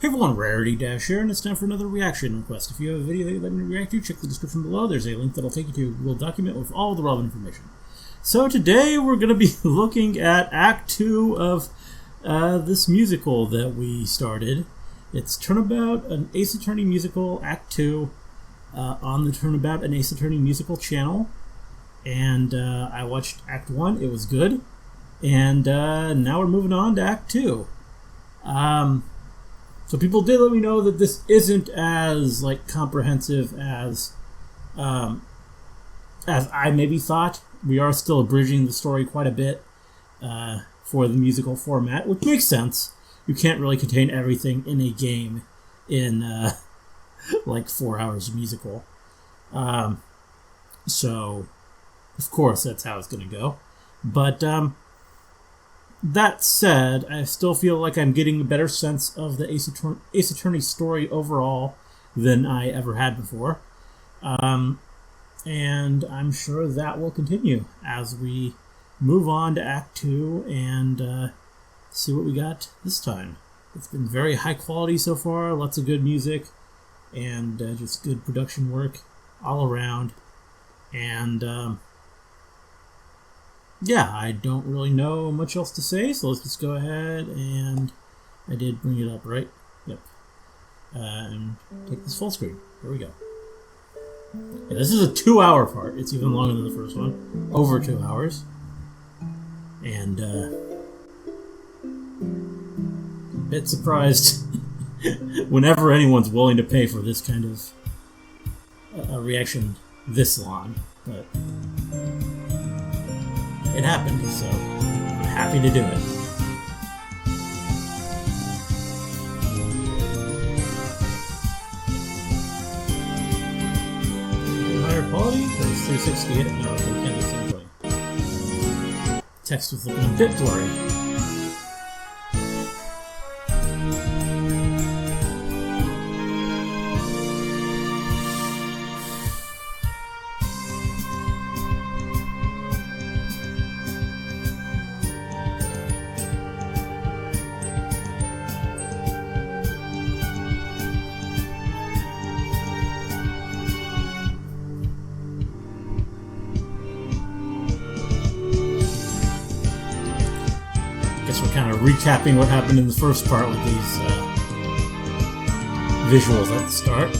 Hey everyone, Rarity Dash here, and it's time for another reaction request. If you have a video that you'd like me to react to, check the description below. There's a link that'll take you to a Google document with all the relevant information. So today we're going to be looking at Act 2 of this musical that we started. It's Turnabout, an Ace Attorney musical, Act 2, on the Turnabout, an Ace Attorney musical channel. And I watched Act 1, it was good. And now we're moving on to Act 2. So people did let me know that this isn't as comprehensive as I maybe thought. We are still abridging the story quite a bit for the musical format, which makes sense. You can't really contain everything in a game in 4 hours of musical. So, of course, that's how it's going to go. But that said, I still feel like I'm getting a better sense of the Ace Attorney story overall than I ever had before. And I'm sure that will continue as we move on to Act 2 and see what we got this time. It's been very high quality so far, lots of good music, and just good production work all around. And yeah, I don't really know much else to say, so let's just go ahead and... I did bring it up, right? Yep. And take this full screen. Here we go. Yeah, this is a 2-hour part. It's even longer than the first one. Over 2 hours. And, a bit surprised whenever anyone's willing to pay for this kind of a reaction this long, but... it happened, so I'm happy to do it. Higher quality? That's 360. No, we can't do the same way. Text was looking a bit blurry. Guess we're kind of recapping what happened in the first part with these visuals at the start.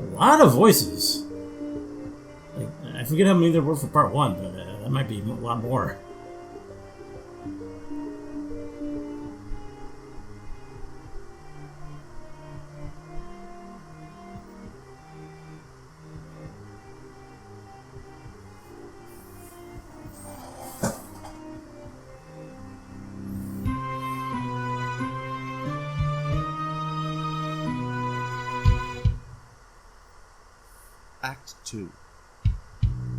A lot of voices. I forget how many there were for part 1, but that might be a lot more. Act 2.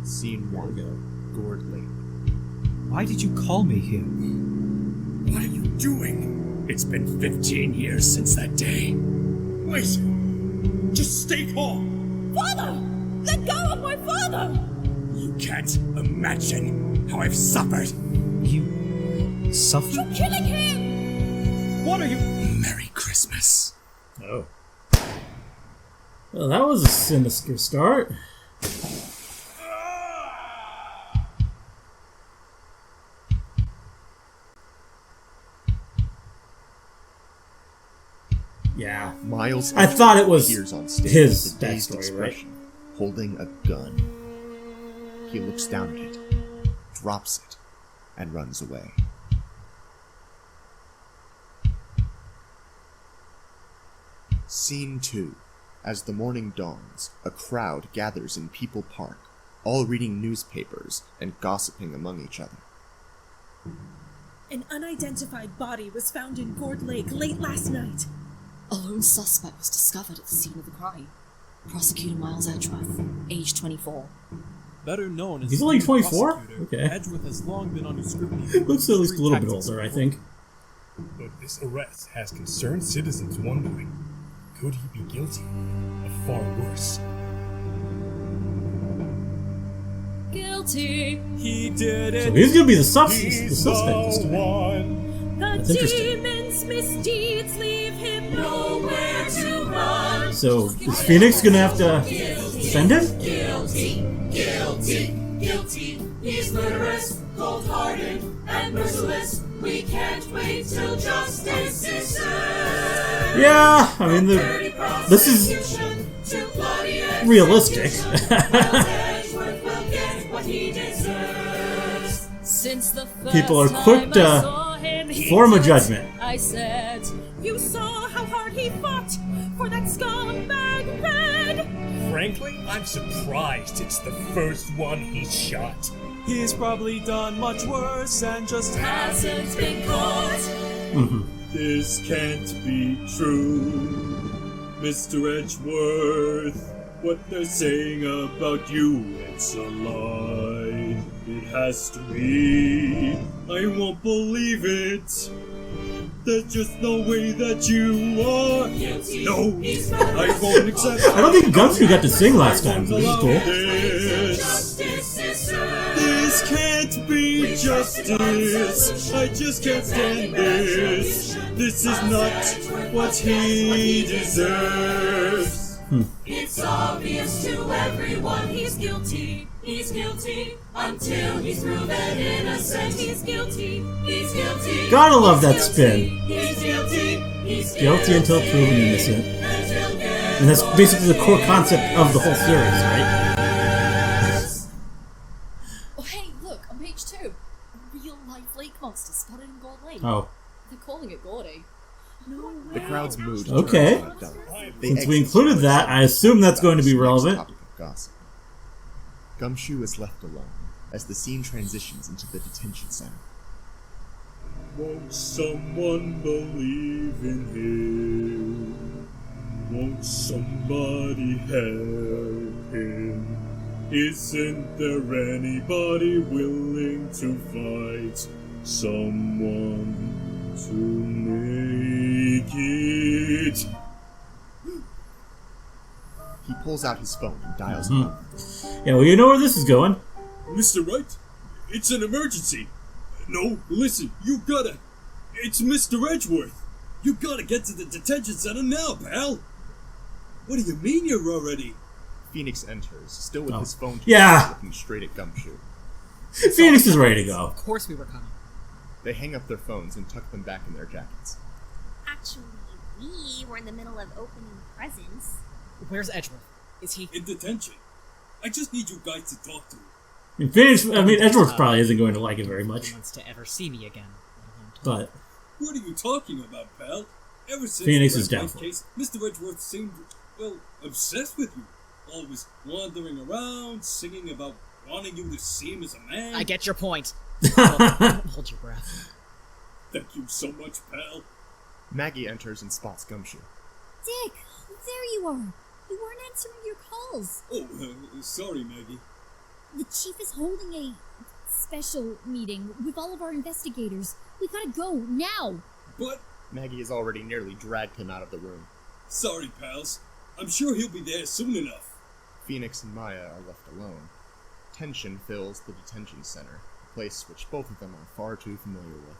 Scene 1. Gourd Lake. Why did you call me here? What are you doing? It's been 15 years since that day. Wait! Just stay calm! Father! Let go of my father! You can't imagine how I've suffered! You... suffered? You're killing him! What are you... Merry Christmas. Oh. Well, that was a sinister start. Yeah. Miles I thought it was appears on stage his with a dazed backstory, expression, holding a gun. He looks down at it, drops it, and runs away. Scene 2. As the morning dawns, a crowd gathers in People Park, all reading newspapers and gossiping among each other. An unidentified body was found in Gourd Lake late last night. A lone suspect was discovered at the scene of the crime. Prosecutor Miles Edgeworth, age 24. Better known as He's only the 24? prosecutor, Okay. Edgeworth has long been under scrutiny. for Looks his at least a little bit tactics older, I and think. But this arrest has concerned citizens wondering, could he be guilty of far worse? Guilty. He did it. So he's gonna be the suspect He's this the time. one. The That's interesting. demon's misdeeds leave him nowhere to run. So is Phoenix gonna have to defend him? Guilty, guilty, guilty. He's murderous, cold-hearted, and merciless. We can't wait till justice is served. Yeah, I mean, this is To bloody realistic. Edgeworth will get what he deserves. Since the first People are quick time I saw to him, he form a did. judgment. I said, you saw how hard he fought for that scumbag Red. Frankly, I'm surprised it's the first one he's shot. He's probably done much worse and just Hasn't been caught. This can't be true, Mr. Edgeworth. What they're saying about you, it's a lie. It has to be. I won't believe it. There's just no way that you are. Guilty. No, He's I won't accept I don't think Gumshoe got to sing last time, so this is cool. this. Justice is served. This can't be justice. I just can't stand this. This is not what he deserves. It's obvious to everyone he's guilty. He's guilty until he's proven innocent. He's guilty. He's guilty. Gotta love that He's spin. guilty. He's guilty. He's Guilty until proven innocent. Until And that's basically the core concept of the whole series, right? Oh, hey, look, on page 2. A real-life lake monster spotted in Gold Lake. Oh. They're calling it Gordy. The crowd's mood Okay. turns on Dumb. They Since we exit included the that, I assume that's going to be next relevant. topic of gossip. Gumshoe is left alone as the scene transitions into the detention center. Won't someone believe in him? Won't somebody help him? Isn't there anybody willing to fight someone to make it? He pulls out his phone and dials a number. Yeah, well, you know where this is going. Mr. Wright, it's an emergency. No, listen, you gotta. It's Mr. Edgeworth. You gotta get to the detention center now, pal. What do you mean you're already? Phoenix enters, still with his phone Yeah. looking straight at Gumshoe. Phoenix is ready to go. Of course we were coming. They hang up their phones and tuck them back in their jackets. Actually, we were in the middle of opening presents. Where's Edgeworth? Is he... In detention. I just need you guys to talk to him. Edgeworth probably isn't going to like it very much. He wants to ever see me again. But What are you talking about, pal? Ever since Phoenix the is Red down Light for it. case, Mr. Edgeworth seemed, well, obsessed with you. Always wandering around, singing about wanting you to see him as a man. I get your point. Hold your breath. Thank you so much, pal. Maggie enters and spots Gumshoe. Dick, there you are. You weren't answering your calls. Oh, sorry, Maggie. The chief is holding a special meeting with all of our investigators. We gotta go now. But, Maggie has already nearly dragged him out of the room. sorry, pals. I'm sure he'll be there soon enough. Phoenix and Maya are left alone. Tension fills the detention center, a place which both of them are far too familiar with.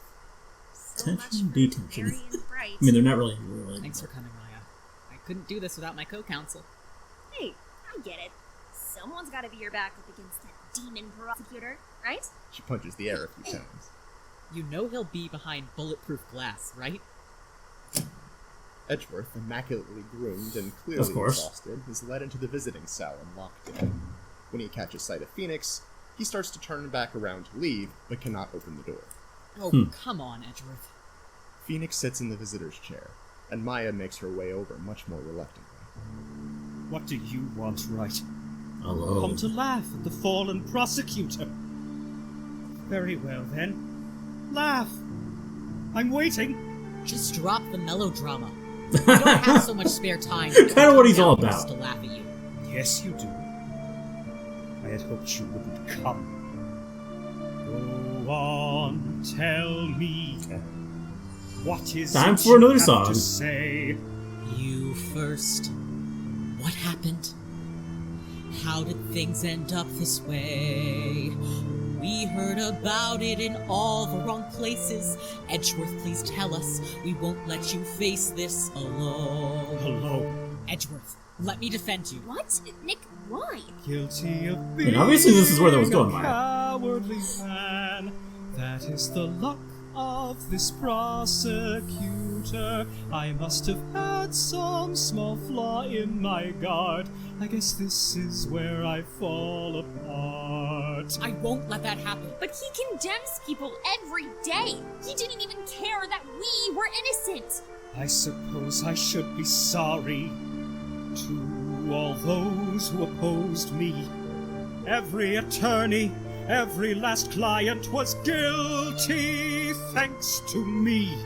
So much Tension, for detention. Mary and Bright. I mean, they're not really related. Thanks for coming, Maya. I couldn't do this without my co-counsel. Hey, I get it. Someone's gotta be your backup against that demon prosecutor, right? She punches the air a few times. You know he'll be behind bulletproof glass, right? Edgeworth, immaculately groomed and Of clearly course. exhausted, is led into the visiting cell and locked in. When he catches sight of Phoenix, he starts to turn back around to leave, but cannot open the door. Oh, come on, Edgeworth. Phoenix sits in the visitor's chair, and Maya makes her way over much more reluctantly. What do you want, Wright? Hello. Come to laugh at the fallen prosecutor. Very well, then. Laugh. I'm waiting. Just drop the melodrama. You don't have so much spare time. Kinda what he's all about. To laugh at you. Yes, you do. I had hoped you wouldn't come. Go on, tell me. What is Time it for another you have song. to say? You first. What happened? How did things end up this way? We heard about it in all the wrong places. Edgeworth, please tell us. We won't let you face this alone. Hello. Edgeworth, let me defend you. What? Nick, why? Guilty of I being mean, obviously this is where that was a going, Maya. cowardly man. That is the luck of this prosecutor. I must have had some small flaw in my guard. I guess this is where I fall apart. I won't let that happen. But he condemns people every day. He didn't even care that we were innocent. I suppose I should be sorry to all those who opposed me. Every attorney, every last client was guilty thanks to me.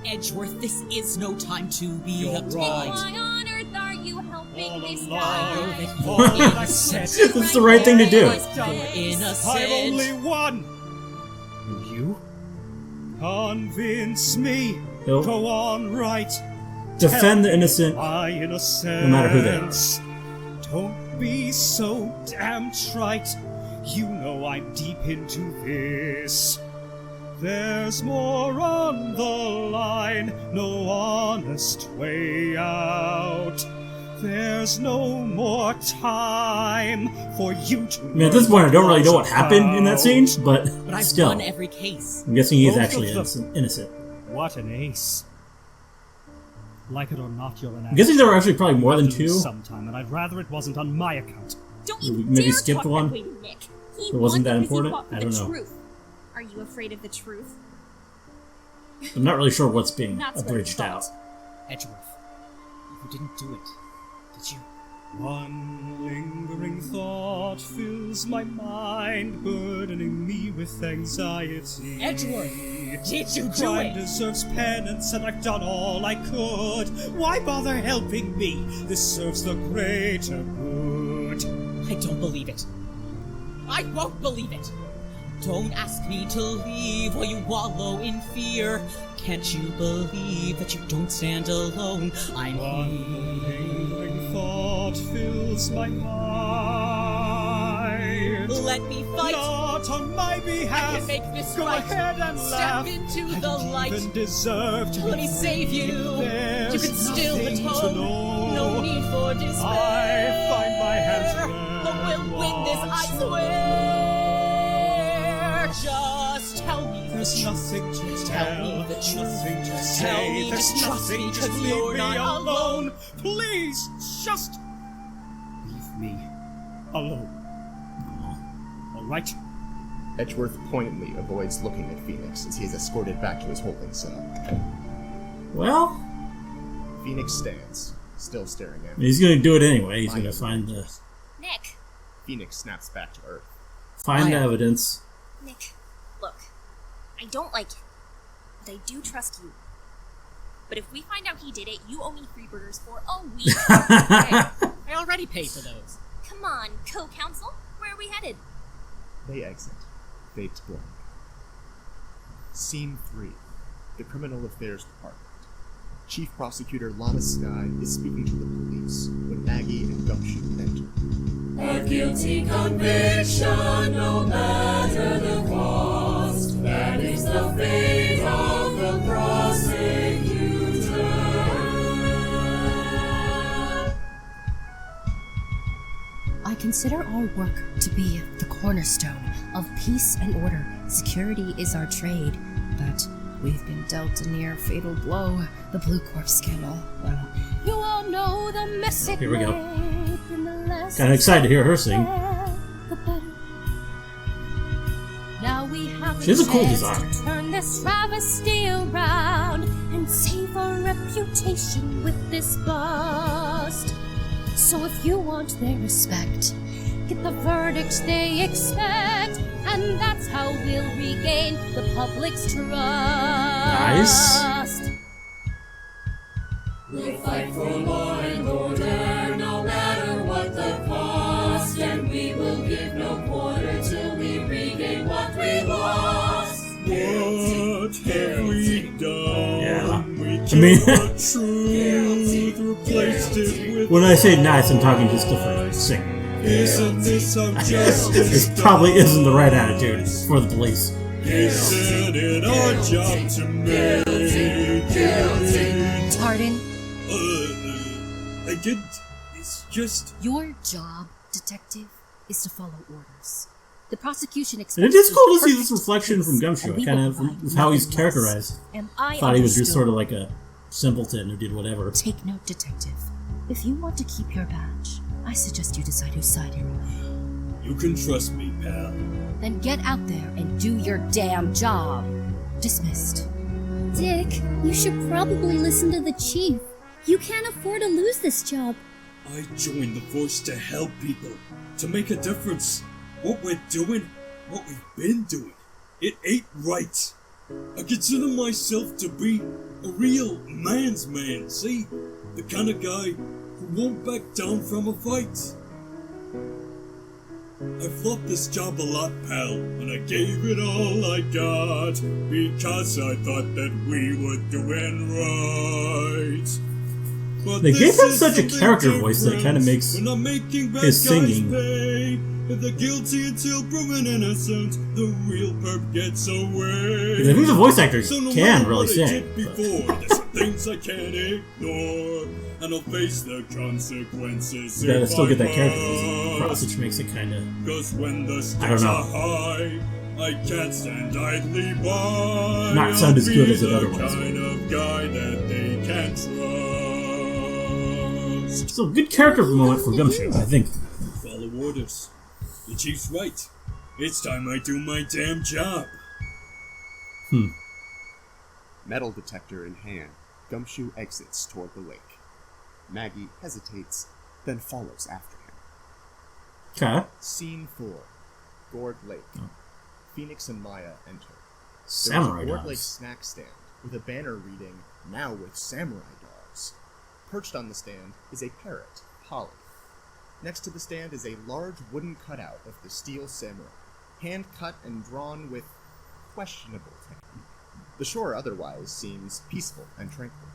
Edgeworth, this is no time to be You're uptight. right. Why on earth are you helping All this along, guy? all that I said, It's the right thing to do. You're innocent. I'm only one. And you? Convince me. Nope. Go on, right. Defend the innocent. My innocence. No matter who they are. Don't be so damn trite. You know I'm deep into this. There's more on the line, no honest way out. There's no more time for you to. I mean, at this point, I don't really know what happened in that scene, but I've still, won every case. I'm guessing he's Both actually of them. innocent. What an ace. Like it or not, you're an I'm guessing there were actually probably more than I'll do two. Sometime, and I'd rather it wasn't on my account. Don't you Maybe dare skipped talk one? that way to Nick. He It wasn't won that because he important? fought for I don't the know. truth. Are you afraid of the truth? I'm not really sure what's being That's what abridged I out. thought. Edgeworth, you didn't do it, did you? One lingering thought fills my mind, burdening me with anxiety. Edgeworth, did you do Crime it? deserves penance, and I've done all I could. Why bother helping me? This serves the greater good. I don't believe it. I won't believe it. Don't ask me to leave while you wallow in fear. Can't you believe that you don't stand alone? I'm One lingering thought fills my mind. Let me fight. Not on my I behalf. can make this Go right. ahead and laugh. Step into I the don't light. even deserve to Let be me save free. you. There's You can still nothing to atone. know. No need for despair. I find my hands But we'll win this, I once swear. Just tell me the There's truth. nothing to Tell me the truth. nothing to Tell say. me, There's just trust me, nothing, 'cause just leave you're me not alone. Please, just leave me alone. All right. Edgeworth pointedly avoids looking at Phoenix as he is escorted back to his holding cell. Well, Phoenix stands, still staring at him. he's gonna do it anyway. He's gonna find the Nick, Phoenix snaps back to Earth. evidence. Nick, look, I don't like it, but I do trust you. But if we find out he did it, you owe me free burgers for a week. Hey, I already paid for those. Come on, co-counsel, where are we headed? They exit, fades blank. Scene 3. The Criminal Affairs Department. Chief Prosecutor Lana Sky is speaking to the police when Maggie and Gumshoe enter. A guilty conviction, no matter the cost. That is the fate of the prosecutor. I consider our work to be the cornerstone of peace and order. Security is our trade, but we've been dealt a near fatal blow, the Blue Corp scandal. Well, you all know the mess it Here we go. made in the last Kind of excited to hear her sing. the better. Now we have She has a cool chance design. to turn this travesty around and save our reputation with this bust. So if you want their respect, get the verdict they expect, and that's how we'll regain the public's trust. Nice. With mean, truth replaced it with when I say nice, I'm talking just different singing. Isn't this how justice This probably isn't the right attitude for the police. Isn't it our job to make it? Pardon? I didn't. It's just... Your job, detective, is to follow orders. The prosecution expects And it is cool to see perfect this reflection from peace, Gumshoe. and we Kind will of provide how he's nothing characterized. less. And I Thought he was just understood. sort of like a simpleton who did whatever. Take note, detective. If you want to keep your badge, I suggest you decide whose side you're on. You can trust me, pal. Then get out there and do your damn job. Dismissed. Dick, you should probably listen to the chief. You can't afford to lose this job. I joined the force to help people, to make a difference. What we're doing, what we've been doing, it ain't right. I consider myself to be a real man's man, see? The kind of guy who won't back down from a fight. I've loved this job a lot, pal, and I gave it all I got because I thought that we were doing right. But They gave this him is such a something character voice that it kind of different. makes When I'm making bad his guys singing. pay, if they're guilty until proven innocent, the real perp gets away. Because if he's a voice actor, So he no can matter really what I sing. did before, there's some things I can't ignore, and I'll face the consequences. You gotta if still get that I character voice across, must. which makes it kind of. 'Cause when the I don't stakes know. are high, I can't stand idly by. Not sound as good I'll as it be the otherwise kind of guy that they can trust. So, good character moment for Gumshoe, I think. Follow orders. The chief's right. It's time I do my damn job. Metal detector in hand, Gumshoe exits toward the lake. Maggie hesitates, then follows after him. Okay. Scene 4. Gourd Lake. Phoenix and Maya enter. Samurai There's a Gourd Lake dogs. snack stand with a banner reading, "Now with samurai dogs." Perched on the stand is a parrot, Polly. Next to the stand is a large wooden cutout of the steel samurai, hand-cut and drawn with questionable technique. The shore otherwise seems peaceful and tranquil.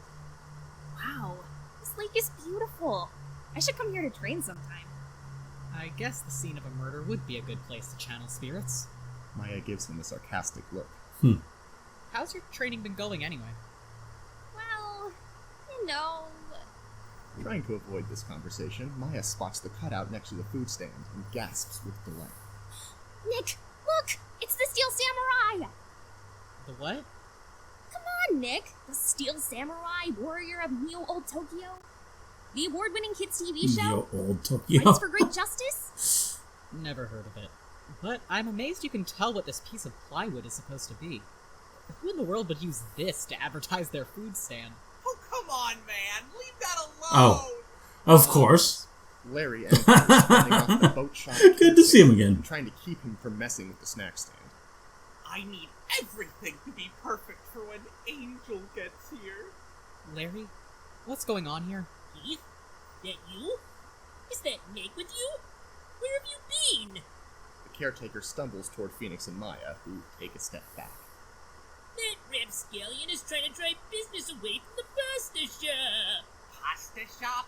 Wow, this lake is beautiful. I should come here to train sometime. I guess the scene of a murder would be a good place to channel spirits. Maya gives him a sarcastic look. How's your training been going anyway? Well, you know... Trying to avoid this conversation, Maya spots the cutout next to the food stand and gasps with delight. Nick, look! It's the Steel Samurai! The what? Come on, Nick! The Steel Samurai, warrior of Neo Old Tokyo. The award-winning kids TV show. Yo, old Tokyo. Fights for great justice. Never heard of it. But I'm amazed you can tell what this piece of plywood is supposed to be. Who in the world would use this to advertise their food stand? Oh, come on, man! Leave that alone! Oh, of course. Larry enters, standing off the boat shop. Good to see him again. Trying to keep him from messing with the snack stand. I need everything to be perfect for when Angel gets here. Larry, what's going on here? Keith? That you? Is that Nick with you? Where have you been? The caretaker stumbles toward Phoenix and Maya, who take a step back. That rapscallion is trying to drive business away from the pasta shop. Pasta shop?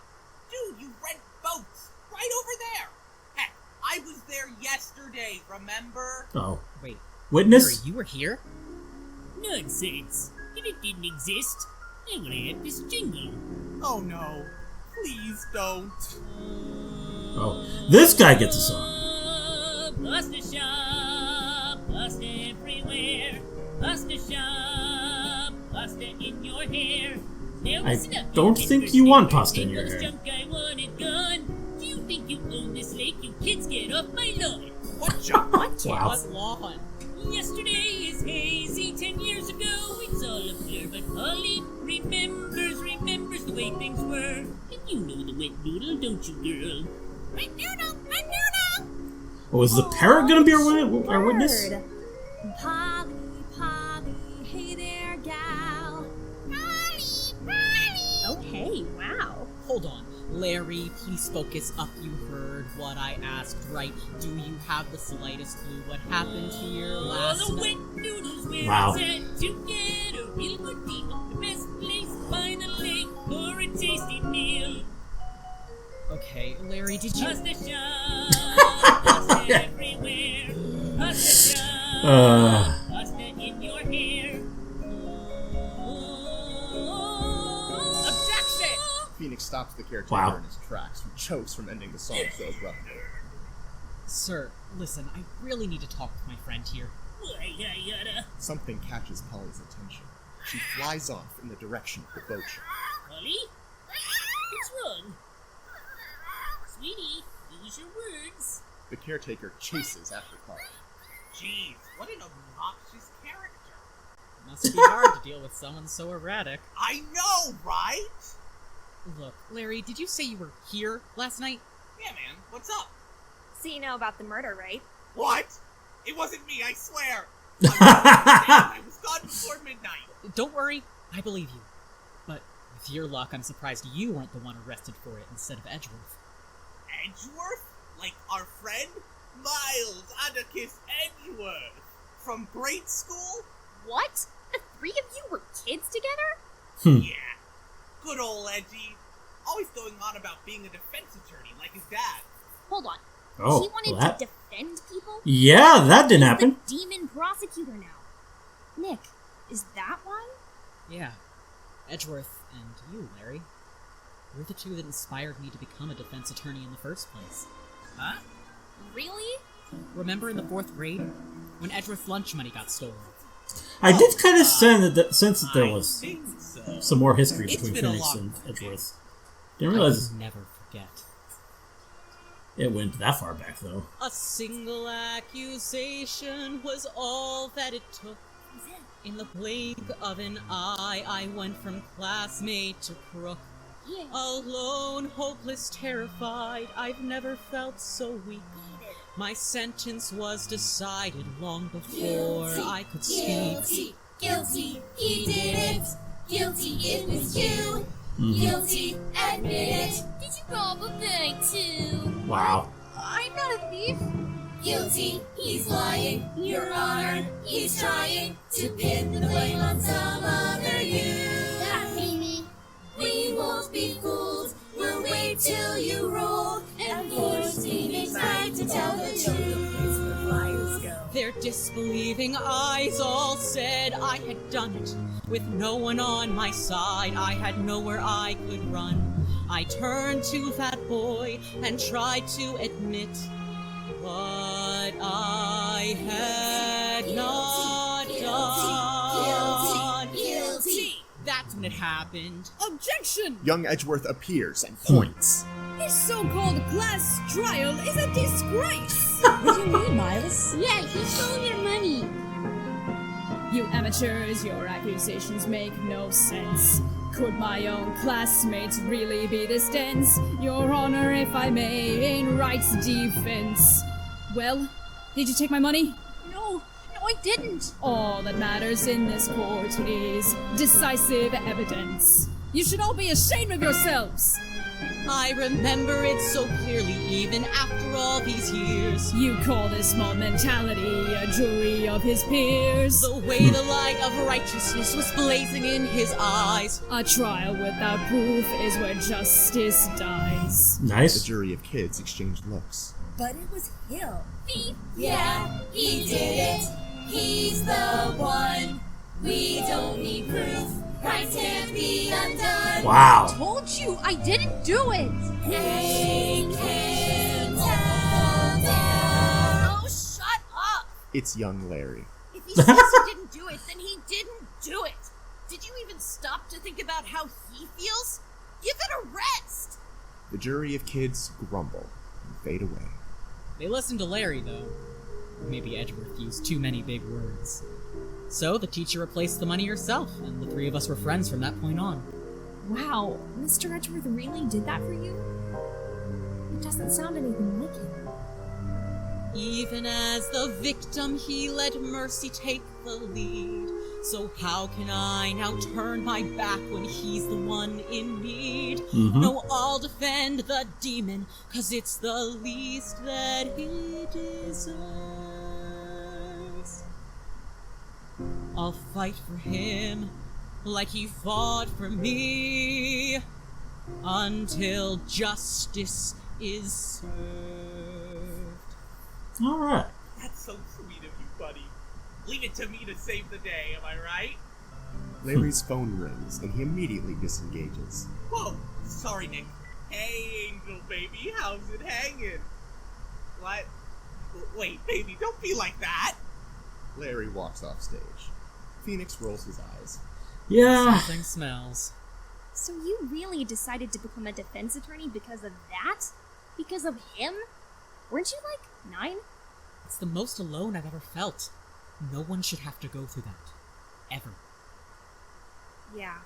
Dude, you rent boats! Right over there! Heck, I was there yesterday, remember? Oh. Wait. Witness? Larry, you were here? Nonsense. If it didn't exist, I would have had this jingle. Oh no. Please don't. Oh. This guy gets a song. Pasta shop, pasta everywhere. Pasta shop, pasta in your hair. Now I listen up, don't you think kids you first want neighbors. pasta in Ain't your those hair. junk I wanted gone. Do you think you own this lake? You kids get off my lawn. What junk? What? Wow. What lawn? Yesterday is hazy, 10 years ago it's all a blur, but Polly remembers the way things were. And you know the wet noodle, don't you, girl? Wet noodle, wet noodle! Oh, is the parrot gonna be our witness? Polly, Polly, hey there, gal. Polly, Polly. Oh, hey, wow. Hold on. Larry, please focus up. You heard what I asked, right? Do you have the slightest clue what happened here last the night? wet noodles where Wow. it's at to get a real good deal. The best place finally for a tasty meal. Okay, Larry, did you... Pasta shop, pasta everywhere. Pasta shop, pasta in your hair. Objection! Phoenix stops the caretaker Wow. in his tracks, who chokes from ending the song so abruptly. Sir, listen, I really need to talk with my friend here. Why, yada. Something catches Polly's attention. She flies off in the direction of the boat shop. Polly? What's wrong? Sweetie, use your words. The caretaker chases after Polly. Jeez, what an obnoxious character. Must be hard to deal with someone so erratic. I know, right? Look, Larry, did you say you were here last night? Yeah, man, what's up? So you know about the murder, right? What? It wasn't me, I swear. I was gone before midnight. Don't worry, I believe you. But with your luck, I'm surprised you weren't the one arrested for it instead of Edgeworth. Edgeworth? Like our friend? Miles Atticus Edgeworth. From grade school? What? The three of you were kids together? Yeah. Good old Edgy. Always going on about being a defense attorney like his dad. Hold on. Oh, he wanted that... to defend people? Yeah, that didn't happen. He's the demon prosecutor now. Nick, is that why? Yeah. Edgeworth and you, Larry. You're the two that inspired me to become a defense attorney in the first place. Huh? Really? Remember in the 4th grade? When Edgeworth's lunch money got stolen? I did kind of sense that there was So. some more history It's between been a Phoenix long and time. Edgeworth. Didn't realize I'll never forget. it went that far back, though. A single accusation was all that it took. In the blink of an eye, I went from classmate to crook. Yeah. Alone, hopeless, terrified, I've never felt so weak. My sentence was decided long before I could speak. Guilty, guilty, he did it. Guilty, it was you. Guilty, admit it. Did you rob a bank too? Wow. I'm not a thief. Guilty, he's lying. Your Honor, he's trying to pin the blame on some other you. Not me. We won't be fooled. We'll wait till you roll and force Phoenix Wright to tell the truth. Here's where flyers go. Their disbelieving eyes all said I had done it. With no one on my side, I had nowhere I could run. I turned to that boy and tried to admit what I had not done. Guilty. That's when it happened. Objection! Young Edgeworth appears and points. This so-called class trial is a disgrace! What do you mean, Miles? Yeah, he stole your money. You amateurs, your accusations make no sense. Could my own classmates really be this dense? Your Honor, if I may, in Wright's defense. Well, did you take my money? No, I didn't. All that matters in this court is decisive evidence. You should all be ashamed of yourselves! I remember it so clearly, even after all these years. You call this small mentality a jury of his peers. The way the light of righteousness was blazing in his eyes. A trial without proof is where justice dies. Nice. The jury of kids exchange looks. But it was him. Thief. Yeah, he did it. He's the one. We don't need proof. Right can't be undone. Wow. Told you, I didn't do it. They can't tell down. Oh, shut up. It's young Larry. If he says he didn't do it, then he didn't do it. Did you even stop to think about how he feels? Give it a rest. The jury of kids grumble and fade away. They listened to Larry, though. Maybe Edgeworth used too many big words. So the teacher replaced the money herself, and the three of us were friends from that point on. Wow, Mr. Edgeworth really did that for you? It doesn't sound anything like him. Even as the victim, he let mercy take the lead. So how can I now turn my back when he's the one in need? No, I'll defend the demon, 'cause it's the least that he deserves. I'll fight for him, like he fought for me until justice is served. Alright. That's so sweet of you, buddy. Leave it to me to save the day, am I right? Larry's phone rings, and he immediately disengages. Whoa, sorry, Nick. Hey, Angel baby, how's it hanging? What? Wait, baby, don't be like that. Larry walks off stage. Phoenix rolls his eyes. Yeah. Something smells. So you really decided to become a defense attorney because of that? Because of him? Weren't you like 9? It's the most alone I've ever felt. No one should have to go through that. Ever. Yeah.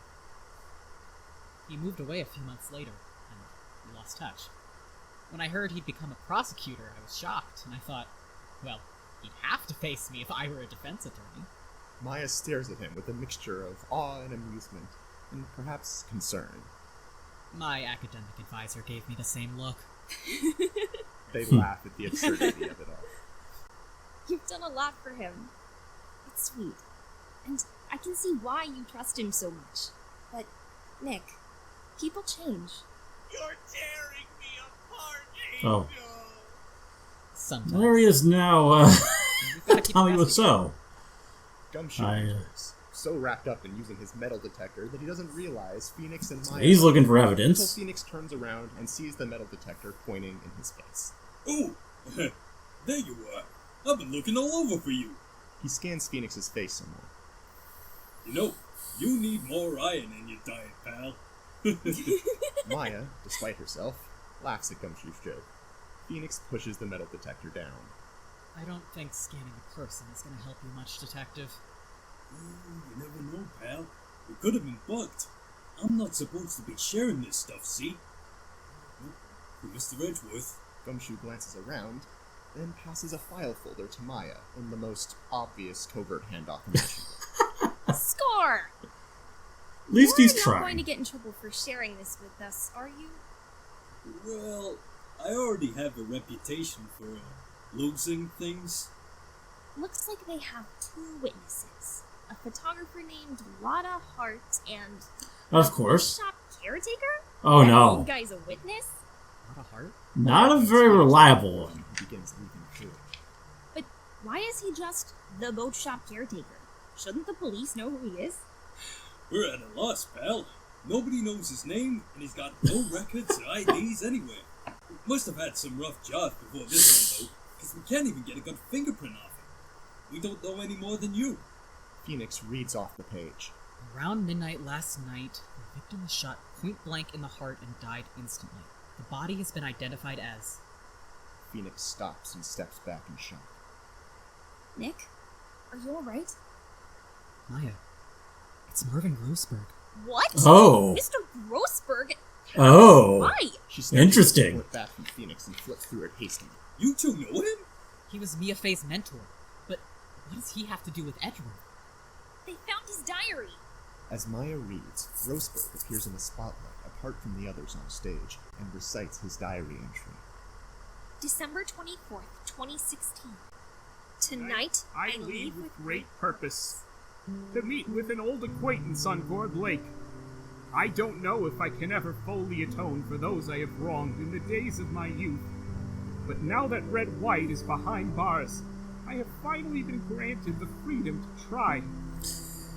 He moved away a few months later, and we lost touch. When I heard he'd become a prosecutor, I was shocked, and I thought, well, he'd have to face me if I were a defense attorney. Maya stares at him with a mixture of awe and amusement, and perhaps concern. My academic advisor gave me the same look. They laugh at the absurdity of it all. You've done a lot for him. It's sweet. And I can see why you trust him so much. But, Nick, people change. You're tearing me apart, Oh. Angel. Sometimes. Larry is now, Tommy Wiseau. Gumshoe enters, so wrapped up in using his metal detector that he doesn't realize Phoenix and Maya... He's looking for Until evidence. Phoenix turns around and sees the metal detector pointing in his face. Oh, there you are. I've been looking all over for you. He scans Phoenix's face some more. You know, you need more iron in your diet, pal. Maya, despite herself, laughs at Gumshoe's joke. Phoenix pushes the metal detector down. I don't think scanning a person is going to help you much, Detective. You never know, pal. We could have been bugged. I'm not supposed to be sharing this stuff, see? For Mr. Edgeworth. Gumshoe glances around, then passes a file folder to Maya in the most obvious covert handoff imaginable. Score! At least he's You're not trying. going to get in trouble for sharing this with us, are you? Well, I already have a reputation for losing things. Looks like they have 2 witnesses. A photographer named Lotta Hart and... Of course. Shop caretaker? Oh, That no. old guy's a witness? Not a heart? Not a very reliable one. He begins leaving too. But why is he just the boat shop caretaker? Shouldn't the police know who he is? We're at a loss, pal. Nobody knows his name, and he's got no records or IDs anywhere. Must have had some rough jobs before this one, though, because we can't even get a good fingerprint off him. We don't know any more than you. Phoenix reads off the page. Around midnight last night, the victim was shot point blank in the heart and died instantly. The body has been identified as... Phoenix stops and steps back in shock. Nick, are you alright? Maya, it's Marvin Grossberg. What? Oh. Mr. Grossberg? Oh. Why? She snatches Interesting. the report back from Phoenix and flips through it hastily. You two know him? He was Mia Fey's mentor. But what does he have to do with Edgeworth? They found his diary. As Maya reads, Grossberg appears in the spotlight apart from the others on stage and recites his diary entry. December 24th, 2016. Tonight, I leave with great purpose. To meet with an old acquaintance on Gord Lake. I don't know if I can ever fully atone for those I have wronged in the days of my youth. But now that Red White is behind bars, I have finally been granted the freedom to try.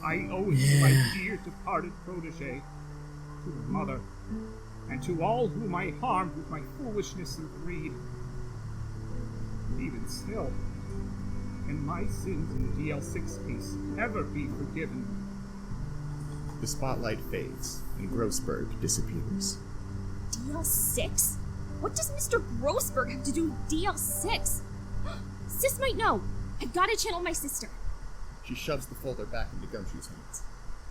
I owe it to my dear departed protege, to her mother, and to all whom I harmed with my foolishness and greed. Even still, can my sins in the DL6 case ever be forgiven? The spotlight fades, and Grossberg disappears. DL6? What does Mr. Grossberg have to do with DL6? Sis might know. I've got to channel my sister. She shoves the folder back into Gumshoe's hands.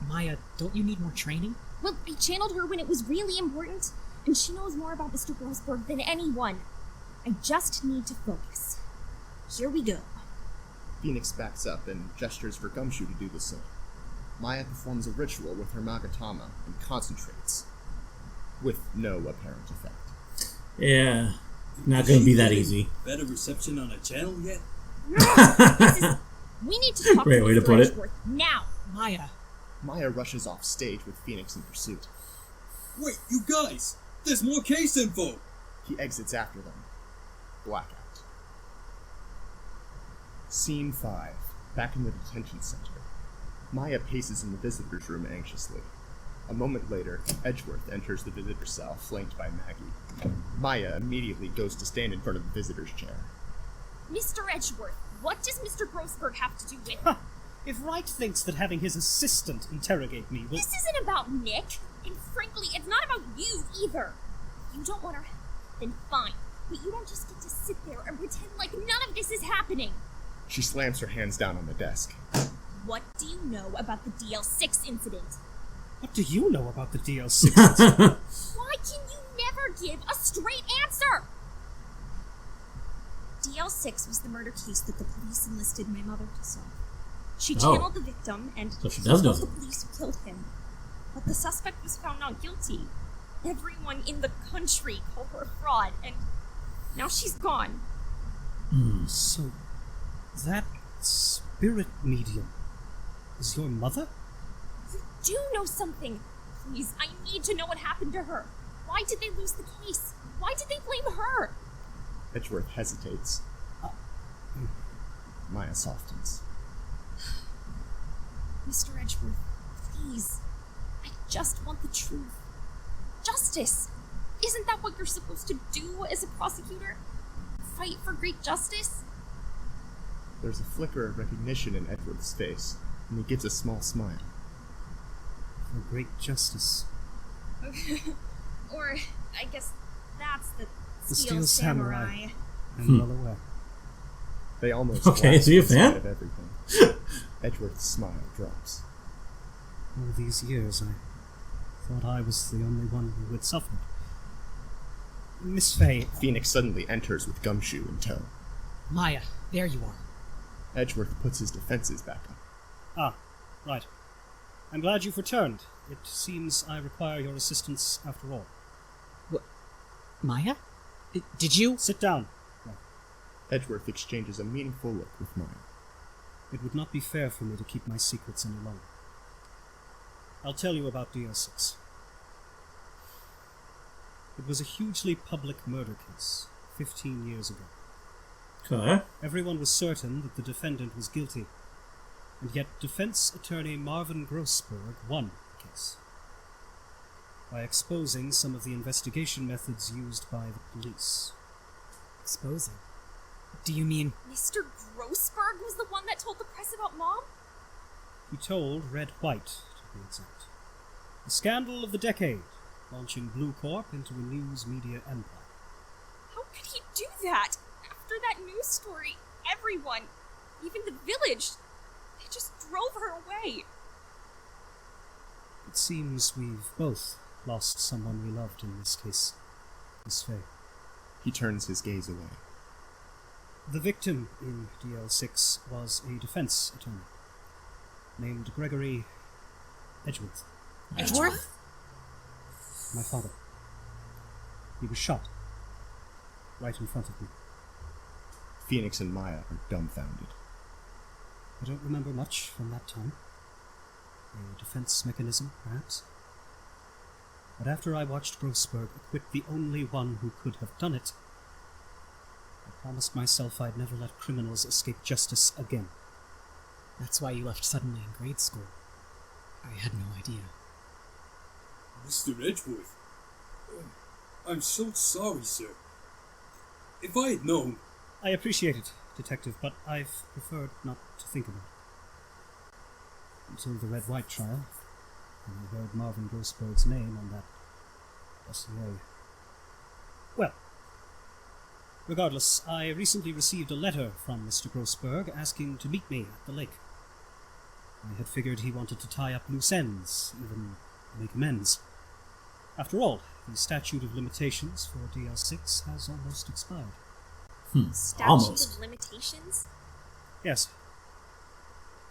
Maya, don't you need more training? Well, I channeled her when it was really important, and she knows more about Mr. Grossberg than anyone. I just need to focus. Here we go. Phoenix backs up and gestures for Gumshoe to do the same. Maya performs a ritual with her Magatama and concentrates, with no apparent effect. Yeah, not gonna be that easy. Better reception on a channel yet? We need to talk Great to way to Mr. put it. Edgeworth now. Maya, Maya rushes off stage with Phoenix in pursuit. Wait, you guys! There's more case info! He exits after them. Blackout. Scene 5. Back in the detention center. Maya paces in the visitor's room anxiously. A moment later, Edgeworth enters the visitor's cell, flanked by Maggie. Maya immediately goes to stand in front of the visitor's chair. Mr. Edgeworth, what does Mr. Grossberg have to do with... If Wright thinks that having his assistant interrogate me will... This isn't about Nick, and frankly, it's not about you either. If you don't want our help, then fine. But you don't just get to sit there and pretend like none of this is happening. She slams her hands down on the desk. What do you know about the DL6 incident? What do you know about the DL6 incident? Why can you never give a straight answer? DL6 was the murder case that the police enlisted my mother to solve. She channeled the victim and so she does told the police who killed him. But the suspect was found not guilty. Everyone in the country called her a fraud, and now she's gone. So, that spirit medium is your mother? You do know something. Please, I need to know what happened to her. Why did they lose the case? Why did they blame her? Edgeworth hesitates. Maya softens. Mr. Edgeworth, please. I just want the truth. Justice! Isn't that what you're supposed to do as a prosecutor? Fight for great justice? There's a flicker of recognition in Edgeworth's face, and he gives a small smile. For great justice. Or, I guess that's the Steel Samurai. I'm Hmm. well aware. They almost Okay, so you a fan? of everything. Edgeworth's smile drops. All these years, I thought I was the only one who had suffered. Miss Faye... Phoenix suddenly enters with Gumshoe in tow. Maya, there you are. Edgeworth puts his defenses back up. Ah, right. I'm glad you've returned. It seems I require your assistance after all. What? Maya? Did you... Sit down. Edgeworth exchanges a meaningful look with Maya. It would not be fair for me to keep my secrets any longer. I'll tell you about DL6. It was a hugely public murder case, 15 years ago. Okay. Everyone was certain that the defendant was guilty, and yet defense attorney Marvin Grossberg won the case by exposing some of the investigation methods used by the police. Exposing? Do you mean... Mr. Grossberg was the one that told the press about Mom? He told Red White, to be exact. The scandal of the decade, launching Blue Corp into a news media empire. How could he do that? After that news story, everyone, even the village, they just drove her away. It seems we've both lost someone we loved in this case, Miss Faye. He turns his gaze away. The victim in DL6 was a defense attorney named Gregory Edgeworth. Edgeworth? My father. He was shot right in front of me. Phoenix and Maya are dumbfounded. I don't remember much from that time. A defense mechanism, perhaps. But after I watched Grossberg acquit the only one who could have done it, I promised myself I'd never let criminals escape justice again. That's why you left suddenly in grade school. I had no idea. Mr. Edgeworth, I'm so sorry, sir. If I had known... I appreciate it, Detective, but I've preferred not to think about it. Until the Red-White trial, when I heard Marvin Grossberg's name on that dossier. Well, regardless, I recently received a letter from Mr. Grossberg asking to meet me at the lake. I had figured he wanted to tie up loose ends, even make amends. After all, the statute of limitations for DL6 has almost expired. Statute Almost. of limitations? Yes.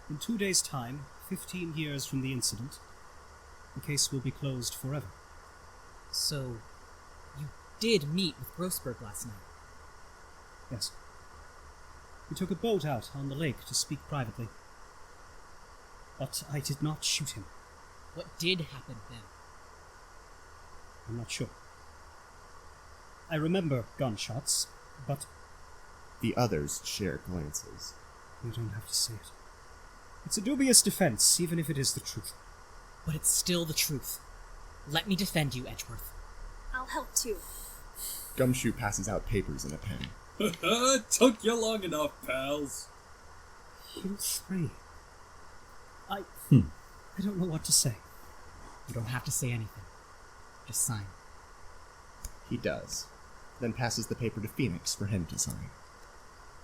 In 2 days' time, 15 years from the incident, the case will be closed forever. So, you did meet with Grossberg last night? Yes. We took a boat out on the lake to speak privately. But I did not shoot him. What did happen then? I'm not sure. I remember gunshots, but... The others share glances. You don't have to say it. It's a dubious defense, even if it is the truth. But it's still the truth. Let me defend you, Edgeworth. I'll help too. Gumshoe passes out papers and a pen. Took you long enough, pals. You three. I don't know what to say. You don't have to say anything. Just sign. He does, then passes the paper to Phoenix for him to sign.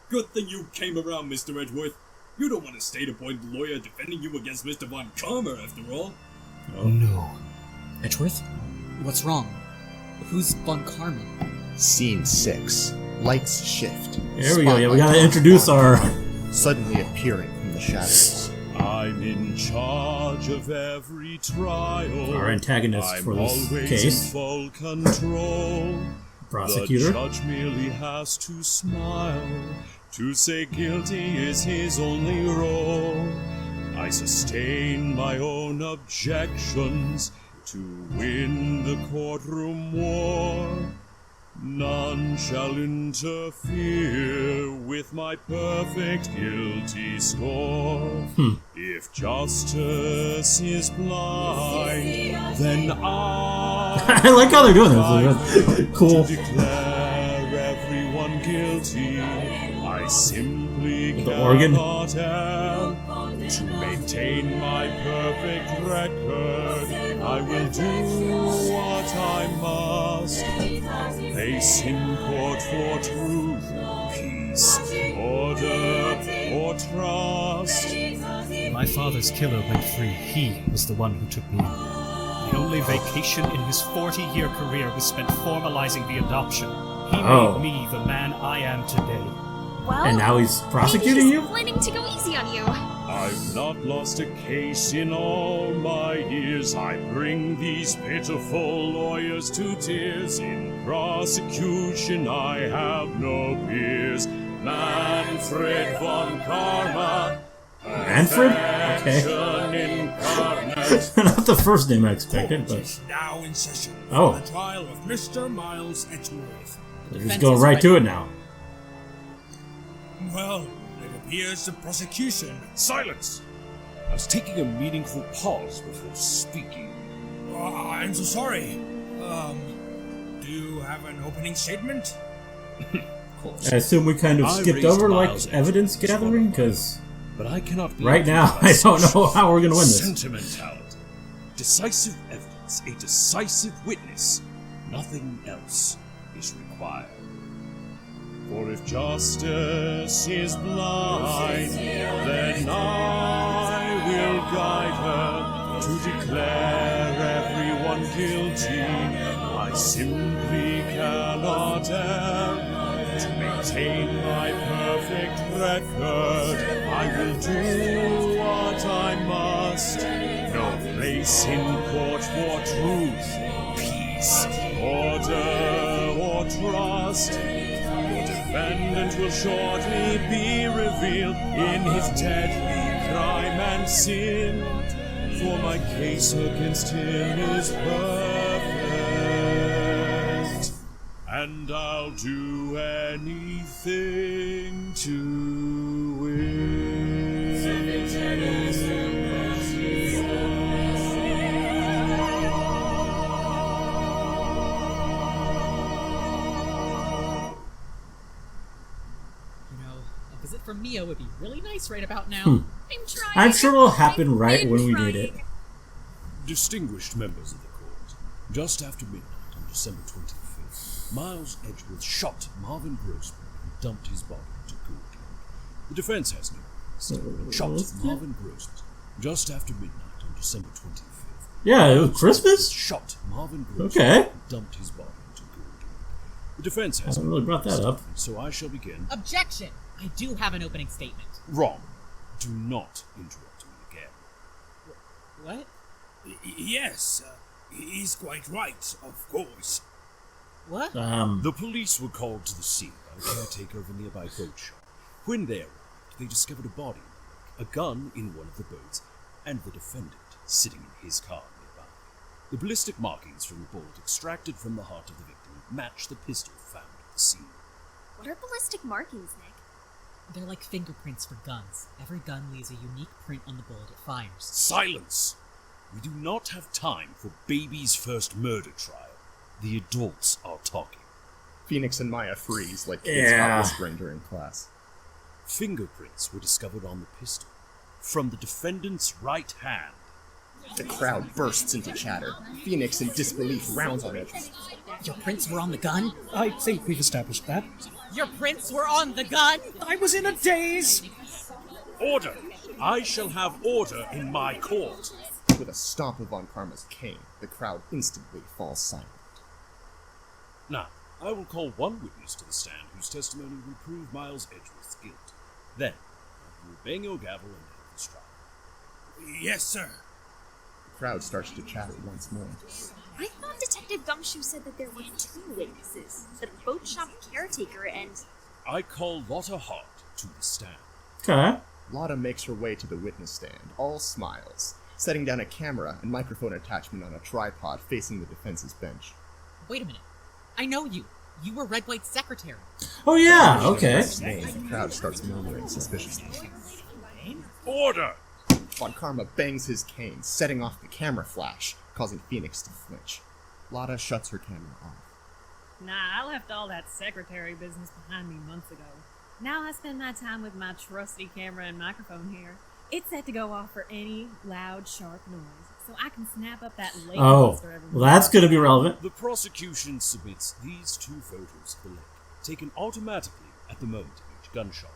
Good thing you came around, Mr. Edgeworth. You don't want a state-appointed lawyer defending you against Mr. Von Karma, after all. Oh no. Edgeworth? What's wrong? Who's Von Karma? Scene 6. Lights shift. There we go. Yeah, we gotta introduce our... Suddenly appearing from the shadows. I'm in charge of every trial. Our antagonist for this case. In full control. Prosecutor. The judge merely has to smile. To say guilty is his only role. I sustain my own objections to win the courtroom war. None shall interfere with my perfect guilty score. If justice is blind, then I like how they're doing this. Cool. To declare everyone guilty, I simply With the organ. cannot help. To maintain my perfect record, I will do what I must. Place in court for truth, peace, order, or trust. My father's killer went free. He was the one who took me in. The only vacation in his 40-year career was spent formalizing the adoption. He made me the man I am today. Well, and now he's prosecuting you? Planning to go easy on you. I've not lost a case in all my years. I bring these pitiful lawyers to tears. In prosecution I have no peers. Manfred von Karma. Manfred? Okay. Not the first name I expected, but... Now in session. Oh. The trial of Mr. Miles Edgeworth. We're just going right to it now. Well, it appears the prosecution... Silence! I was taking a meaningful pause before speaking. I'm so sorry. Do you have an opening statement? I assume we kind of skipped over, like, evidence gathering, because... But I cannot right now, I don't know how we're going to win this. Sentimentality. Decisive evidence, a decisive witness. Nothing else is required. For if justice is blind, then I will guide her to declare everyone guilty. I simply cannot help to maintain my perfect record. I will do what I must. No place in court for truth, peace, order, or trust. Your defendant will shortly be revealed in his deadly crime and sin. For my case against him is perfect, and I'll do anything to win. A visit from Mia would be really nice right about now. I'm sure it'll happen right when we need it. Distinguished members of the court, just after midnight on December 25th, Miles Edgeworth shot Marvin Grossman and dumped his body into Courtroom. The defense has no evidence. Shot Marvin Grossman just after midnight on December 25th. Yeah, it was Christmas? Shot Marvin Grossman Okay. and dumped his body into Courtroom. The defense has I haven't really brought that up. So I shall begin. Objection! I do have an opening statement. Wrong. Do not interrupt me again. What? Yes, he's quite right, of course. What? The police were called to the scene by a caretaker of a nearby boat shop. When they arrived, they discovered a body, a gun in one of the boats, and the defendant sitting in his car nearby. The ballistic markings from the bullet extracted from the heart of the victim match the pistol found at the scene. What are ballistic markings, Nick? They're like fingerprints for guns. Every gun leaves a unique print on the bullet it fires. Silence! We do not have time for baby's first murder trial. The adults are talking. Phoenix and Maya freeze like kids caught whispering during class. Fingerprints were discovered on the pistol, from the defendant's right hand. The crowd bursts into chatter. Phoenix, in disbelief, rounds on Edgeworth. Your prints were on the gun? I think we've established that. Your prints were on the gun? I was in a daze! Order! I shall have order in my court. With a stomp of Von Karma's cane, the crowd instantly falls silent. Now, I will call one witness to the stand whose testimony will prove Miles Edgeworth's guilt. Then, you will bang your gavel and end this trial. Yes, sir. The crowd starts to chatter once more. I thought Detective Gumshoe said that there were 2 witnesses, the boat shop caretaker and... I call Lotta Hart to the stand. Okay. Lotta makes her way to the witness stand, all smiles, setting down a camera and microphone attachment on a tripod facing the defense's bench. Wait a minute. I know you. You were Red White's secretary. Oh yeah, okay. The crowd starts murmuring suspiciously. Order! Von Karma bangs his cane, setting off the camera flash, causing Phoenix to flinch. Lotta shuts her camera off. Nah, I left all that secretary business behind me months ago. Now I spend my time with my trusty camera and microphone here. It's set to go off for any loud, sharp noise, so I can snap up that lake monster every well, that's going to be relevant. The prosecution submits these 2 photos of the lake, taken automatically at the moment of each gunshot.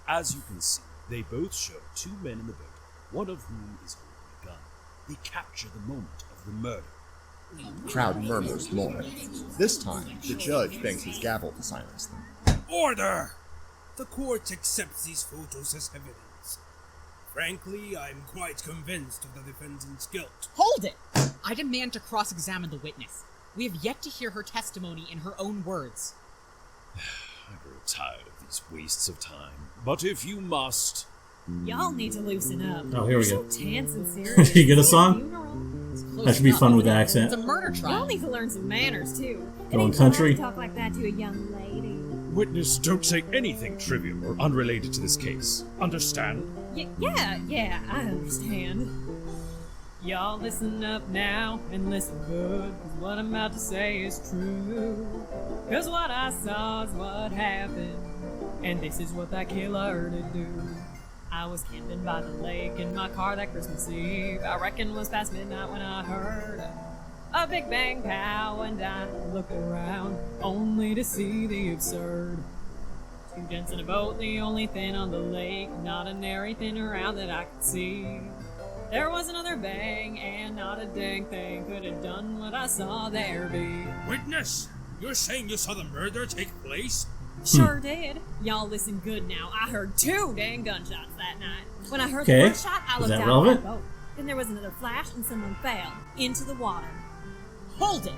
As you can see, they both show 2 men in the boat, one of whom is holding a gun. They capture the moment of the murder. The crowd murmurs more. This time, the judge bangs his gavel to silence them. Order! The court accepts these photos as evidence. Frankly, I'm quite convinced of the defendant's guilt. Hold it! I demand to cross-examine the witness. We have yet to hear her testimony in her own words. I grow tired of these wastes of time, but if you must... Y'all need to loosen up. Oh, here we You're go. so tense and serious. You get a song? That should be fun with the accent. It's a murder trial. Y'all need to learn some manners, too. Going country. Talk like that to a young lady. Witness, don't say anything trivial or unrelated to this case. Understand? Yeah, I understand. Y'all listen up now and listen good, 'cause what I'm about to say is true. 'Cause what I saw is what happened, and this is what that killer did do. I was camping by the lake in my car that Christmas Eve. I reckon it was past midnight when I heard a big bang pow, and I looked around only to see the absurd. 2 gents in a boat, the only thing on the lake, not a nary thing around that I could see. There was another bang, and not a dang thing could have done what I saw there be. Witness, you're saying you saw the murder take place? Sure did. Y'all listen good now. I heard 2 dang gunshots that night. When I heard Okay. the first shot, I Is looked that out relevant? of my boat. Then there was another flash, and someone fell into the water. Hold it!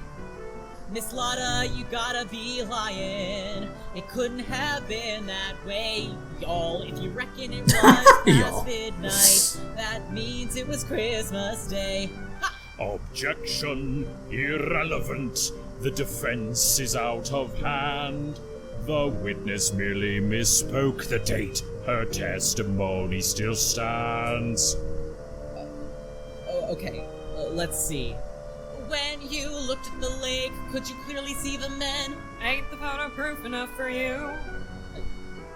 Miss Lotta, you gotta be lying. It couldn't have been that way. Y'all, if you reckon it was past midnight, that means it was Christmas Day. Ha! Objection! Irrelevant! The defense is out of hand. The witness merely misspoke the date. Her testimony still stands. Okay, let's see. When you looked at the lake, could you clearly see the men? Ain't the photo proof enough for you?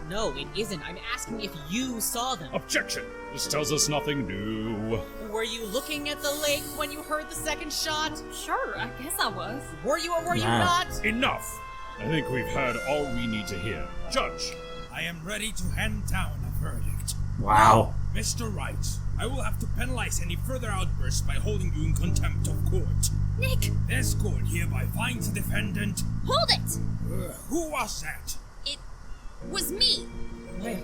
No, it isn't. I'm asking if you saw them. Objection! This tells us nothing new. Were you looking at the lake when you heard the second shot? Sure, I guess I was. Were you or were you not? Enough! I think we've heard all we need to hear. Judge! I am ready to hand down a verdict. Wow. Mr. Wright, I will have to penalize any further outbursts by holding you in contempt of court. Nick! This court hereby finds the defendant... Hold it! Who was that? It was me. Wait,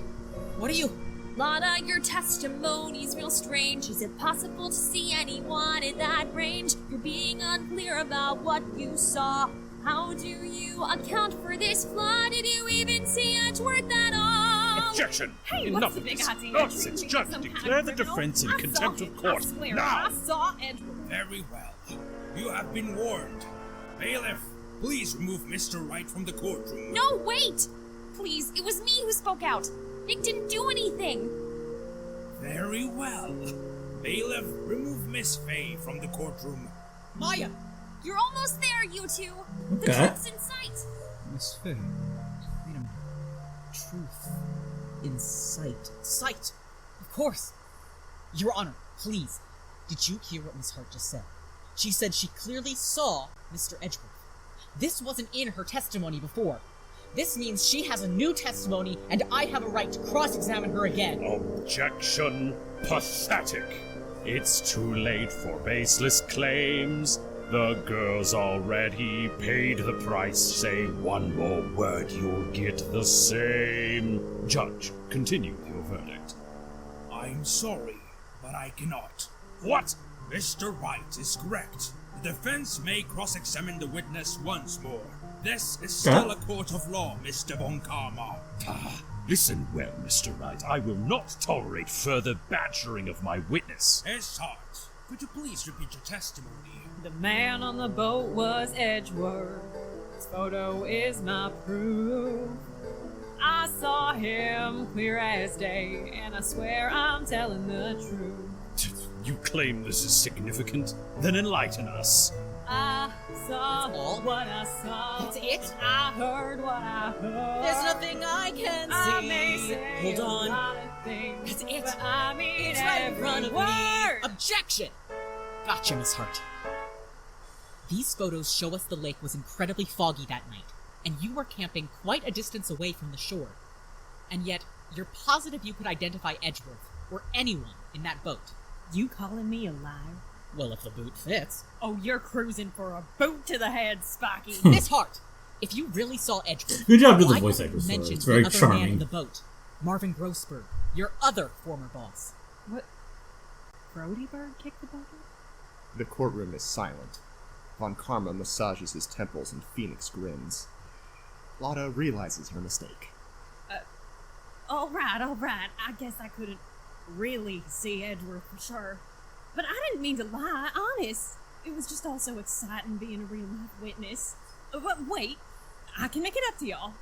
what are you... Lotta, your testimony's real strange. Is it possible to see anyone in that range? You're being unclear about what you saw. How do you account for this flaw? Did you even see Edgeworth at all? Objection! Hey, Enough what's the of big this idea? nonsense. You Judge, think I'm some declare kind the of criminal? defense in I contempt saw of him. court. I swear, Now! I saw Edgeworth. Very well. You have been warned. Bailiff, please remove Mr. Wright from the courtroom. No, wait! Please, it was me who spoke out. Nick didn't do anything. Very well. Bailiff, remove Miss Fay from the courtroom. Maya! You're almost there, you two. The Okay. truth's in sight. Miss Fay, wait a minute. Truth in sight. Sight! Of course! Your Honor, please. Did you hear what Miss Hart just said? She said she clearly saw Mr. Edgeworth. This wasn't in her testimony before. This means she has a new testimony, and I have a right to cross-examine her again. Objection. Pathetic. It's too late for baseless claims. The girl's already paid the price. Say one more word, you'll get the same. Judge, continue your verdict. I'm sorry, but I cannot. What? Mr. Wright is correct. The defense may cross-examine the witness once more. This is still a court of law, Mr. Von Karma. Listen well, Mr. Wright. I will not tolerate further badgering of my witness. Miss Hart, could you please repeat your testimony? The man on the boat was Edgeworth. His photo is my proof. I saw him clear as day, and I swear I'm telling the truth. You claim this is significant? Then enlighten us. I saw what I saw. That's it? I heard what I heard. There's nothing I can I see. may say Hold a on. lot of things, That's it. but I mean It's right in every front of word. me. Objection! Gotcha, Miss Hart. These photos show us the lake was incredibly foggy that night, and you were camping quite a distance away from the shore. And yet, you're positive you could identify Edgeworth, or anyone, in that boat. You calling me a liar? Well, if the boot fits. Oh, you're cruising for a boot to the head, Sparky. Miss Hart, if you really saw Edgeworth, Good job to the why voice haven't actors you for it. mentioned It's very the other man charming. in the boat, Marvin Grossberg, your other former boss? What? Brody Bird kicked the bucket? The courtroom is silent. Von Karma massages his temples and Phoenix grins. Lotta realizes her mistake. All right. I guess I couldn't really see Edgeworth for sure. But I didn't mean to lie, honest. It was just all so exciting being a real-life witness. But wait, I can make it up to y'all.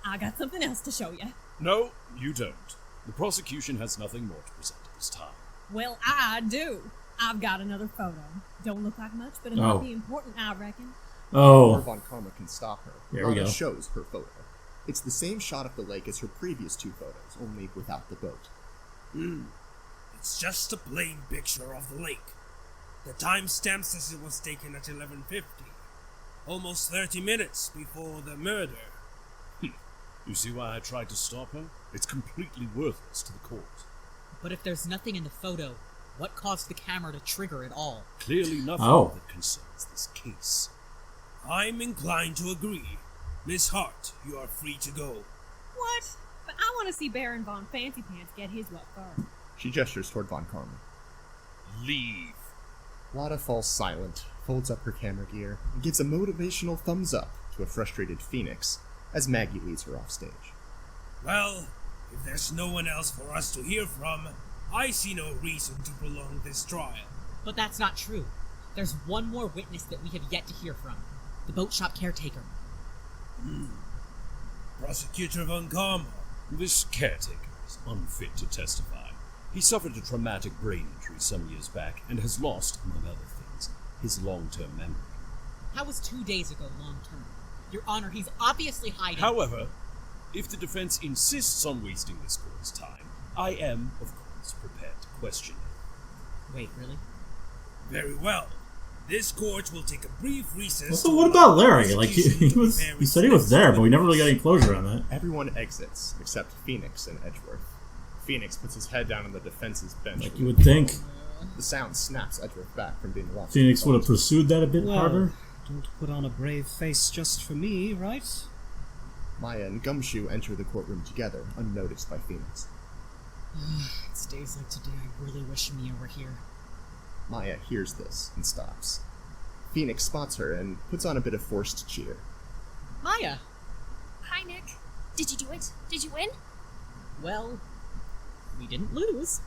I got something else to show you. No, you don't. The prosecution has nothing more to present at this time. Well, I do. I've got another photo. Don't look like much, but it might be important, I reckon. Before Von Karma can stop her, There we Lotta go. shows her photo. It's the same shot of the lake as her previous two photos, only without the boat. It's just a plain picture of the lake. The timestamp says it was taken at 11:50, almost 30 minutes before the murder. You see why I tried to stop her? It's completely worthless to the court. But if there's nothing in the photo, what caused the camera to trigger it all? Clearly nothing Oh. that concerns this case. I'm inclined to agree. Miss Hart, you are free to go. What? But I want to see Baron Von Fancy Pants get his what for. She gestures toward Von Karma. Leave. Lotta falls silent, folds up her camera gear, and gives a motivational thumbs up to a frustrated Phoenix as Maggie leads her off stage. Well, if there's no one else for us to hear from, I see no reason to prolong this trial. But that's not true. There's one more witness that we have yet to hear from. The boat shop caretaker. Prosecutor Von Karma. This caretaker is unfit to testify. He suffered a traumatic brain injury some years back and has lost, among other things, his long-term memory. How was 2 days ago long-term? Your Honor, he's obviously hiding. However, if the defense insists on wasting this court's time, I am, of course, prepared to question it. Wait, really? Very well. This court will take a brief recess. So what about Larry? Like he said he was there, but we never really got any closure on that. Everyone exits except Phoenix and Edgeworth. Phoenix puts his head down on the defense's bench. Like you would think. The sound snaps Edgeworth back from being lost. Phoenix would have pursued that a bit harder. Don't put on a brave face just for me, right? Maya and Gumshoe enter the courtroom together, unnoticed by Phoenix. It's days like today I really wish Mia were here. Maya hears this and stops. Phoenix spots her and puts on a bit of forced cheer. Maya! Hi, Nick. Did you do it? Did you win? Well, we didn't lose.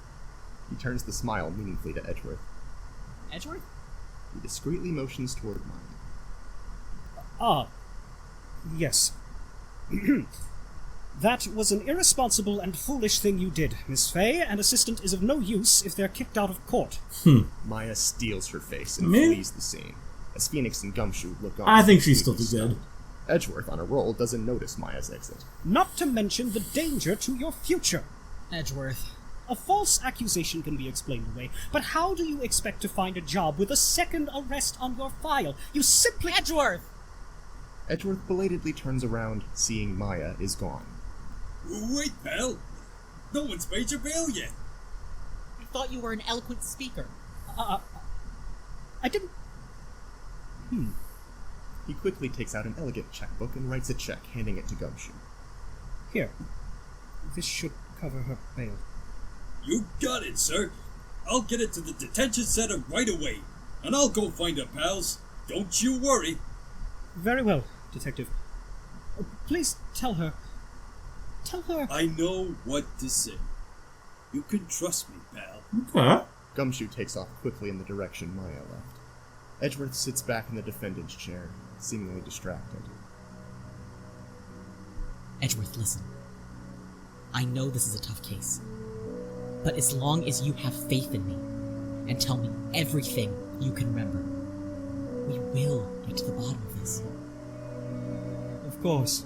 He turns the smile meaningfully to Edgeworth. Edgeworth? He discreetly motions toward Maya. Ah, yes. That was an irresponsible and foolish thing you did, Miss Fay. An assistant is of no use if they're kicked out of court. Maya steals her face and Me? flees the scene, as Phoenix and Gumshoe look on. I think she's still too good. Edgeworth, on a roll, doesn't notice Maya's exit. Not to mention the danger to your future. Edgeworth. A false accusation can be explained away, but how do you expect to find a job with a second arrest on your file? You simply... Edgeworth! Edgeworth belatedly turns around, seeing Maya is gone. Wait, pal. No one's paid your bill yet. I thought you were an eloquent speaker. I didn't... He quickly takes out an elegant checkbook and writes a check, handing it to Gumshoe. Here. This should cover her bail. You got it, sir. I'll get it to the detention center right away. And I'll go find her, pals. Don't you worry. Very well, Detective. Please tell her... I know what to say. You can trust me, pal. Okay. Gumshoe takes off quickly in the direction Maya left. Edgeworth sits back in the defendant's chair, seemingly distracted. Edgeworth, listen. I know this is a tough case. But as long as you have faith in me, and tell me everything you can remember, we will get to the bottom of this. Of course.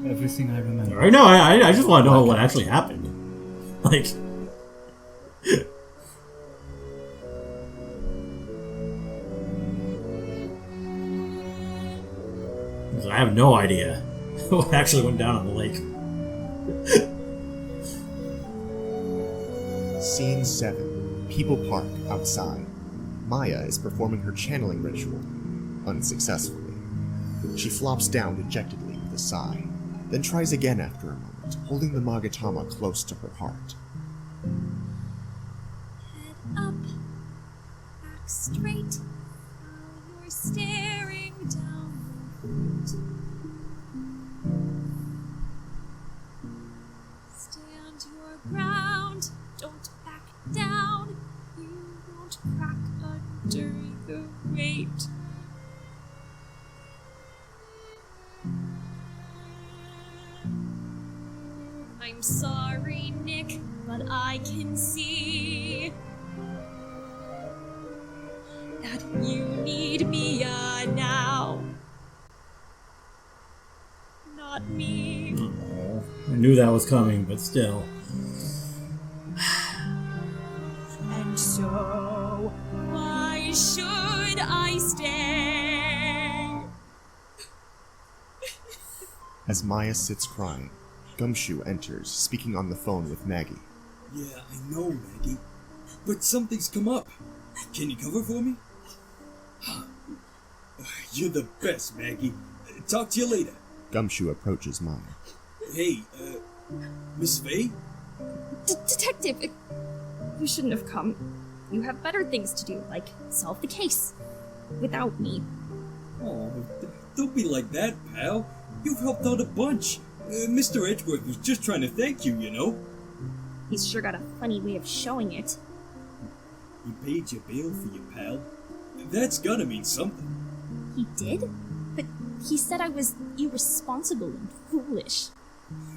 Everything I remember. Right now, I just want to know what actually happened. Like... I have no idea what actually went down on the lake. Scene 7. People Park, outside. Maya is performing her channeling ritual, unsuccessfully. She flops down dejectedly with a sigh, then tries again after a moment, holding the Magatama close to her heart. Head up, back straight, while you're staring down the road. Stand your ground, don't back down, you won't crack under the weight. I'm sorry, Nick, but I can see that you need Mia now, not me. I knew that was coming, but still. And so, why should I stay? As Maya sits crying, Gumshoe enters, speaking on the phone with Maggie. Yeah, I know, Maggie. But something's come up. Can you cover for me? You're the best, Maggie. Talk to you later. Gumshoe approaches Maya. Hey, Miss Fay? Detective, you shouldn't have come. You have better things to do, like solve the case. Without me. Oh, don't be like that, pal. You've helped out a bunch. Mr. Edgeworth was just trying to thank you, you know? He's sure got a funny way of showing it. He paid your bail for you, pal. That's gotta mean something. He did? But he said I was irresponsible and foolish.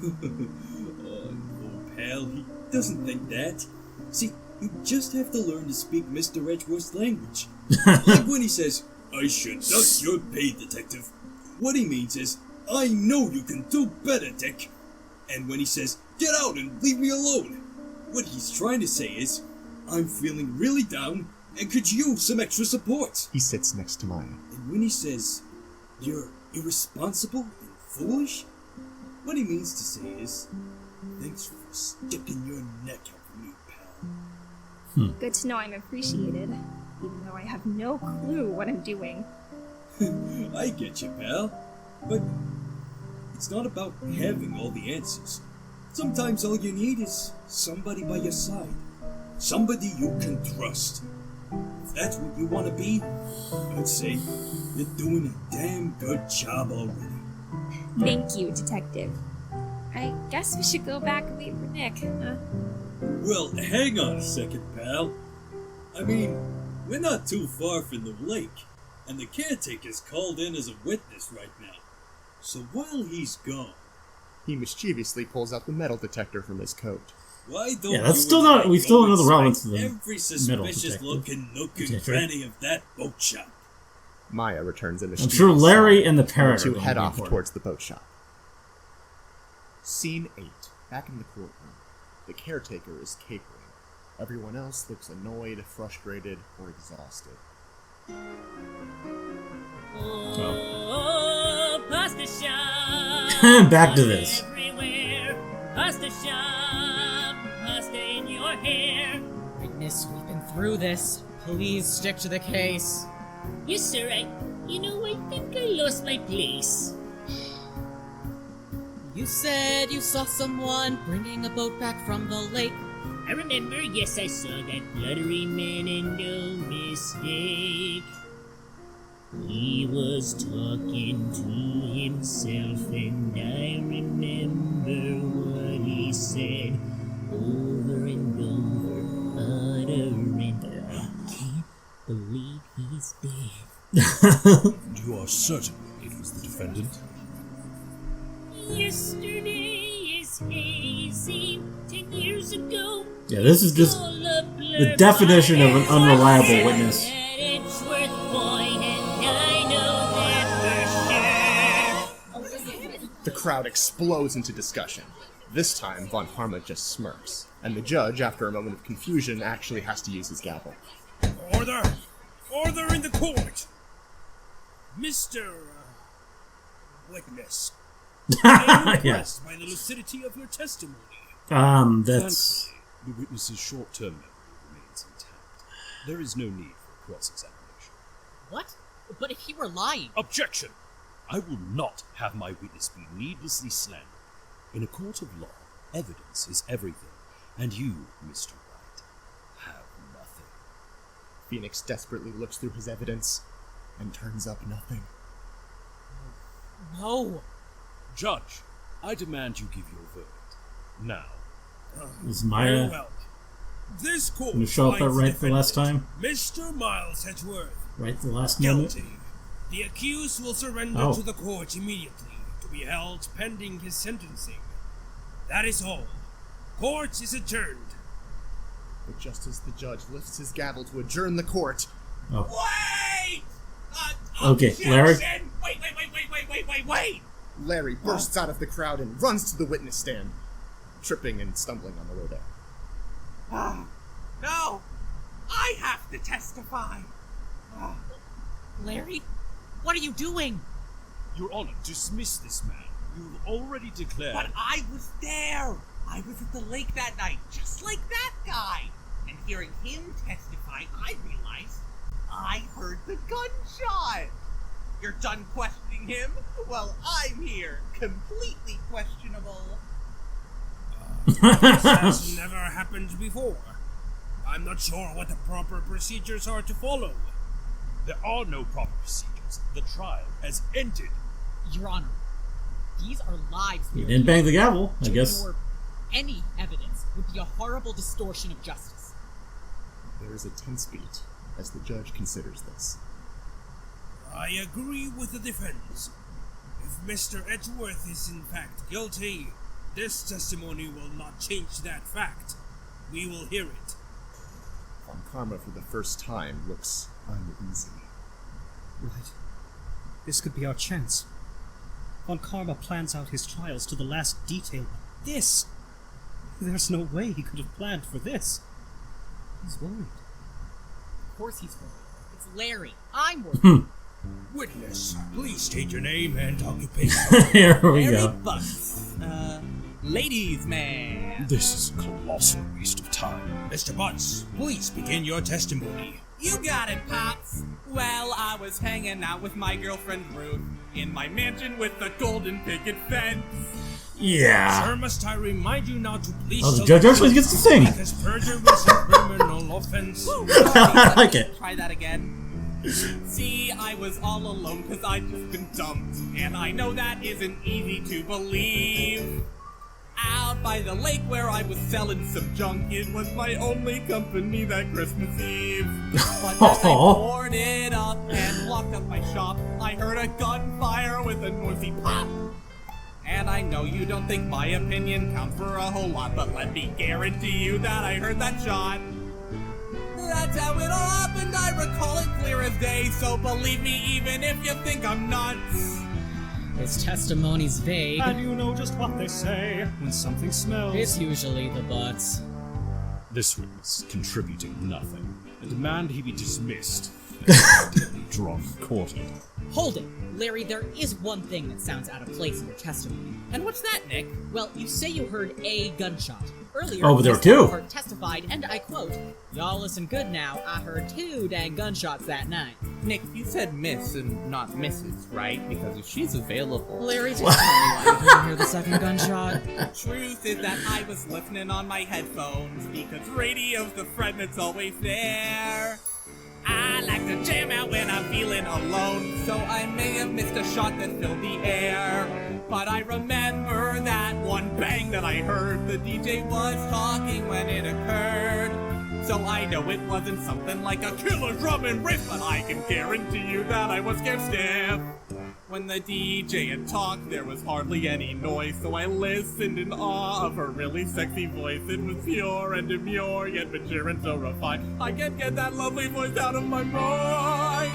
Oh, no, pal. He doesn't think that. See, you just have to learn to speak Mr. Edgeworth's language. Like when he says, I should duck your pay, detective. What he means is, I know you can do better, Dick. And when he says, get out and leave me alone, what he's trying to say is, I'm feeling really down and could use some extra support. He sits next to Maya. And when he says, you're irresponsible and foolish, what he means to say is, thanks for sticking your neck out for me, pal. Good to know I'm appreciated, even though I have no clue what I'm doing. I get you, pal. But it's not about having all the answers. Sometimes all you need is somebody by your side. Somebody you can trust. If that's what you want to be, I'd say you're doing a damn good job already. Thank you, Detective. I guess we should go back and wait for Nick, huh? Well, hang on a second, pal. I mean, we're not too far from the lake, and the caretaker's called in as a witness right now. So while he's gone... He mischievously pulls out the metal detector from his coat. Why don't Yeah, that's you still and not. I We still go don't know the inside relevance of the every metal suspicious detector. looking nook and Detector. cranny of that boat shop. Maya returns in a I'm sure Larry and the to parrot are head gonna be off important. towards the boat shop. Scene 8. Back in the courtroom. The caretaker is capering. Everyone else looks annoyed, frustrated, or exhausted. Oh, pasta shop. Back to this. Everywhere. Pasta shop. Pasta in your hair. Witness, we've been through this. Please stick to the case. Yes, sir. I think I lost my place. You said you saw someone bringing a boat back from the lake. I remember, yes, I saw that bluddery man and no mistake. He was talking to himself and I remember what he said over and over, uttering, I can't believe he's dead. You are certain it was the defendant? Yesterday is hazy, 10 years ago. Yeah, this is just the definition of an unreliable witness. The crowd explodes into discussion. This time, Von Parma just smirks, and the judge, after a moment of confusion, actually has to use his gavel. Order! Order in the court! Mr. Witness. I am impressed by the lucidity of your testimony. That's... Thankfully, the witness's short-term memory remains intact. There is no need for cross-examination. What? But if he were lying... Objection! I will not have my witness be needlessly slandered. In a court of law, evidence is everything, and you, Mr. White, have nothing. Phoenix desperately looks through his evidence and turns up nothing. No! Judge, I demand you give your verdict. Now. Is Maya Very well. This court gonna show up finds right the last time? Mr. Miles Edgeworth Right the last moment? guilty. The accused will surrender Oh. to the court immediately, to be held pending his sentencing. That is all. Court is adjourned. But just as the judge lifts his gavel to adjourn the court... Oh. Wait! Okay, Larry? Wait! Larry bursts out of the crowd and runs to the witness stand, tripping and stumbling on the way there. No! I have to testify! Larry? What are you doing? Your Honor, dismiss this man. You've already declared... But I was there! I was at the lake that night, just like that guy! And hearing him testify, I realized I heard the gunshot! You're done questioning him? Well, I'm here, completely questionable. This has never happened before. I'm not sure what the proper procedures are to follow. There are no proper procedures. The trial has ended. Your Honor, these are lives. You didn't bang the gavel, I To guess. ignore any evidence would be a horrible distortion of justice. There is a tense beat as the judge considers this. I agree with the defense. If Mr. Edgeworth is in fact guilty, this testimony will not change that fact. We will hear it. Von Karma, for the first time, looks uneasy. Right. This could be our chance. Von Karma plans out his trials to the last detail, but this... There's no way he could have planned for this. He's worried. Of course he's worried. It's Larry. I'm worried. Witness, please state your name and occupation. Here we Larry go. Butts. Ladies' man. This is a colossal waste of time. Mr. Butts, please begin your testimony. You got it, Pops. Well, I was hanging out with my girlfriend Ruth in my mansion with the golden picket fence. Yeah. Sir, must I remind you now to please... Oh, the judge actually gets to sing. Because perjury is a criminal offense. I like it. Try that again. See, I was all alone because I'd just been dumped, and I know that isn't easy to believe. by the lake where I was selling some junk. It was my only company that Christmas Eve. But as I poured it up and locked up my shop, I heard a gunfire with a noisy pop. And I know you don't think my opinion counts for a whole lot, but let me guarantee you that I heard that shot. That's how it all happened, I recall it clear as day, so believe me even if you think I'm nuts. His testimony's vague. And you know just what they say when something smells. It's usually the butts. This was contributing nothing. I demand he be dismissed. And drawn and quartered. Hold it! Larry, there is one thing that sounds out of place in your testimony. And what's that, Nick? Well, you say you heard a gunshot. Earlier, Oh, but there were two. Court testified, and I quote, "Y'all listen good now, I heard 2 dang gunshots that night." Nick, you said Miss and not Mrs., right? Because if she's available... Larry, just tell me why you didn't hear the second gunshot. Truth is that I was listening on my headphones, because radio's the friend that's always there. I like to jam out when I'm feeling alone, so I may have missed a shot that filled the air. But I remember that one bang that I heard. The DJ was talking when it occurred. So I know it wasn't something like a killer drum and riff, but I can guarantee you that I was scared stiff. When the DJ had talked, there was hardly any noise, so I listened in awe of her really sexy voice. It was pure and demure, yet mature and so refined. I can't get that lovely voice out of my mind.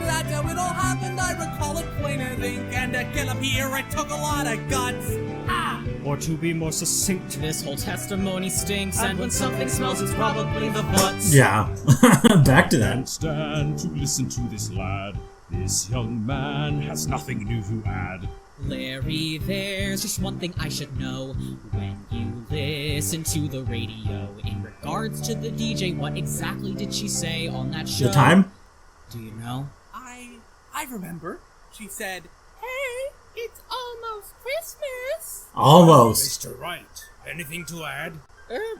That's how it all happened, I recall it plain as ink, and to get up here I took a lot of guts. Ah! Or to be more succinct, this whole testimony stinks, and when something smells, it's probably the butts. Yeah. Back to that. Can't stand to listen to this lad. This young man has nothing new to add. Larry, there's just one thing I should know. When you listen to the radio, in regards to the DJ, what exactly did she say on that show? The time? Do you know? I remember. She said, "Hey, it's almost Christmas." Almost. Mr. Wright, anything to add?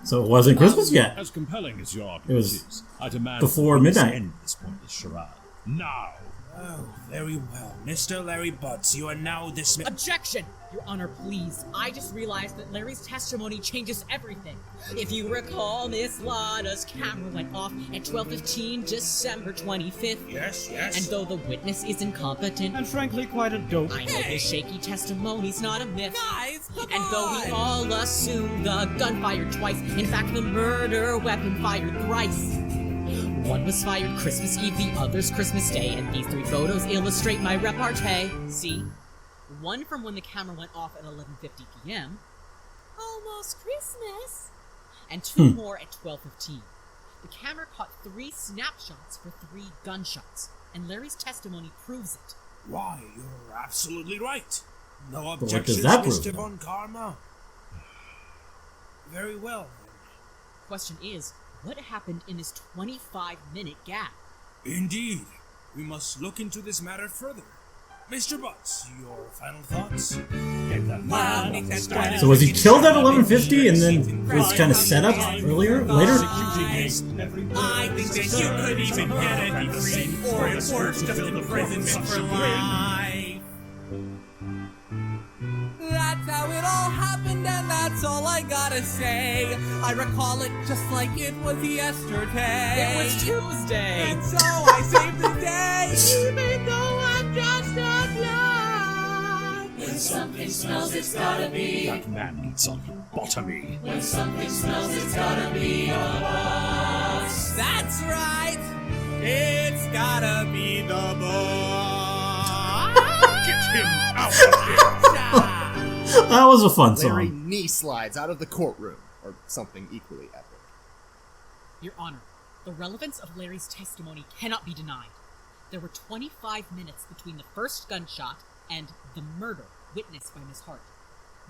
So it wasn't Christmas yet. As compelling as your It argument was is, I demand before we midnight. end this pointless charade. Now! Oh, very well. Mr. Larry Butts, you are now dismissed. Objection! Your Honor, please. I just realized that Larry's testimony changes everything. If you recall, Miss Lada's camera went off at 12:15 December 25th. Yes, yes. And though the witness is incompetent, and frankly quite a dope, I know his shaky testimony's not a myth. Guys, come and though we all assume the gun fired twice, in fact the murder weapon fired thrice. One was fired Christmas Eve, the other's Christmas Day, and these 3 photos illustrate my repartee. See? One from when the camera went off at 11:50 p.m. Almost Christmas. And 2 more at 12:15. The camera caught 3 snapshots for 3 gunshots, and Larry's testimony proves it. Why, you're absolutely right. No what objections, does that prove, Mr. then? Von Karma. Very well, Question is, what happened in this 25-minute gap? Indeed. We must look into this matter further. Mr. Butts, your final thoughts? So was he killed at 11:50 and then was kind of set up later? I think that you could even get a degree, or it's worse, just imprisonment for life. That's how it all happened, and that's all I gotta say. I recall it just like it was yesterday. It was Tuesday. And so I saved the day, even though I'm just a blood. When something smells, it's gotta be. That man needs some lobotomy. When something smells, it's gotta be a boss. That's right. It's gotta be the boss. Get him out of here. That was a fun Larry song. knee slides out of the courtroom, or something equally epic. Your Honor, the relevance of Larry's testimony cannot be denied. There were 25 minutes between the first gunshot and the murder witnessed by Miss Hart.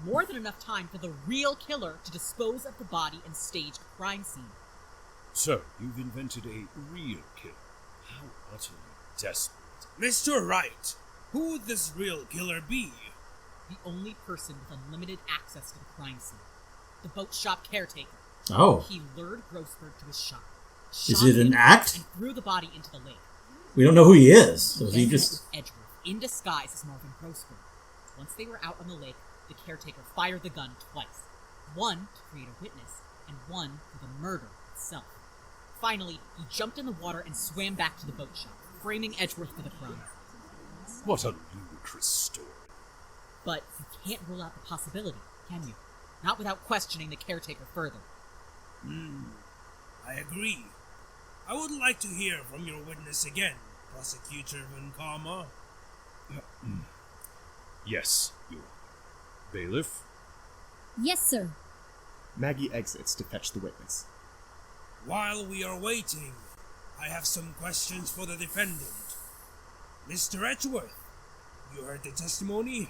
More than enough time for the real killer to dispose of the body and stage a crime scene. So, you've invented a real killer. How utterly desperate. Mr. Wright, who would this real killer be? The only person with unlimited access to the crime scene. The boat shop caretaker. Oh. He lured Grossberg to his shop. Is it an act? And threw the body into the lake. We don't know who he is. So is he just... Edgeworth, in disguise as Marvin Grossberg. Once they were out on the lake, the caretaker fired the gun twice. One to create a witness, and one for the murder itself. Finally, he jumped in the water and swam back to the boat shop, framing Edgeworth for the crime. What a ludicrous story. But you can't rule out the possibility, can you? Not without questioning the caretaker further. I agree. I would like to hear from your witness again, Prosecutor Von Karma. Yes, Your Honor. Bailiff? Yes, sir. Maggie exits to fetch the witness. While we are waiting, I have some questions for the defendant. Mr. Edgeworth, you heard the testimony?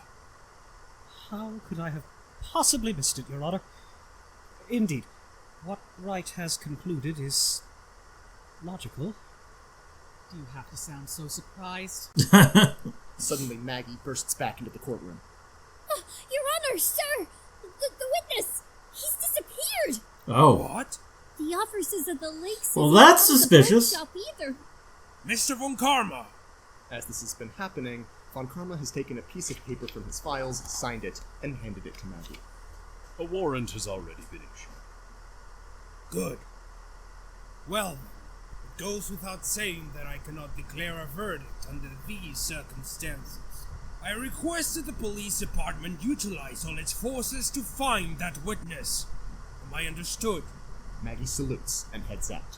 How could I have possibly missed it, Your Honor? Indeed, what Wright has concluded is logical. Do you have to sound so surprised? Suddenly, Maggie bursts back into the courtroom. Your Honor, sir! The witness! He's disappeared! Oh. What? The officers of the lake said Well, that's he wasn't suspicious. at the boat shop either. Mr. Von Karma! As this has been happening, Von Karma has taken a piece of paper from his files, signed it, and handed it to Maggie. A warrant has already been issued. Good. Well, it goes without saying that I cannot declare a verdict under these circumstances. I request that the police department utilize all its forces to find that witness. Am I understood? Maggie salutes and heads out.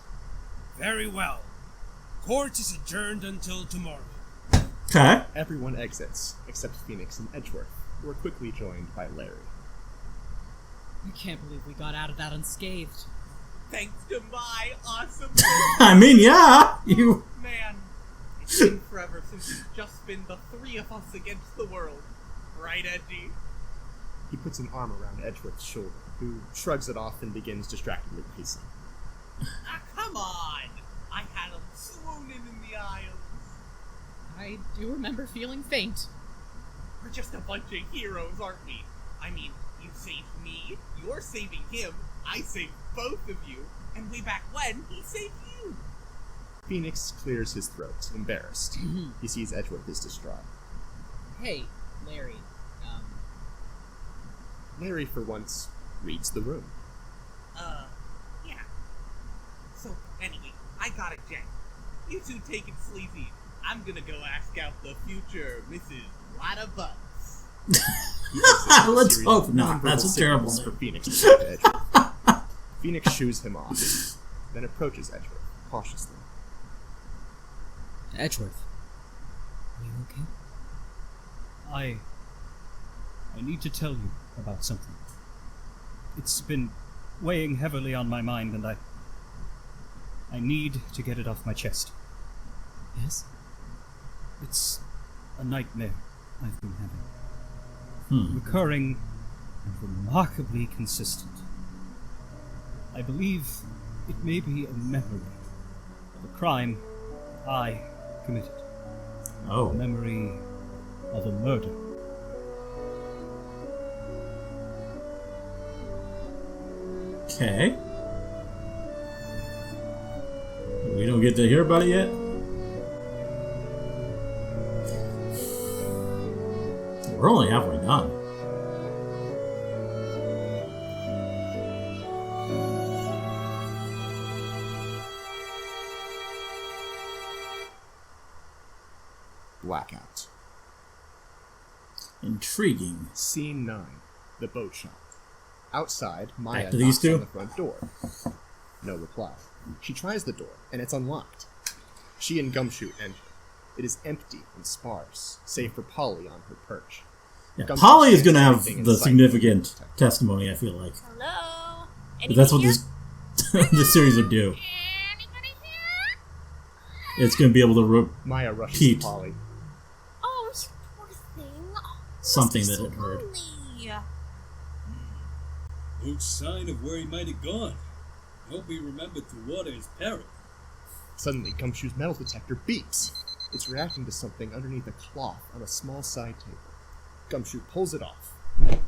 Very well. Court is adjourned until tomorrow. Okay. Everyone exits, except Phoenix and Edgeworth, who are quickly joined by Larry. I can't believe we got out of that unscathed. Thanks to my awesome I mean, yeah, you... Man, it's been forever since it's just been the three of us against the world. Right, Edgy? He puts an arm around Edgeworth's shoulder, who shrugs it off and begins distractedly pacing. Ah, come on! I had him swooning in the aisles. I do remember feeling faint. We're just a bunch of heroes, aren't we? I mean, you saved me, you're saving him, I saved both of you, and way back when, he saved you! Phoenix clears his throat, embarrassed. He sees Edgeworth is distraught. Hey, Larry, Larry, for once, reads the room. Yeah. So, anyway, I got a jet. You two take it sleazy. I'm gonna go ask out the future Mrs. Lotta Butts. Let's hope not. That's a terrible for name. Phoenix to talk to Edgeworth. Phoenix shoos him off, then approaches Edgeworth, cautiously. Edgeworth, are you okay? I need to tell you about something. It's been weighing heavily on my mind, and I need to get it off my chest. Yes? It's a nightmare I've been having. Recurring and remarkably consistent. I believe it may be a memory of a crime I committed. Oh. A memory of a murder. Okay. We don't get to hear about it yet? We're only halfway done. Blackout. Intriguing. Scene 9. The boat shop. Outside, Maya Back to these knocks two? on the front door. No reply. She tries the door, and it's unlocked. She and Gumshoe enter. It is empty and sparse, save for Polly on her perch. Yeah, Gumshoe Polly is scans going to have everything in the sight. significant testimony, I feel like. Hello? But that's what Anybody this, this series would do. It's going to be able to Maya rushes repeat to Polly. Oh, you poor thing. Oh, something so that it heard. lonely. No sign of where he might have gone. I hope he remembered to water his parrot. Suddenly, Gumshoe's metal detector beeps. It's reacting to something underneath a cloth on a small side table. Gumshoe pulls it off.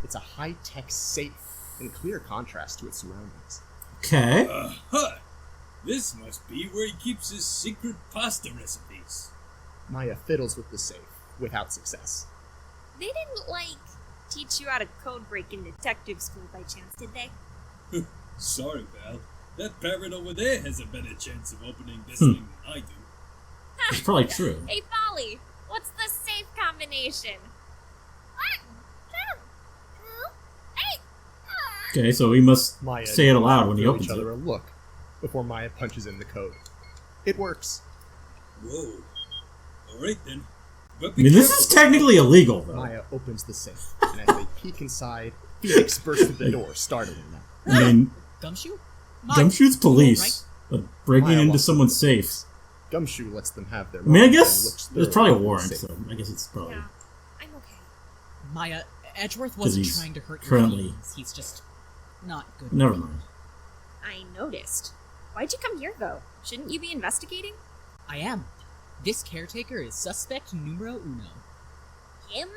It's a high-tech safe, in clear contrast to its surroundings. Okay. Aha! This must be where he keeps his secret pasta recipes. Maya fiddles with the safe, without success. They didn't, teach you how to code break in detective school by chance, did they? Sorry, pal. That parrot over there has a better chance of opening this thing than I do. It's probably true. Hey, Polly, what's the safe combination? Okay, so we must Maya say it aloud when he throw opens each other it. a look before Maya punches in the code. It works. Whoa. Alright then. But I mean, this is technically illegal, though. Maya opens the safe, and as they peek inside, Phoenix bursts through the door, startling them. I mean, Gumshoe? Gumshoe's police, but breaking Maya into walks someone's safe. Gumshoe lets them have their I mean, I moments guess and looks there's thoroughly probably a into the warrant, safe. so I guess it's probably... I'm okay. Maya, Edgeworth 'Cause wasn't he's trying to hurt your currently- feelings. He's just not good. Never with mind. I noticed. Why'd you come here, though? Shouldn't you be investigating? I am. This caretaker is suspect numero uno. Him?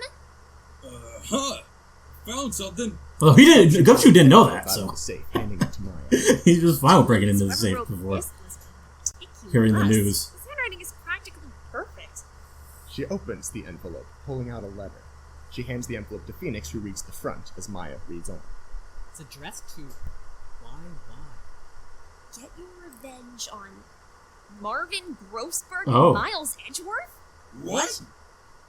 Found something. Well, he didn't. Gumshoe didn't know that, Out of so the safe, handing it to Maya. he's just fine with breaking into the Whoever safe wrote before this was meticulous. hearing the news. His handwriting is practically perfect. She opens the envelope, pulling out a letter. She hands the envelope to Phoenix, who reads the front as Maya reads on. It's addressed to why? Get your revenge on Marvin Grossberg Oh. and Miles Edgeworth? What?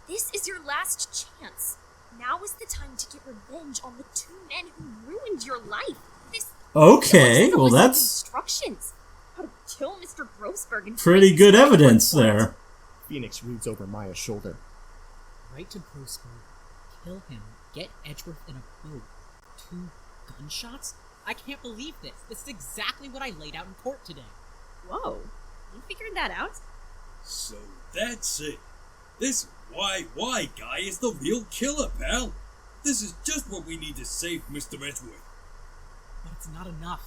This is your last chance. Now is the time to get revenge on the two men who ruined your life. This Okay, is a well list of that's instructions. How to kill Mr. Grossberg and pretty free good Mr. evidence Edgeworth. there. Phoenix reads over Maya's shoulder. Write to Grossberg, kill him, get Edgeworth in a boat. 2 gunshots? I can't believe this. This is exactly what I laid out in court today. Whoa, you figured that out? So that's it. This why guy is the real killer, pal. This is just what we need to save Mr. Edgeworth. But it's not enough.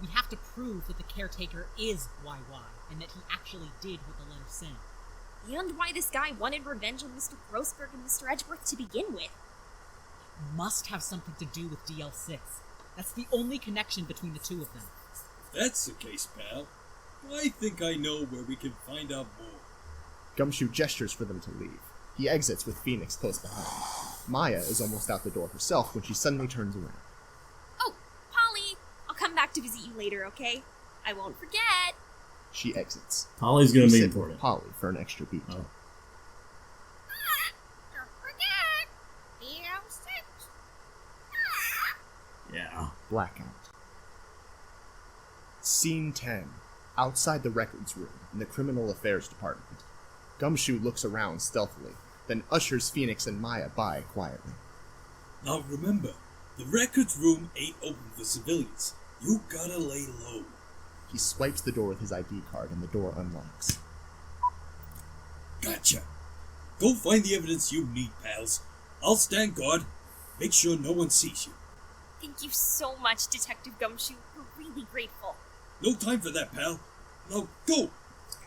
We have to prove that the caretaker is YY, and that he actually did what the letter said. And why this guy wanted revenge on Mr. Grossberg and Mr. Edgeworth to begin with. Must have something to do with DL6. That's the only connection between the two of them. If that's the case, pal, I think I know where we can find out more. Gumshoe gestures for them to leave. He exits with Phoenix close behind. Maya is almost out the door herself when she suddenly turns around. Oh, Polly, I'll come back to visit you later, okay? I won't forget. She exits. Polly's gonna You be sit with important. Polly for an extra beat. Oh. Don't forget, DL6. Yeah. Blackout. Scene 10. Outside the records room in the Criminal Affairs Department. Gumshoe looks around stealthily, then ushers Phoenix and Maya by quietly. Now remember, the records room ain't open for civilians. You gotta lay low. He swipes the door with his ID card and the door unlocks. Gotcha. Go find the evidence you need, pals. I'll stand guard. Make sure no one sees you. Thank you so much, Detective Gumshoe. We're really grateful. No time for that, pal. Now go!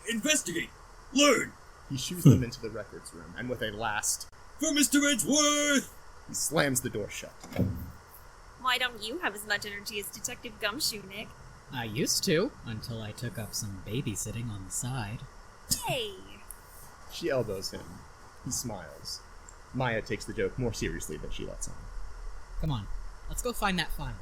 Investigate! Learn! He shoos them into the records room, and with a last, For Mr. Edgeworth! he slams the door shut. Why don't you have as much energy as Detective Gumshoe, Nick? I used to, until I took up some babysitting on the side. Hey! She elbows him. He smiles. Maya takes the joke more seriously than she lets on. Come on, let's go find that file.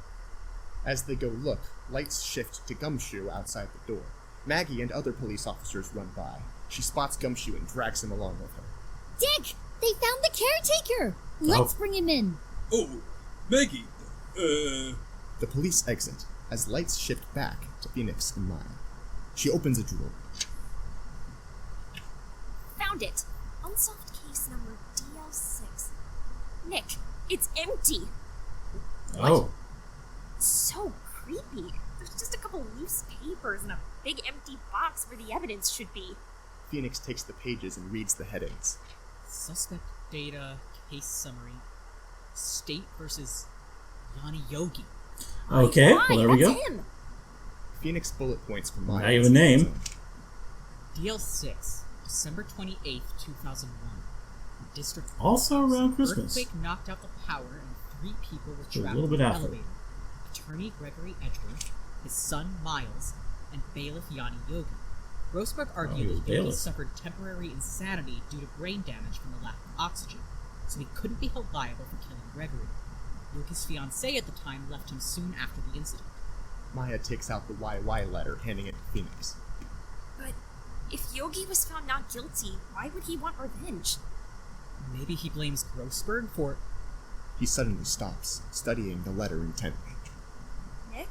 As they go look, lights shift to Gumshoe outside the door. Maggie and other police officers run by. She spots Gumshoe and drags him along with her. Dick, they found the caretaker. Let's bring him in. Oh, Maggie, The police exit as lights shift back to Phoenix and Maya. She opens a drawer. Found it! Unsolved case number DL6. Nick, it's empty! Oh. So creepy. There's just a couple loose papers and a big empty box where the evidence should be. Phoenix takes the pages and reads the headings. Suspect data, case summary, State versus Yanni Yogi. Okay, well, there we go. That's him. Phoenix bullet points for Maya. Now you have a name. DL6, December 28th, 2001. District. Also around Christmas. Earthquake knocked out the power and 3 people were A trapped little in bit the after. elevator. Attorney Gregory Edgeworth, his son Miles, and bailiff Yanni Yogi. Grossberg he argued was that Yogi bailiff. suffered temporary insanity due to brain damage from the lack of oxygen. so he couldn't be held liable for killing Gregory. Yogi's fiancée at the time left him soon after the incident. Maya takes out the YY letter, handing it to Phoenix. But if Yogi was found not guilty, why would he want revenge? Maybe he blames Grossberg for... He suddenly stops, studying the letter intently. Nick?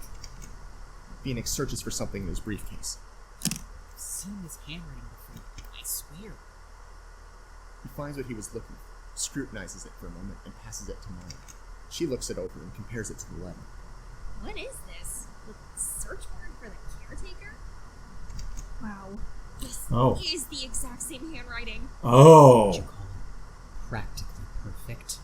Phoenix searches for something in his briefcase. I've seen this handwriting before, I swear. He finds what he was looking for, scrutinizes it for a moment, and passes it to Maya. She looks it over and compares it to the letter. What is this? The search warrant for the caretaker? Wow. This is the exact same handwriting. Oh. What you call it? Practically perfect.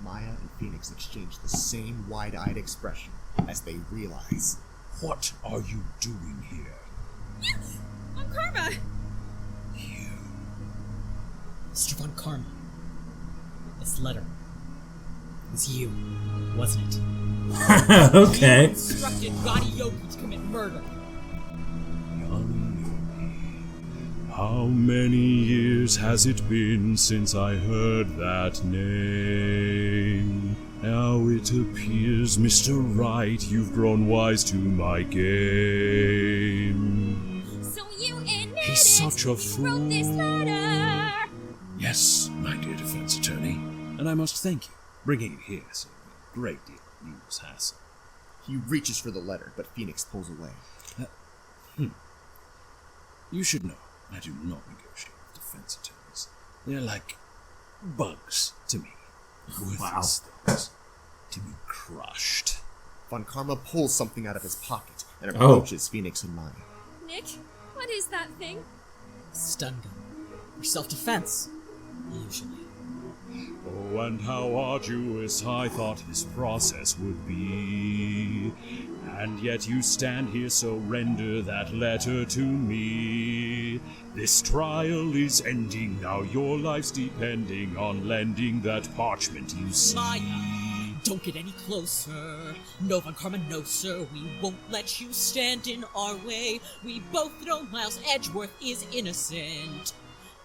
Maya and Phoenix exchange the same wide-eyed expression as they realize. What are you doing here? You! On Karma! Mr. Von Karma. This letter. It was you, wasn't it? Okay. You instructed Gaudy Yogi to commit murder. How many years has it been since I heard that name? Now it appears, Mr. Wright, you've grown wise to my game. So you admitted He's such a you fool. wrote this letter! Yes, my dear defense attorney, and I must thank you. Bringing it here saved me a great deal of needless hassle. He reaches for the letter, but Phoenix pulls away. You should know, I do not negotiate with defense attorneys. They're like bugs to me. Worthless things to be crushed. Von Karma pulls something out of his pocket and approaches Phoenix and Maya. Nick, what is that thing? Stun gun. For self-defense. Usually. Oh, and how arduous I thought this process would be. And yet you stand here, so render that letter to me. This trial is ending, now your life's depending on lending that parchment you see. Maya, don't get any closer. No, Von Karma, no, sir. We won't let you stand in our way. We both know Miles Edgeworth is innocent.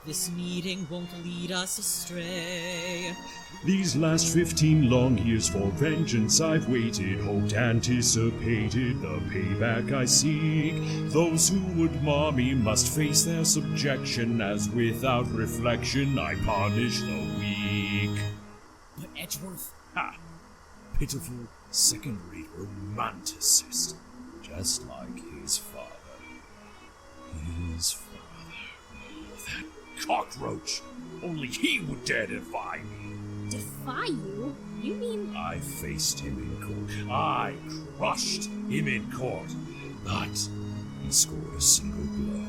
This meeting won't lead us astray. These last 15 long years for vengeance I've waited, hoped, anticipated the payback I seek. Those who would mar me must face their subjection, as without reflection I punish the weak. But Edgeworth... Ha! Pitiful, second-rate romanticist, just like his father. His father. That cockroach! Only he would dare defy me. Defy you? You mean... I faced him in court. I crushed him in court. But he scored a single blow.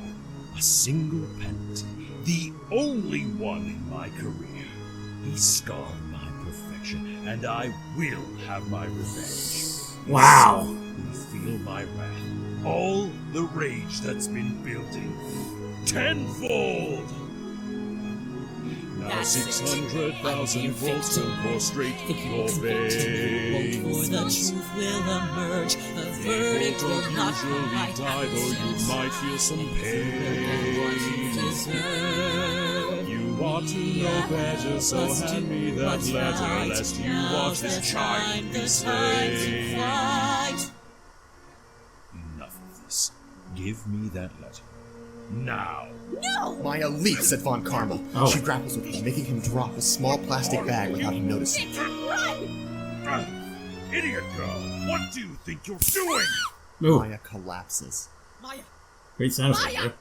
A single penalty. The only one in my career. He scarred my perfection, and I will have my revenge. Wow. You feel my wrath. All the rage that's been building. Tenfold! Now 600,000 volts to pour straight to your veins. For the truth will emerge. The verdict will not usually die, though you might feel some pain. You ought to know better, so hand me that letter, lest you watch this child be slain. Enough of this. Give me that letter. Now. No! Maya leaps at Von Karma. She grapples with him, making him drop a small plastic bag without him noticing. Run! Idiot girl! What do you think you're doing? Maya collapses. Maya! Great sound effect. Maya!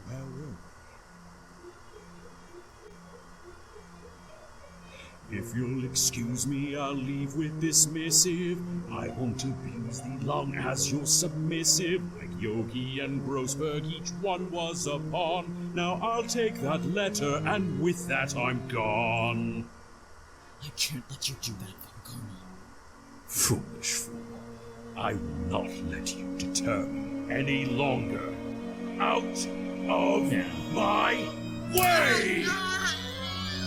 Where were we? If you'll excuse me, I'll leave with this missive. I won't abuse thee long as you're submissive. Like Yogi and Grossberg, each one was a pawn. Now I'll take that letter, and with that I'm gone. I can't let you do that, Von Karma. Foolish fool. I will not let you deter me any longer. Out of my way!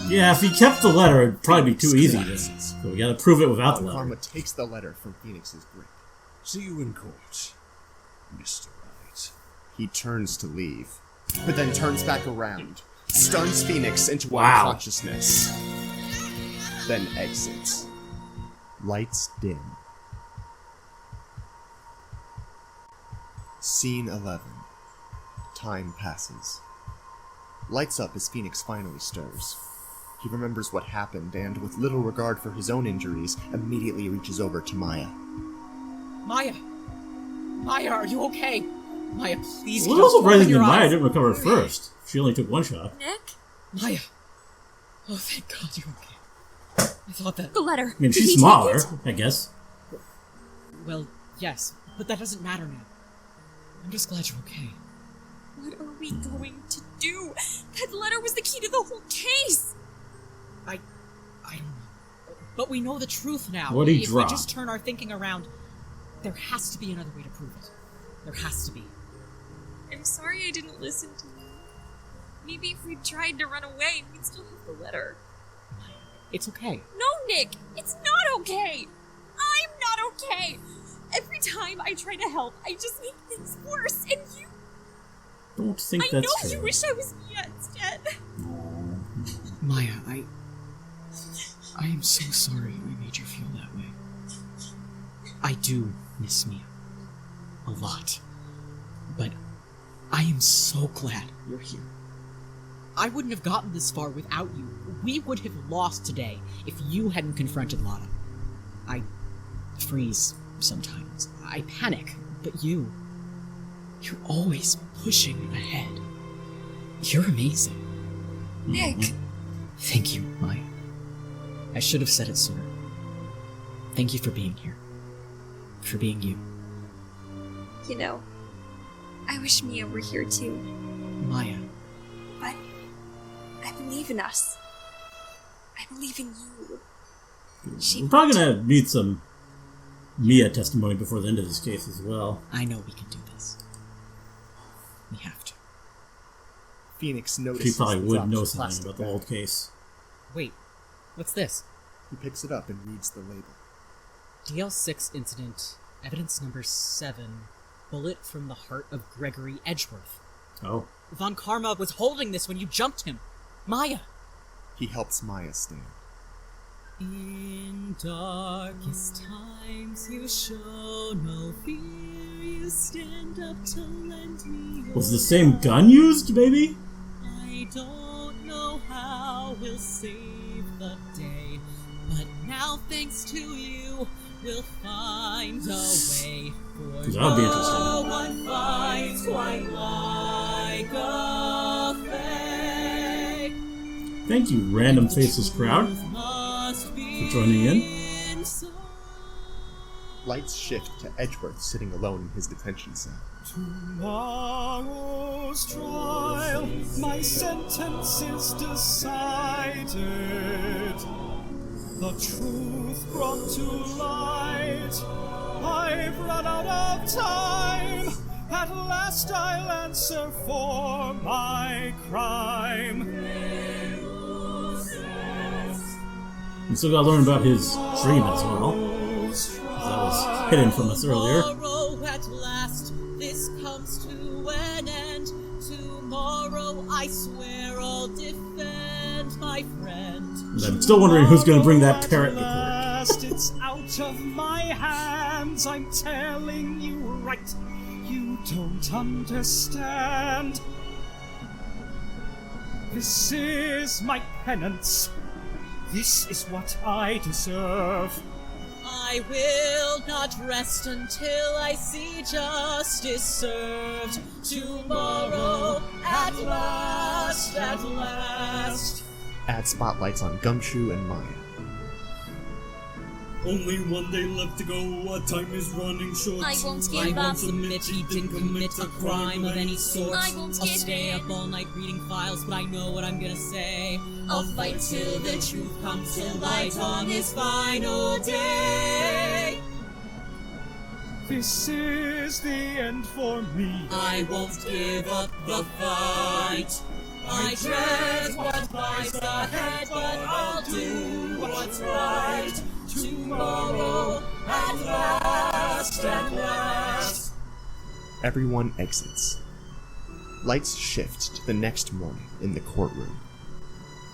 Yeah, if he kept the letter, it'd probably be too easy. So we gotta prove it without the letter. Karma takes the letter from Phoenix's grip. See you in court, Mr. Wright. He turns to leave. but then turns back around, stuns Phoenix into Wow. unconsciousness, then exits. Lights dim. Scene 11. Time passes. Lights up as Phoenix finally stirs. He remembers what happened and, with little regard for his own injuries, immediately reaches over to Maya. Maya! Maya, are you okay? Maya, please. A little surprising that Maya eyes. didn't recover first. She only took one shot. Nick? Maya! Oh, thank God you're okay. I thought that. The letter. I mean, Did he she's take smaller, it? I guess. Well, yes, but that doesn't matter now. I'm just glad you're okay. What are we going to do? That letter was the key to the whole case! I don't know. But we know the truth now. What'd he If draw? we just turn our thinking around, there has to be another way to prove it. There has to be. I'm sorry I didn't listen to you. Maybe if we tried to run away, we'd still have the letter. It's okay. No, Nick! It's not okay! I'm not okay! Every time I try to help, I just make things worse, and you... Don't think I that's know true. you wish I was Mia instead. Maya, I am so sorry I made you feel that way. I do miss Mia. A lot. But I am so glad you're here. I wouldn't have gotten this far without you. We would have lost today if you hadn't confronted Lotta. I freeze sometimes. I panic. But you're always pushing ahead. You're amazing. Nick! Thank you, Maya. I should have said it sooner. Thank you for being here. For being you. You know, I wish Mia were here too. Maya. But I believe in us. I believe in you. We're probably gonna need some Mia testimony before the end of this case as well. I know we can do this. We have to. Phoenix notices She probably the would dropped know something plastic about the bag. old case. Wait, what's this? He picks it up and reads the label. DL6 incident, evidence number 7, bullet from the heart of Gregory Edgeworth. Oh. Von Karma was holding this when you jumped him. Maya! He helps Maya stand. In darkest times you show no fear, you stand up to lend me your Was the same gun used, maybe? I don't know how we'll save the day, but now thanks to you, we'll find a way. For That would be no interesting. one fights quite like a fake. Thank you, random faceless crowd, for joining in. Lights shift to Edgeworth sitting alone in his detention cell. Tomorrow's trial, my sentence is decided. The truth brought to light. I've run out of time. At last I'll answer for my crime. We still gotta learn about his dream as well. That was hidden from us earlier. Tomorrow at last, this comes to an end. Tomorrow I swear I'll defend my friend. And I'm still wondering who's gonna bring that parrot to court. Last, it's out of my hands. I'm telling you right. You don't understand. This is my penance. This is what I deserve. I will not rest until I see justice served. Tomorrow, at last, at last. Add spotlights on Gumshoe and Maya. Only one day left to go, our time is running short. I won't give I up. won't submit, he didn't commit a crime of any sort. I won't I'll give stay in. up all night reading files, but I know what I'm gonna say. I'll fight till the truth comes to light on his final day. This is the end for me. I won't give up the fight. I dread what lies ahead, but I'll do what's right. Tomorrow, at last, at last. Everyone exits. Lights shift to the next morning in the courtroom.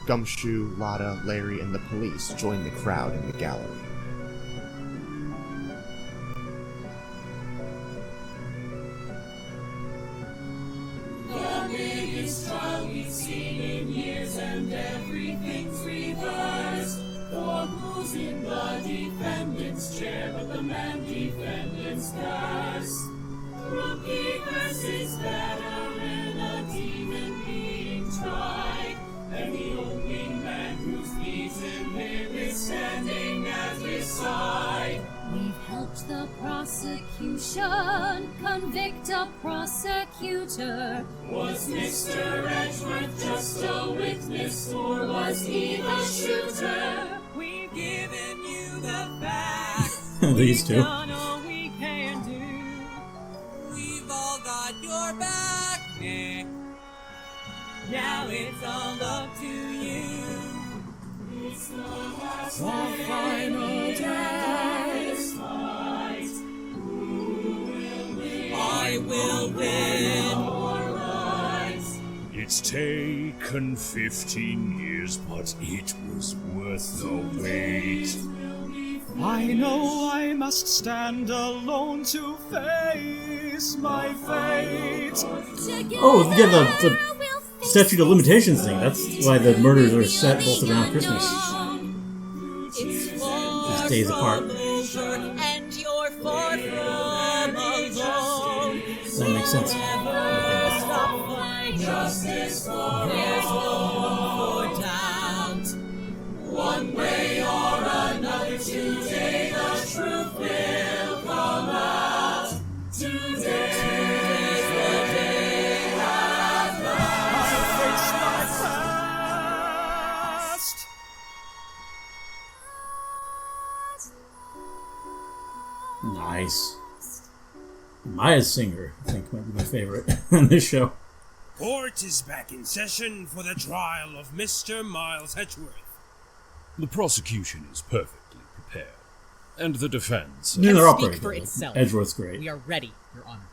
Gumshoe, Lotta, Larry, and the police join the crowd in the gallery. The biggest trial we've seen in years, and everything's reversed. For who's in the defendant's chair but the man defendant's curse? Rookie versus veteran, a demon being tried, and the only man who's beaten him is standing at his side. We've helped the prosecution convict a prosecutor. Was Mr. Edgeworth just a witness, or was he the shooter? We've given you the facts. These two. We've done all we can do. We've all got your back, Nick. Now it's all up to you. It's the last final day's fight. Who will win? I will win. Our rights. It's taken 15 years, but it was worth the wait. I know I must stand alone to face my fate. Oh, yeah, the statute of limitations thing. That's why the murders are set both around Christmas. Just days apart. And you're far from alone. That makes sense. Justice for There's no room for doubt. one way or another, today the truth will come out. Today's the day at last. I face my past. Nice. Maya's singer, I think, might be my favorite in this show. Court is back in session for the trial of Mr. Miles Edgeworth. The prosecution is perfectly prepared, and the defense. Yeah, they're all Speak pretty for good. itself. Edgeworth's great. We are ready, Your Honor.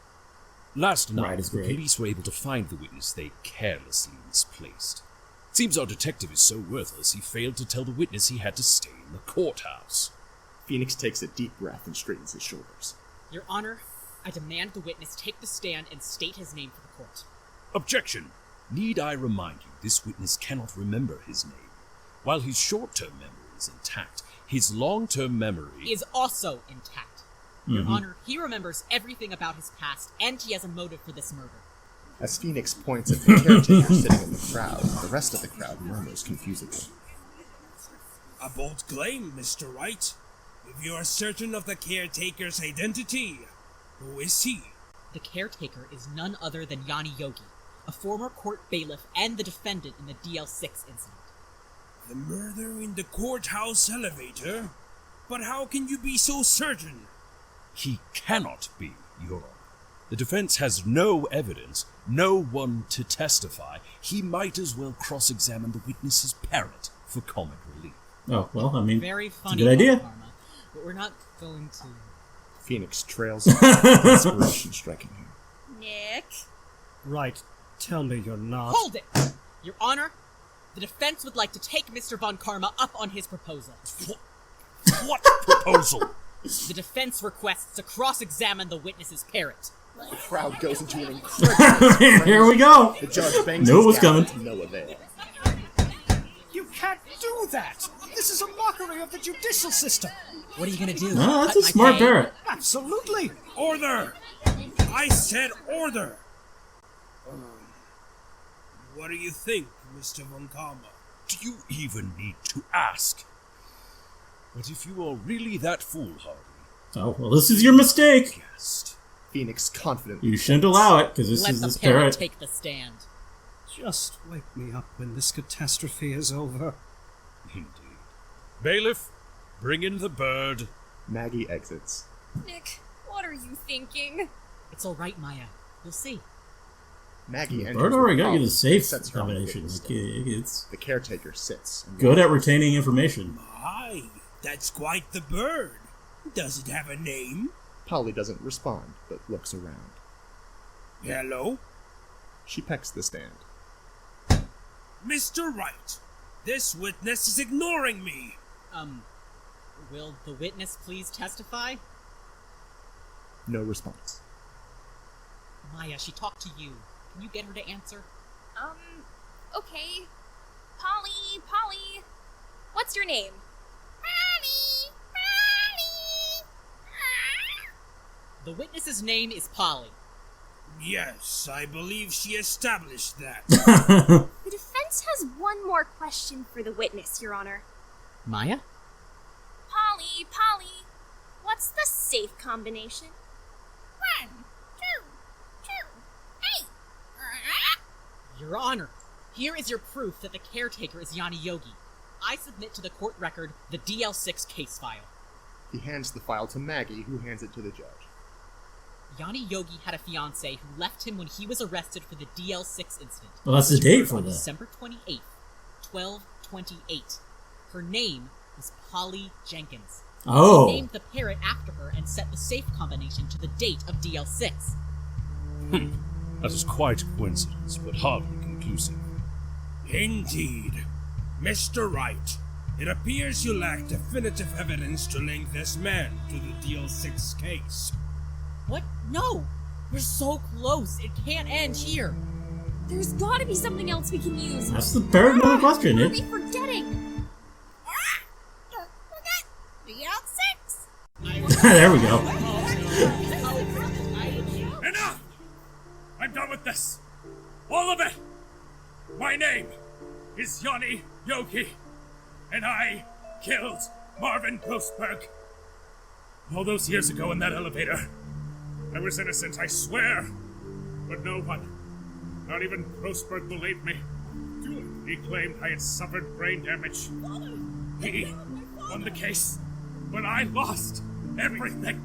Last night, Right is the great. police were able to find the witness they carelessly misplaced. It seems our detective is so worthless he failed to tell the witness he had to stay in the courthouse. Phoenix takes a deep breath and straightens his shoulders. Your Honor, I demand the witness take the stand and state his name for the court. Objection! Need I remind you, this witness cannot remember his name. While his short-term memory is intact, his long-term memory Is also intact. Your Mhm. Honor, he remembers everything about his past, and he has a motive for this murder. As Phoenix points at the caretaker sitting in the crowd, the rest of the crowd murmurs confusedly. A bold claim, Mr. Wright. If you are certain of the caretaker's identity, who is he? The caretaker is none other than Yanni Yogi, a former court bailiff and the defendant in the DL6 incident. The murder in the courthouse elevator? But how can you be so certain? He cannot be, Your Honor. The defense has no evidence, no one to testify. He might as well cross-examine the witness's parrot for comic relief. Oh, well, I mean, Very it's a funny, good idea. Karma, but we're not going to. Phoenix trails off, inspiration striking him. Nick? Right, tell me you're not. Hold it! Your Honor, the defense would like to take Mr. Von Karma up on his proposal. What proposal? The defense requests to cross-examine the witness's parrot. The crowd goes into an incredible Here we go. The judge bangs Knew it his was gavel coming. to no avail. You can't do that! This is a mockery of the judicial system! What are you gonna do? No, that's Cut a my smart pay? parrot. Absolutely! Order! I said order! What do you think, Mr. Von Karma? Do you even need to ask? But if you are really that foolhardy, Oh, well, this is your mistake. guest, Phoenix confidently. You shouldn't allow it, because this Let is the this parrot parrot. take the stand. Just wake me up when this catastrophe is over. indeed. Bailiff, bring in the bird. Maggie exits. Nick, what are you thinking? It's all right, Maya. You'll see. Maggie enters. Bird already with got you the problems safe and sets her on the combination. witness Like, stand. it's The caretaker sits. And good at retaining information. Aye, that's quite the bird. Does it have a name? Polly doesn't respond, but looks around. Hello? She pecks the stand. Mr. Wright, this witness is ignoring me. Will the witness please testify? No response. Maya, she talked to you. Can you get her to answer? Okay. Polly, what's your name? Polly. The witness's name is Polly. Yes, I believe she established that. The defense has one more question for the witness, Your Honor. Maya? Polly, what's the safe combination? 1, 2, 8. Your Honor, here is your proof that the caretaker is Yanni Yogi. I submit to the court record the DL6 case file. He hands the file to Maggie, who hands it to the judge. Yanni Yogi had a fiancée who left him when he was arrested for the DL6 incident. Well, that's the date for that. December 28th, 12/28. Her name was Polly Jenkins. Oh. He named the parrot after her and set the safe combination to the date of DL6. That is quite a coincidence, but hardly conclusive. Indeed. Mr. Wright, it appears you lack definitive evidence to link this man to the DL6 case. What? No! We're so close, it can't end here! There's gotta be something else we can use. That's the parrot another question, What are it. we forgetting? Don't forget DL6. There we go. Enough! I'm done with this. All of it! My name is Yanni Yogi, and I killed Marvin Grossberg. All those years ago in that elevator. I was innocent, I swear. But no one, not even Grossberg, believed me. He claimed I had suffered brain damage. He won the case, but I lost everything.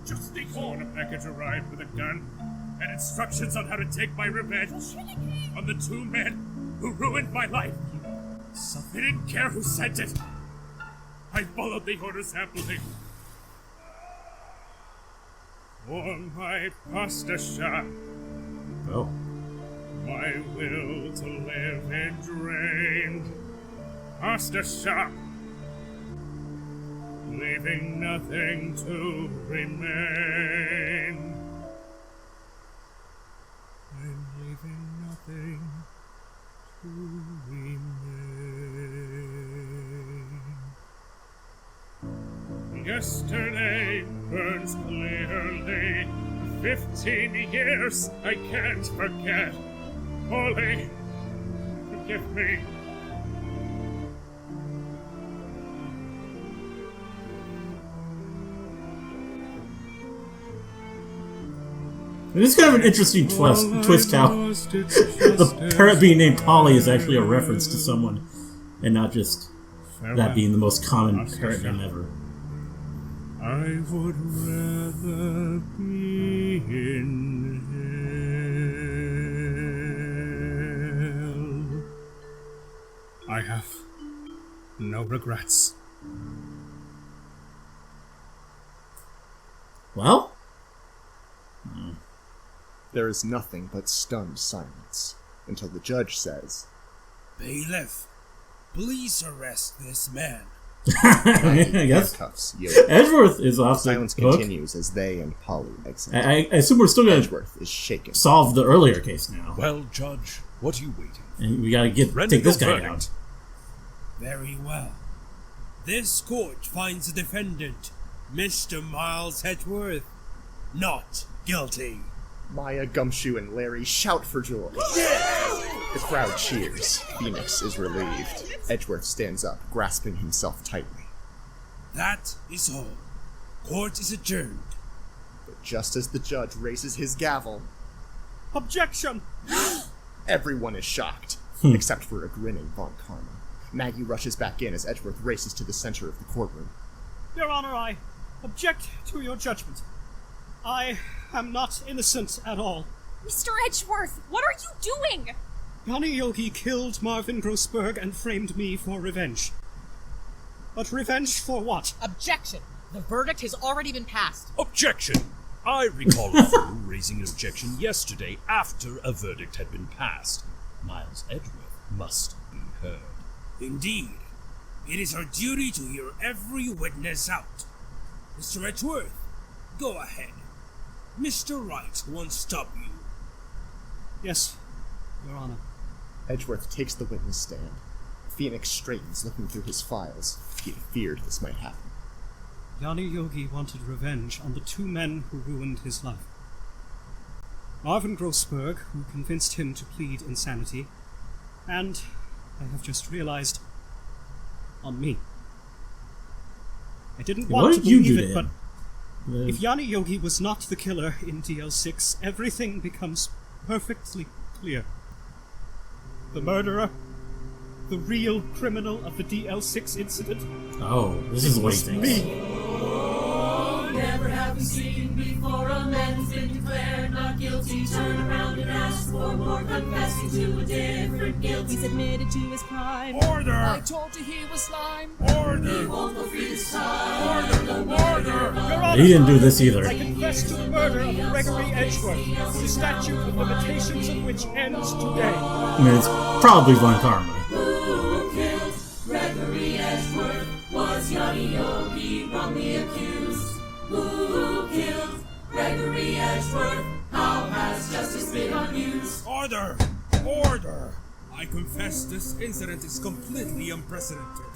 Just before the package arrived with a gun and instructions on how to take my revenge on the two men who ruined my life. They didn't care who sent it. I followed the orders happily. For my pasta shop. Oh. My will to live is drained. Pasta shop. Leaving nothing to remain. I'm leaving nothing to remain. Yesterday burns clearly. 15 years I can't forget. Polly, forgive me. It is kind of an interesting twist how the parrot being named Polly is actually a reference to someone, and not just that being the most common parrot name ever. I would rather be in hell. I have no regrets. Well? There is nothing but stunned silence until the judge says, Bailiff, please arrest this man. I guess. Handcuffs Edgeworth is off the Silence hook. continues as they and Polly exit. I assume we're still going Edgeworth is shaken. to solve the earlier case now. Well, Judge, what are you waiting? And we gotta Render take this your guy down. verdict. Very well. This court finds the defendant, Mr. Miles Edgeworth, not guilty. Maya, Gumshoe, and Larry shout for joy. The crowd cheers. Phoenix is relieved. Edgeworth stands up, grasping himself tightly. That is all. Court is adjourned. But just as the judge raises his gavel, Objection! everyone is shocked, except for a grinning Von Karma. Maggie rushes back in as Edgeworth races to the center of the courtroom. Your Honor, I object to your judgment. I am not innocent at all. Mr. Edgeworth, what are you doing? Yanni Yogi killed Marvin Grossberg and framed me for revenge. But revenge for what? Objection! The verdict has already been passed. Objection! I recall a fool raising an objection yesterday after a verdict had been passed. Miles Edgeworth must be heard. Indeed. It is our duty to hear every witness out. Mr. Edgeworth, go ahead. Mr. Wright won't stop you. Yes, Your Honor. Edgeworth takes the witness stand. Phoenix straightens, looking through his files. He feared this might happen. Yanni Yogi wanted revenge on the two men who ruined his life. Marvin Grossberg, who convinced him to plead insanity, and, I have just realized, on me. I didn't want to believe it, but if Yanni Yogi was not the killer in DL6, everything becomes perfectly clear. The murderer, the real criminal of the DL6 incident. Oh, this is what he thinks. Me. Never have we seen before a man who's been declared not guilty turn around and ask for more, confessing to a different guilt. He's admitted to his crime. Order! I told you he was slime. Order! He won't go free this time. Order! Your Honor, He didn't do this either. I confess to the murder of Gregory Edgeworth, the statute of limitations of which ends today. I mean, it's probably Von Karma. Who killed Gregory Edgeworth? Was Yanni Yogi wrongly accused? Who killed Gregory Edgeworth? How has justice been abused? Order! Order! I confess this incident is completely unprecedented.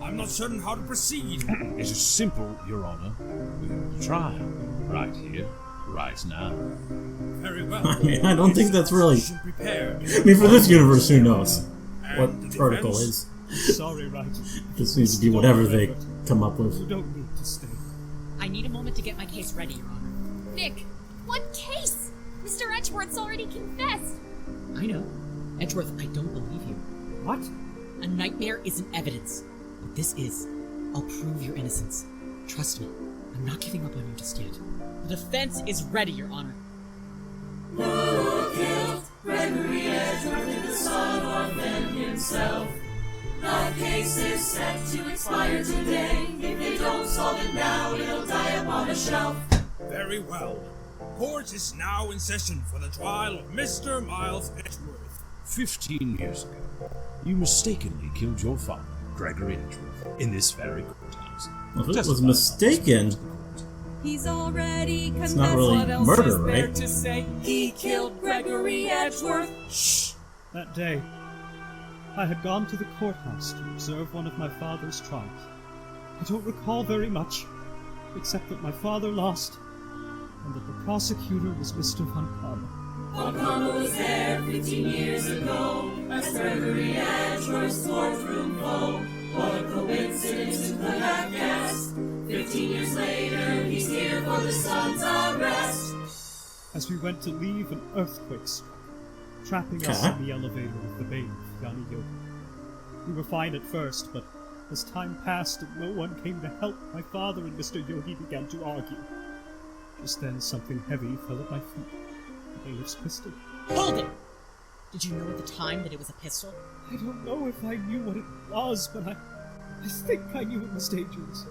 I'm not certain how to proceed. It is simple, Your Honor. We have a trial. Right here, right now. Very well. I mean, I don't think that's really... Prepared. I mean, for this universe, who knows what And the protocol defense? is. Sorry, Wright. This needs to be whatever they come up You with. don't need to stay. I need a moment to get my case ready, Your Honor. Nick, what case? Mr. Edgeworth's already confessed. I know. Edgeworth, I don't believe you. What? A nightmare isn't evidence. But this is. I'll prove your innocence. Trust me, I'm not giving up on you just yet. The defense is ready, Your Honor. Who killed Gregory Edgeworth in the son or then himself? The case is set to expire today. If they don't solve it now, it'll die upon a shelf. Very well. Court is now in session for the trial of Mr. Miles Edgeworth. 15 years ago, you mistakenly killed your father, Gregory Edgeworth, in this very courthouse. Well, if it was mistaken, He's already confessed. not really What else murder, is there right? to say? He killed Gregory Edgeworth. Shh! That day, I had gone to the courthouse to observe one of my father's trials. I don't recall very much, except that my father lost, and that the prosecutor was Mr. Von Karma. Von Karma was there 15 years ago as Gregory Edgeworth's courtroom foe. What a coincidence, who could have guessed? 15 years later, he's here for the son's arrest. As we went to leave, an earthquake struck, trapping us in the elevator with the bailiff, Yanni Yogi. We were fine at first, but as time passed and no one came to help, my father and Mr. Yogi began to argue. Just then, something heavy fell at my feet. The bailiff's pistol. Hold it! Did you know at the time that it was a pistol? I don't know if I knew what it was, but I think I knew it was dangerous.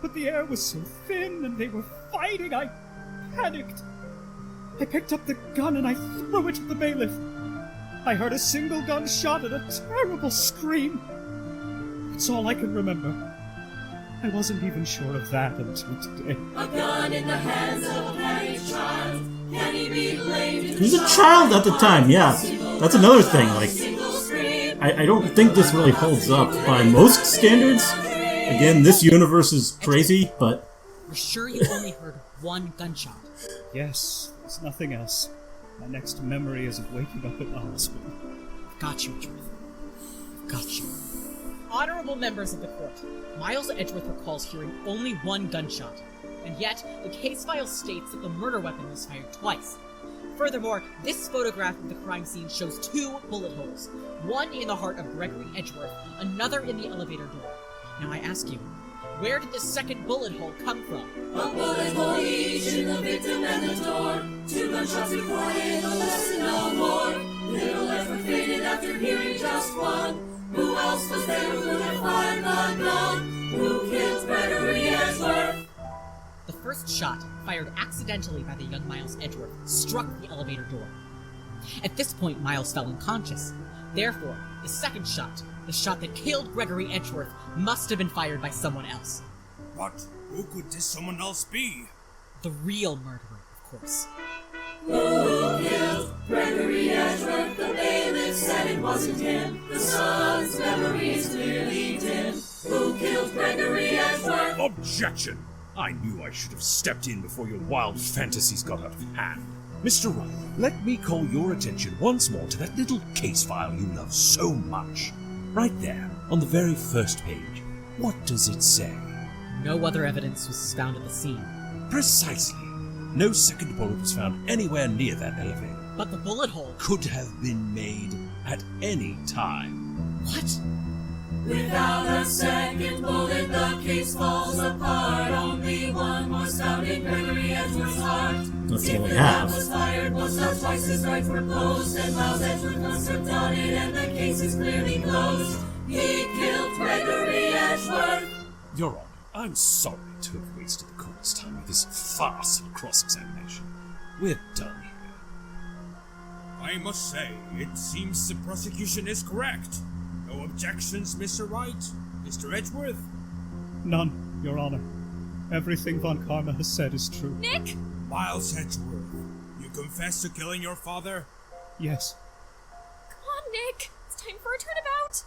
But the air was so thin and they were fighting, I panicked. I picked up the gun and I threw it at the bailiff. I heard a single gunshot and a terrible scream. That's all I can remember. I wasn't even sure of that until today. A gun in the hands of a panicked child. Can he be blamed? He was a child at the time, yeah. That's another thing, like... I don't think this really holds up by most standards. Again, this universe is crazy, but... You're sure you only heard one gunshot? Yes, there's nothing else. My next memory is of waking up in the hospital. Got you, Edgeworth. Got you. Honorable members of the court, Miles Edgeworth recalls hearing only one gunshot, and yet the case file states that the murder weapon was fired twice. Furthermore, this photograph of the crime scene shows 2 bullet holes, one in the heart of Gregory Edgeworth, another in the elevator door. Now I ask you, where did the second bullet hole come from? A bullet hole each in the victim and the door. 2 gunshots recorded, no less and no more. Little Edgeworth faded after hearing just one. Who else was there who could have fired the gun? Who killed Gregory Edgeworth? The first shot, fired accidentally by the young Miles Edgeworth, struck the elevator door. At this point, Miles fell unconscious. Therefore, the second shot, the shot that killed Gregory Edgeworth, must have been fired by someone else. What? Who could this someone else be? The real murderer, of course. Who killed Gregory Edgeworth? The bailiff said it wasn't him. The son's memory is clearly dim. Who killed Gregory Edgeworth? Objection! I knew I should have stepped in before your wild fantasies got out of hand. Mr. Wright, let me call your attention once more to that little case file you love so much. Right there, on the very first page. What does it say? No other evidence was found at the scene. Precisely. No second bullet was found anywhere near that elevator. But the bullet hole could have been made at any time. What? Without a second bullet, the case falls apart. Only one was found in Gregory Edgeworth's heart. That's If all we the have. gun was fired, was not twice his rights were closed, and Miles Edgeworth must have done it, and the case is clearly closed. He killed Gregory Edgeworth. Your Honor, I'm sorry to have wasted the court's time with this farce and cross-examination. We're done here. I must say, it seems the prosecution is correct. No objections, Mr. Wright? Mr. Edgeworth? None, Your Honor. Everything Von Karma has said is true. Nick! Miles Edgeworth, you confess to killing your father? Yes. Come on, Nick! It's time for a turnabout!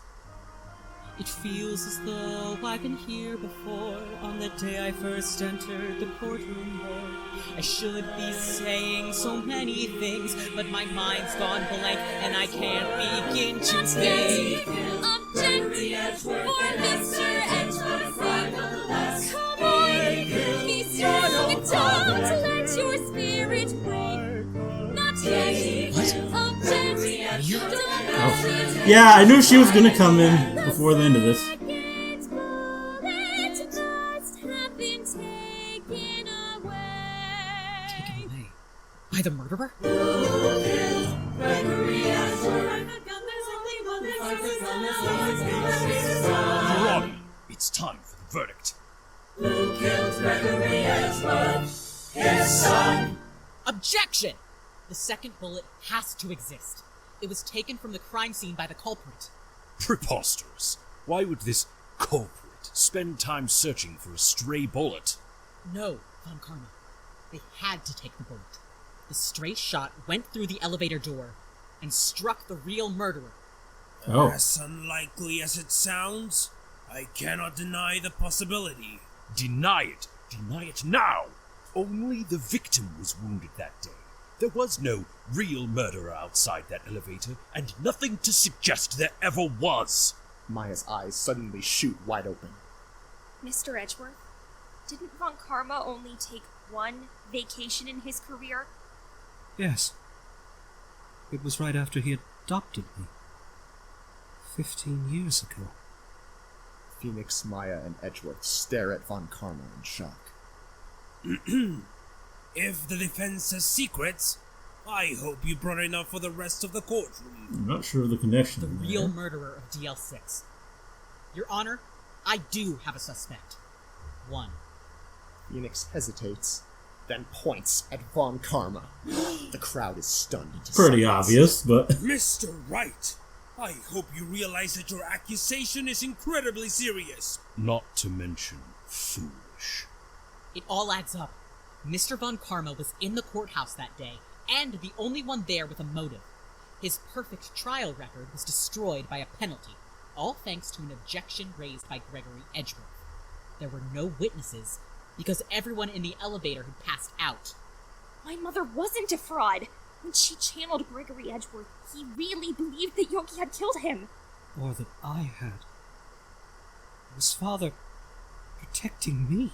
It feels as though I've been here before, on the day I first entered the courtroom hall. I should be saying so many things, but my mind's gone blank and I can't begin to think. Object for Mr. Edgeworth. Come on! Be strong and don't let your spirit break. Not yet! Object! Oh. Yeah, I knew she was gonna come in before the end of this. Taken away by the murderer? Your Honor, it's time for the verdict. Who killed Gregory Edgeworth? His son! Objection! The second bullet has to exist. It was taken from the crime scene by the culprit. Preposterous. Why would this culprit spend time searching for a stray bullet? No, Von Karma. They had to take the bullet. The stray shot went through the elevator door and struck the real murderer. Oh. As unlikely as it sounds, I cannot deny the possibility. Deny it. Deny it now. Only the victim was wounded that day. There was no real murderer outside that elevator, and nothing to suggest there ever was. Maya's eyes suddenly shoot wide open. Mr. Edgeworth, didn't Von Karma only take one vacation in his career? Yes. It was right after he adopted me. 15 years ago. Phoenix, Maya, and Edgeworth stare at Von Karma in shock. If the defense has secrets, I hope you brought enough for the rest of the courtroom. I'm not sure of the connection. The there. real murderer of DL6. Your Honor, I do have a suspect. One. Phoenix hesitates, then points at Von Karma. The crowd is stunned into Pretty silence. obvious, but... Mr. Wright, I hope you realize that your accusation is incredibly serious. Not to mention foolish. It all adds up. Mr. Von Karma was in the courthouse that day, and the only one there with a motive. His perfect trial record was destroyed by a penalty, all thanks to an objection raised by Gregory Edgeworth. There were no witnesses, because everyone in the elevator had passed out. My mother wasn't a fraud. When she channeled Gregory Edgeworth, he really believed that Yogi had killed him. Or that I had. It was Father protecting me.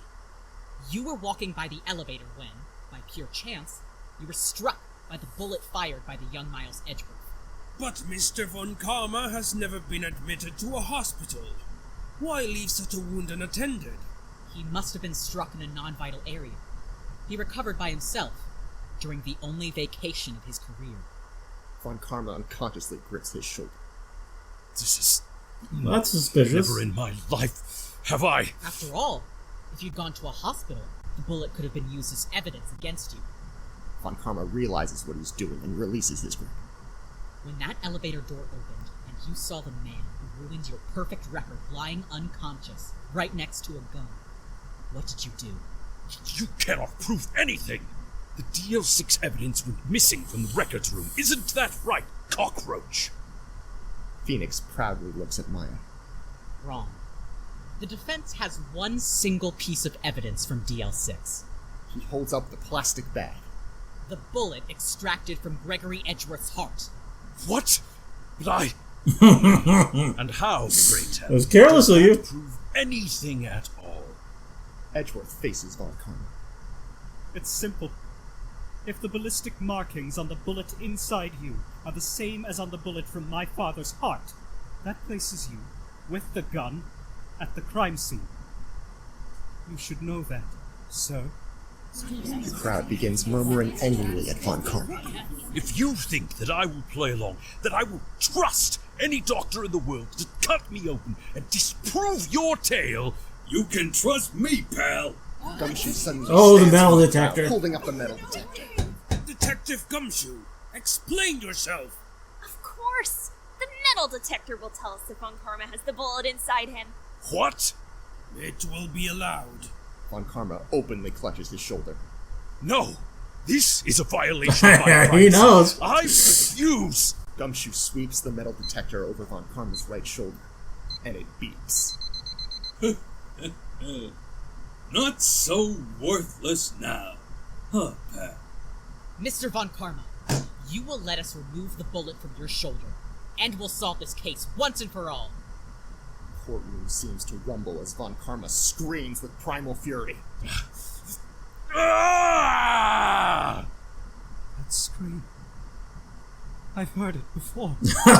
You were walking by the elevator when, by pure chance, you were struck by the bullet fired by the young Miles Edgeworth. But Mr. Von Karma has never been admitted to a hospital. Why leave such a wound unattended? He must have been struck in a non-vital area. He recovered by himself during the only vacation of his career. Von Karma unconsciously grips his shoulder. This is... That's suspicious. Never in my life have I... After all, if you'd gone to a hospital, The bullet could have been used as evidence against you. Von Karma realizes what he's doing and releases his grip. When that elevator door opened, and you saw the man who ruined your perfect record lying unconscious, right next to a gun, what did you do? You cannot prove anything! The DL6 evidence went missing from the records room. Isn't that right, cockroach? Phoenix proudly looks at Maya. Wrong. The defense has one single piece of evidence from DL6. He holds up the plastic bag. The bullet extracted from Gregory Edgeworth's heart. What? But I... And how, pray tell? That was careless of you. Prove anything at all. Edgeworth faces Von Karma. It's simple. If the ballistic markings on the bullet inside you are the same as on the bullet from my father's heart, that places you, with the gun, at the crime scene. You should know that, sir. The crowd begins murmuring angrily at Von Karma. If you think that I will play along, that I will trust any doctor in the world to cut me open and disprove your tale, You can trust me, pal. Gumshoe suddenly the stands metal from the detector. crowd, holding up the metal detector. Detective Gumshoe, explain yourself. Of course! The metal detector will tell us if Von Karma has the bullet inside him. What? It will be allowed. Von Karma openly clutches his shoulder. No! This is a violation of my rights. He knows. I refuse! Gumshoe sweeps the metal detector over Von Karma's right shoulder, and it beeps. Not so worthless now, huh, pal? Mr. Von Karma, you will let us remove the bullet from your shoulder, and we'll solve this case once and for all. The courtroom seems to rumble as Von Karma screams with primal fury. Ah! That scream. I've heard it before.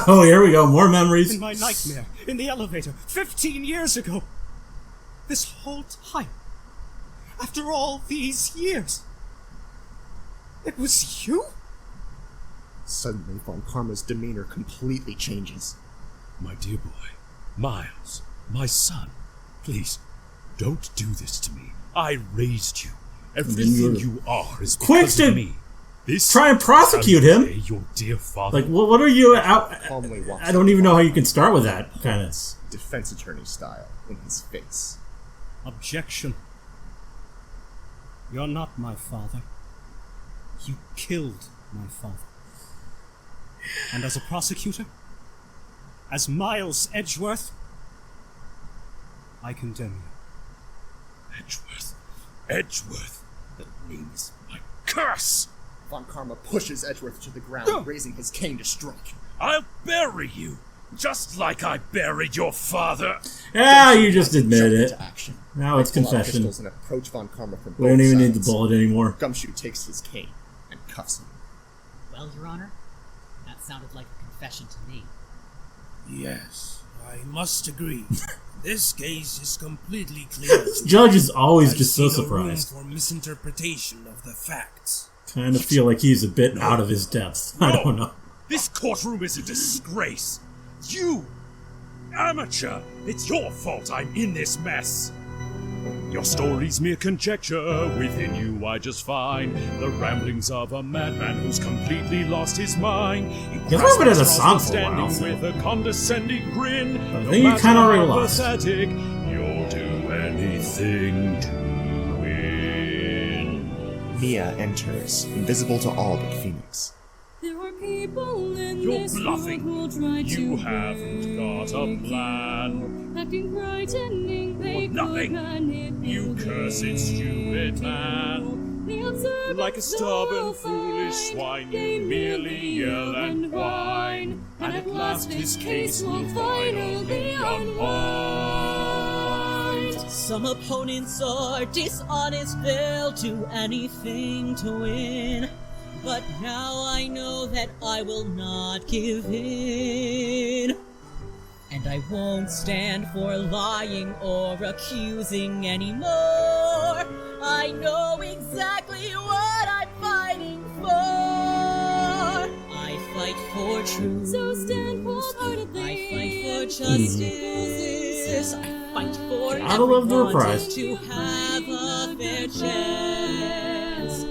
Oh, here we go. More memories. In my nightmare, in the elevator, 15 years ago. This whole time. After all these years. It was you? Suddenly, Von Karma's demeanor completely changes. My dear boy, Miles, my son, please, don't do this to me. I raised you. Everything you are is because of me. This try and prosecute him. Your dear father. Like, what are you out? Calmly walks I don't even know how you can start with that kind of defense attorney style in his face. Objection. You're not my father. You killed my father. And as a prosecutor, as Miles Edgeworth, I condemn you. Edgeworth. Edgeworth. That name is my curse! Von Karma pushes Edgeworth to the ground, raising his cane to strike. I'll bury you, just like I buried your father. Yeah, you just admitted it. Action. Now it's confession. And approach Von Karma from We don't even need the bullet anymore. Gumshoe takes his cane and cuffs him. Well, Your Honor, that sounded like a confession to me. Yes, I must agree. This case is completely clear. This judge is always just so surprised. No room for misinterpretation of the facts. Kind of feel like he's a bit out of his depth. I don't know. This courtroom is a disgrace. You, amateur, it's your fault I'm in this mess. Your story's mere conjecture. Within you I just find the ramblings of a madman who's completely lost his mind. You've never been at a song for a while, standing with a condescending grin. I think you kind of already lost. Pathetic, you'll do anything to win. Mia enters, invisible to all but Phoenix. There are people in You're this bluffing. world who'll try You to haven't got a plan. acting frightening, they Nothing. You cursed, stupid man. Like a stubborn, foolish swine, you merely yell and whine. And at last his case will finally unwind. Some opponents are dishonest, they'll do anything to win. But now I know that I will not give in. And I won't stand for lying or accusing anymore. I know exactly what I'm fighting for. I fight for truth. So stand wholeheartedly. I fight for justice. I fight for Gotta love the everyone reprise. to have a fair chance.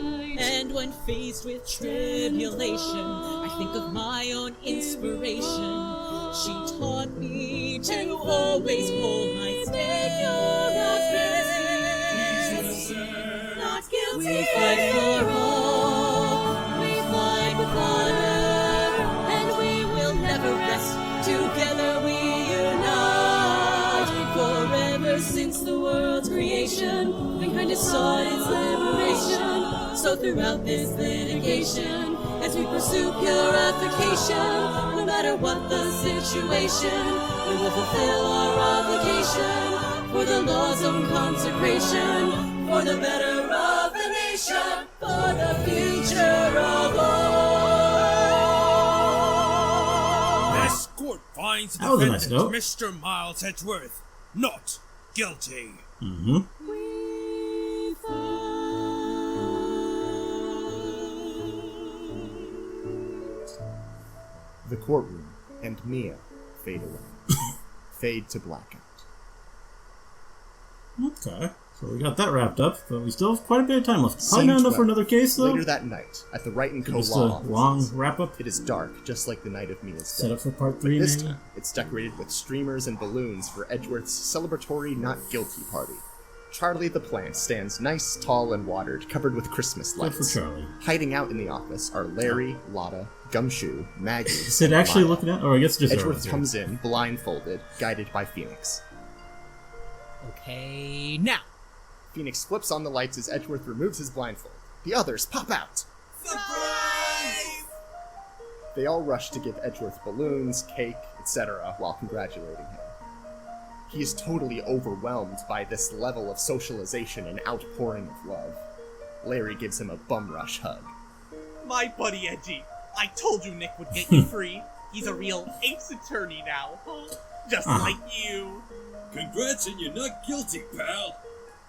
And when faced with tribulation, I think of my own inspiration. She taught me to always hold my stand. Not guilty. We fight for all. We fight with honor, and we will never rest. Together we unite. Forever since the world's creation, mankind has sought its liberation. So throughout this litigation, as we pursue purification, no matter what the situation, we will fulfill our obligation for the law's own consecration, for the better of the nation, for the future of all. This court finds the That was a nice defendant, note. Mr. Miles Edgeworth, not guilty. Mm-hmm. The courtroom and Mia fade away. Fade to blackout. Okay. So we got that wrapped up, but we still have quite a bit of time left. Probably Scene not enough for 12. another case, though. Later that night, at the Wright & Co. Just a law long offices, wrap-up. it is dark, just like the night of Mia's Set death. up for part But 3, this maybe? time, it's decorated with streamers and balloons for Edgeworth's celebratory not guilty party. Charlie the plant stands nice, tall, and watered, covered with Christmas Good lights. for Charlie. Hiding out in the office are Larry, Lotta, Gumshoe, Maggie, Is it and actually Maya. looking at? Oh, I guess just Edgeworth Arrow, comes in, blindfolded, guided by Phoenix. Okay, now. Phoenix flips on the lights as Edgeworth removes his blindfold. The others pop out! Surprise! They all rush to give Edgeworth balloons, cake, etc., while congratulating him. He is totally overwhelmed by this level of socialization and outpouring of love. Larry gives him a bum rush hug. My buddy Edgy, I told you Nick would get you free. He's a real ace attorney now, huh? Just like you. Congrats and you're not guilty, pal.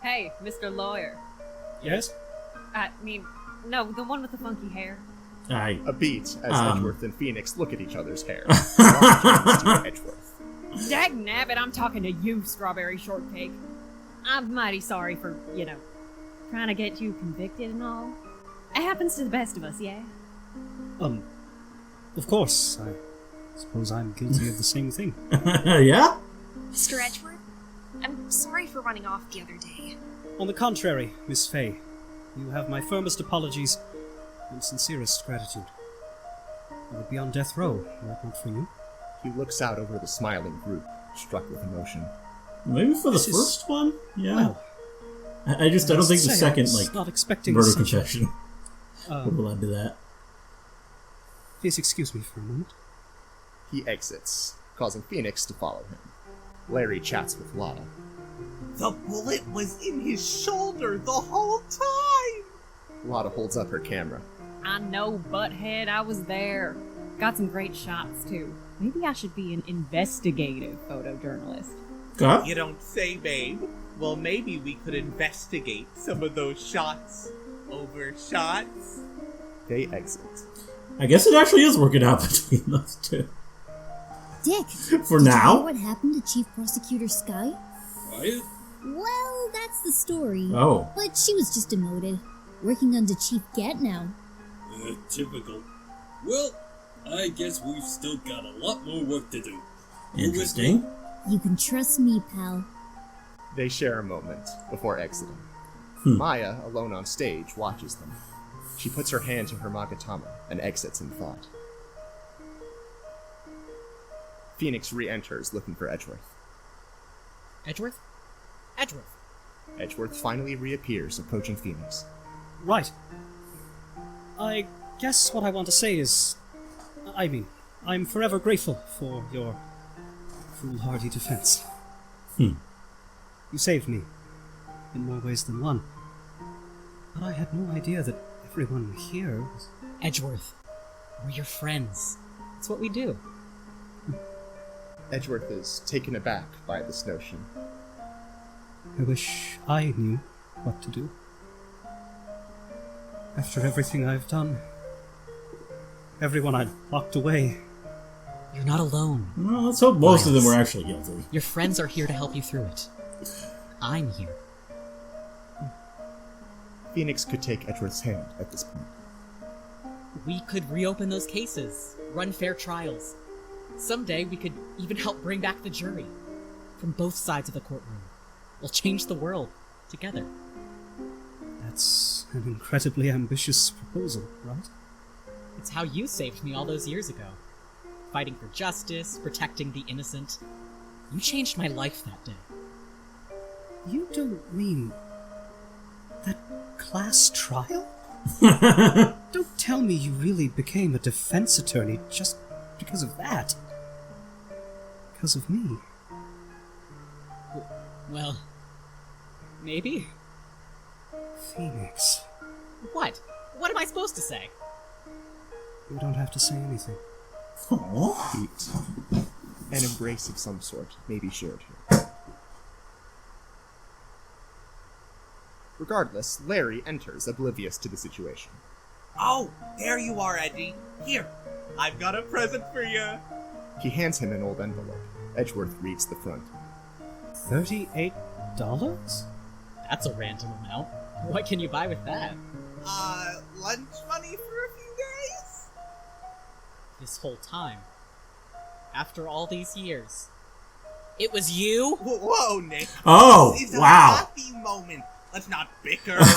Hey, Mr. Lawyer. Yes? No, the one with the funky hair. A beat as Edgeworth and Phoenix look at each other's hair. Edgeworth. Dag nabbit, I'm talking to you, Strawberry Shortcake. I'm mighty sorry for, trying to get you convicted and all. It happens to the best of us, yeah? Of course. I suppose I'm guilty of the same thing. Yeah? Mr. Edgeworth, I'm sorry for running off the other day. On the contrary, Miss Fay, you have my firmest apologies and sincerest gratitude. I would be on death row were it not for you. He looks out over the smiling group, struck with emotion. Maybe for the This is- first one? Yeah. Well, I don't think the must say, I second, was not expecting murder such a- confession would have led to that. Please excuse me for a moment. He exits, causing Phoenix to follow him. Larry chats with Lotta. The bullet was in his shoulder the whole time! Lotta holds up her camera. I know, butthead, I was there. Got some great shots, too. Maybe I should be an investigative photojournalist. Huh? You don't say, babe. Well, maybe we could investigate some of those shots. Over shots. They exit. I guess it actually is working out between those two. Dick, For did now? you hear what happened to Chief Prosecutor Sky? Quiet? Well, that's the story. Oh. But she was just demoted. Working under Chief Gat now. Typical. Well, I guess we've still got a lot more work to do. Interesting. You can trust me, pal. They share a moment before exiting. Maya, alone on stage, watches them. She puts her hand to her magatama and exits in thought. Phoenix re-enters looking for Edgeworth. Edgeworth? Edgeworth. Edgeworth finally reappears, approaching Phoenix. Right. I guess what I want to say is... I'm forever grateful for your foolhardy defense. You saved me, in more ways than one. But I had no idea that everyone here was... Edgeworth, we're your friends. It's what we do. Edgeworth is taken aback by this notion. I wish I knew what to do. After everything I've done, everyone I'd locked away. You're not alone. Well, let's hope most of them Miles. were actually guilty. Your friends are here to help you through it. I'm here. Phoenix could take Edgeworth's hand at this point. We could reopen those cases, run fair trials. Someday we could even help bring back the jury. From both sides of the courtroom. We'll change the world together. That's an incredibly ambitious proposal, right? It's how you saved me all those years ago. Fighting for justice, protecting the innocent. You changed my life that day. You don't mean that class trial? Don't tell me you really became a defense attorney just because of that. Because of me. Well, maybe? Phoenix. What? What am I supposed to say? You don't have to say anything. Eat. An embrace of some sort may be shared here. Regardless, Larry enters, oblivious to the situation. Oh, there you are, Edgy. Here, I've got a present for you. He hands him an old envelope. Edgeworth reads the front. $38? That's a random amount. What can you buy with that? Lunch money for a few days? This whole time. After all these years. It was you? Whoa, Nick. Oh, This is wow. a happy moment. Let's not bicker and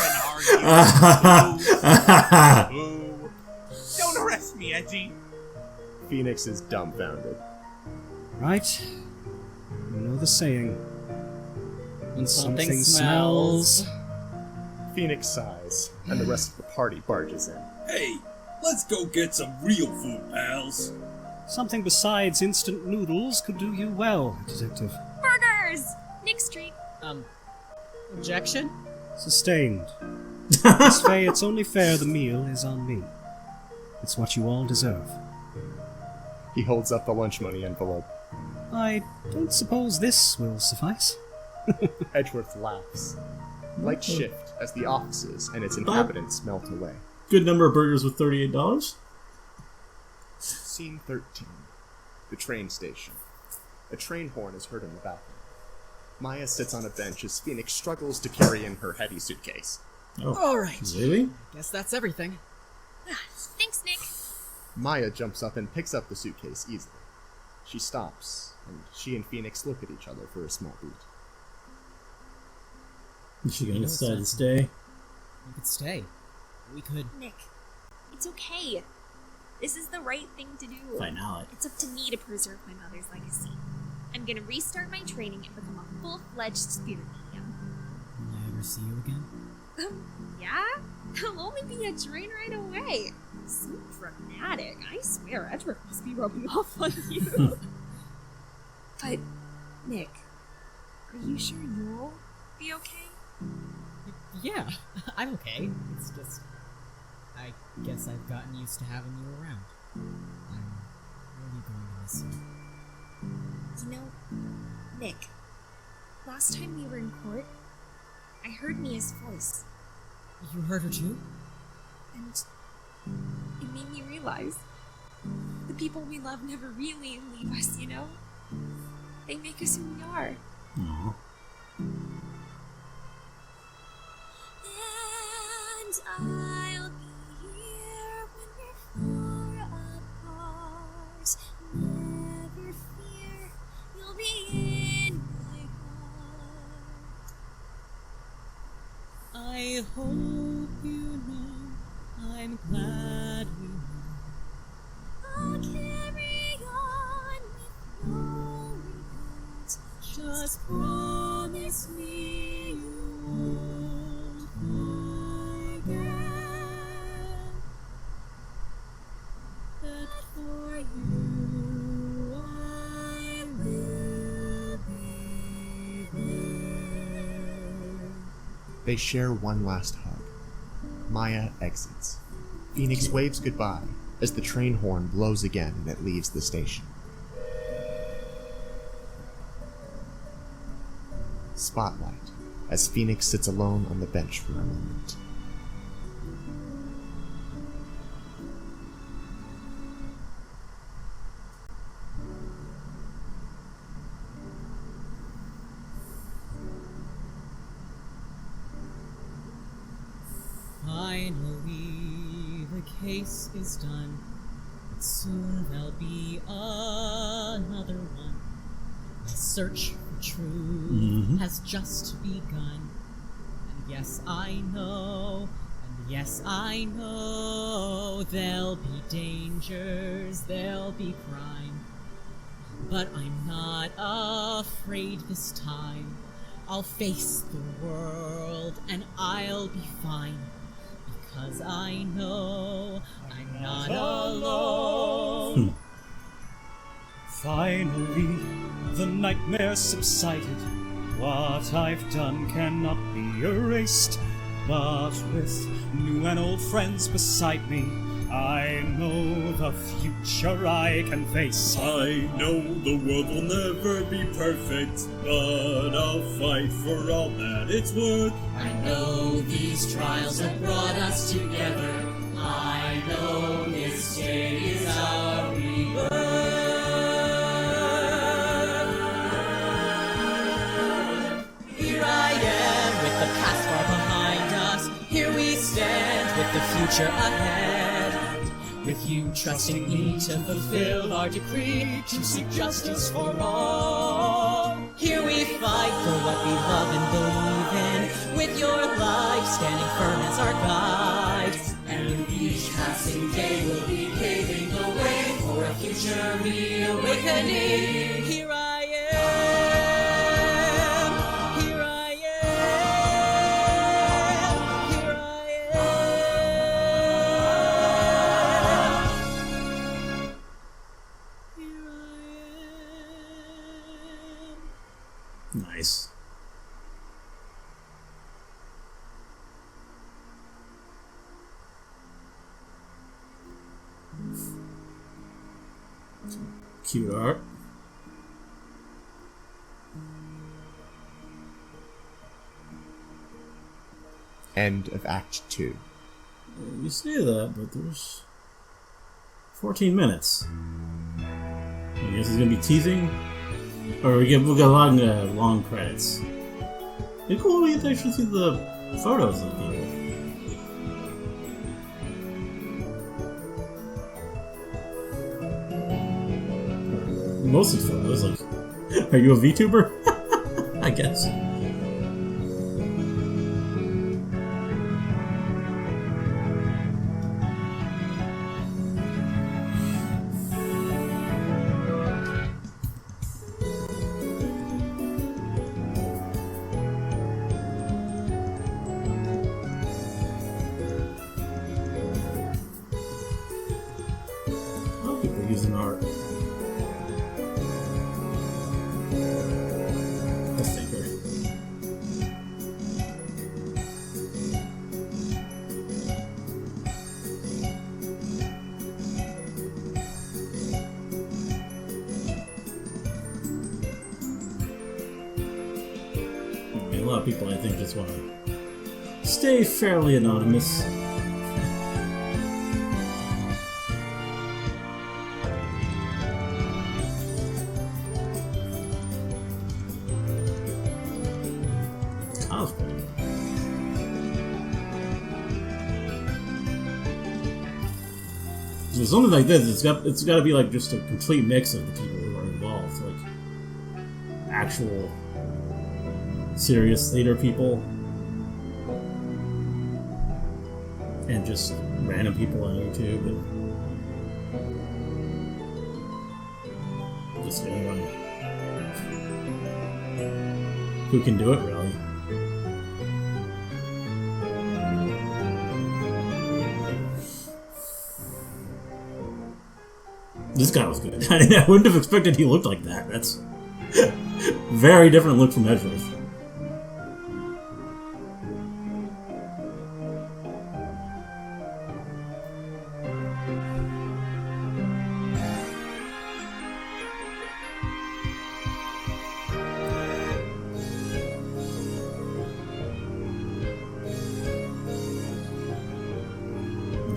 argue. Boo. Don't arrest me, Edgy. Phoenix is dumbfounded. Right. You know the saying. When something smells. Phoenix sighs, and the rest of the party barges in. Hey, let's go get some real food, pals. Something besides instant noodles could do you well, Detective. Burgers! Nick's treat. Objection? Sustained. Miss Faye, it's only fair the meal is on me. It's what you all deserve. He holds up the lunch money envelope. I don't suppose this will suffice. Edgeworth laughs. Lights shift as the offices and its inhabitants melt away. Good number of burgers with $38. Scene 13. The train station. A train horn is heard in the background. Maya sits on a bench as Phoenix struggles to carry in her heavy suitcase. Oh, alright. Really? Guess that's everything. Thanks, Nick. Maya jumps up and picks up the suitcase easily. She stops, and she and Phoenix look at each other for a small beat. Is she gonna decide to stay? We could stay. We could... Nick, it's okay. This is the right thing to do. Finale. It's up to me to preserve my mother's legacy. I'm gonna restart my training and become a full-fledged spirit medium. Will I ever see you again? Yeah? I'll only be a train right away. So dramatic. I swear, Edgeworth must be rubbing off on you. But, Nick, are you sure you'll be okay? Yeah, I'm okay. It's just... I guess I've gotten used to having you around. I'm really going to miss you. You know, Nick, last time we were in court, I heard Mia's voice. You heard her too? And it made me realize the people we love never really leave us, you know? They make us who we are. Aww. And I'll be here when we're far apart. Never fear, you'll be in my heart. I hope you know I'm glad we met. I'll carry on with no regrets. Just promise me you won't forget that for you I will be there. They share one last hug. Maya exits. Phoenix waves goodbye as the train horn blows again and it leaves the station. Spotlight, as Phoenix sits alone on the bench for a moment. Finally, the case is done. Soon there'll be another one. The search for truth has just begun. And yes, I know, there'll be dangers, there'll be crime. But I'm not afraid this time. I'll face the world and I'll be fine. Because I know I'm not alone. Finally, the nightmare subsided. What I've done cannot be erased. But with new and old friends beside me, I know the future I can face. I know the world will never be perfect, but I'll fight for all that it's worth. I know these trials have brought us together. I know this day is our rebirth. Here I am with the past far behind us. Here we stand with the future ahead. With you trusting me to fulfill our decree, to seek justice for all. Here we fight for what we love and believe in, with your life standing firm as our guide. And with each passing day we'll be paving the way for a future reawakening. Here I Nice. Cute art. End of Act 2. You say that, but there's 14 minutes. I guess it's gonna be teasing, or we'll get long credits. It'd be cool if we actually see the photos of people. Most of the photos, like, are you a VTuber? I guess. People using art. The thinker. I mean, a lot of people, I think, just want to stay fairly anonymous. So something like this, it's got to be like just a complete mix of the people who are involved, like actual serious theater people and just random people on YouTube and just anyone who can do it, really. This guy was good. I wouldn't have expected he looked like that. That's very different look from Edgeworth.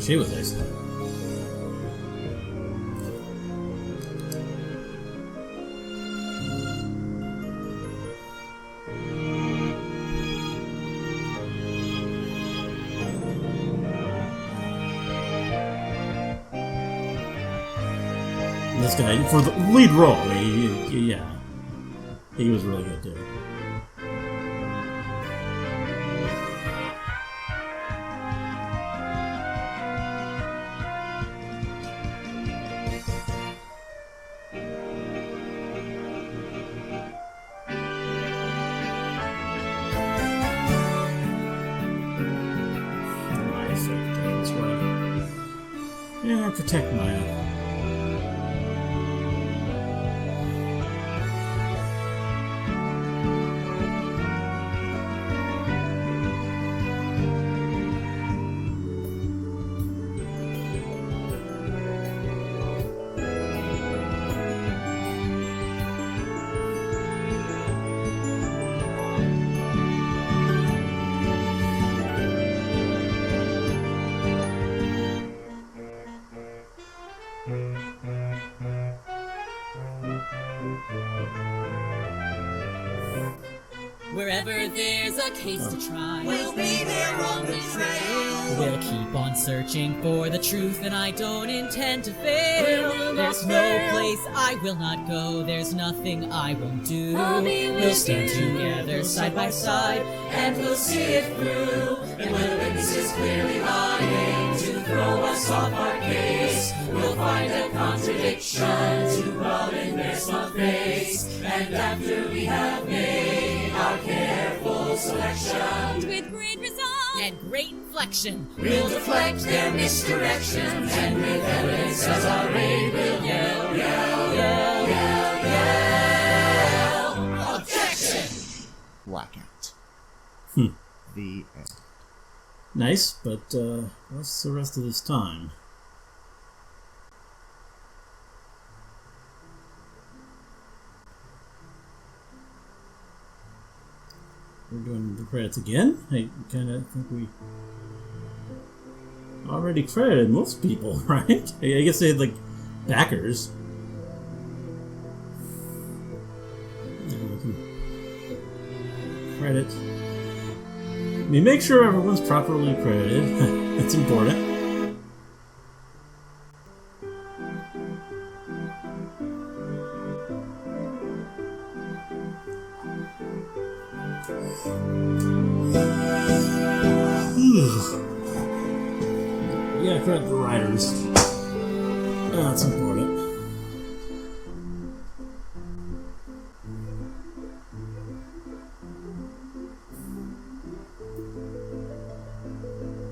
She was nice. this guy for the lead role. Yeah, he was really good too. Yeah, protect Maya. Wherever there's a case to try, We'll be there on the trail. we'll keep on searching for the truth, and I don't intend to fail. There's no place I will not go, there's nothing I won't do. We'll stand together side by side, and we'll see it through. And when the witness is clearly lying to throw us off our case, we'll find a contradiction to rub in their smug face. And after we have made our careful selection, with great resolve and great inflection, we'll deflect their misdirections, and with evidence as our aid, we'll yell, yell, yell, yell, yell. Objection! Blackout. The end. Nice, but what's the rest of this time? We're doing the credits again? I kind of think we already credited most people, right? I guess they had, like, backers. Credit. I mean, make sure everyone's properly credited. That's important. Yeah, credit the writers. That's important.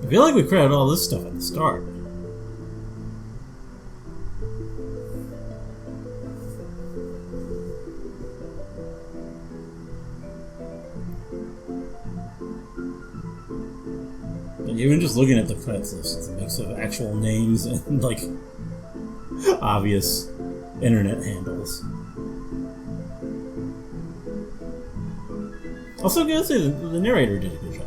I feel like we credited all this stuff at the start. And even just looking at the credits list, it's a mix of actual names and, like, obvious internet handles. Also, I gotta say, the narrator did a good job.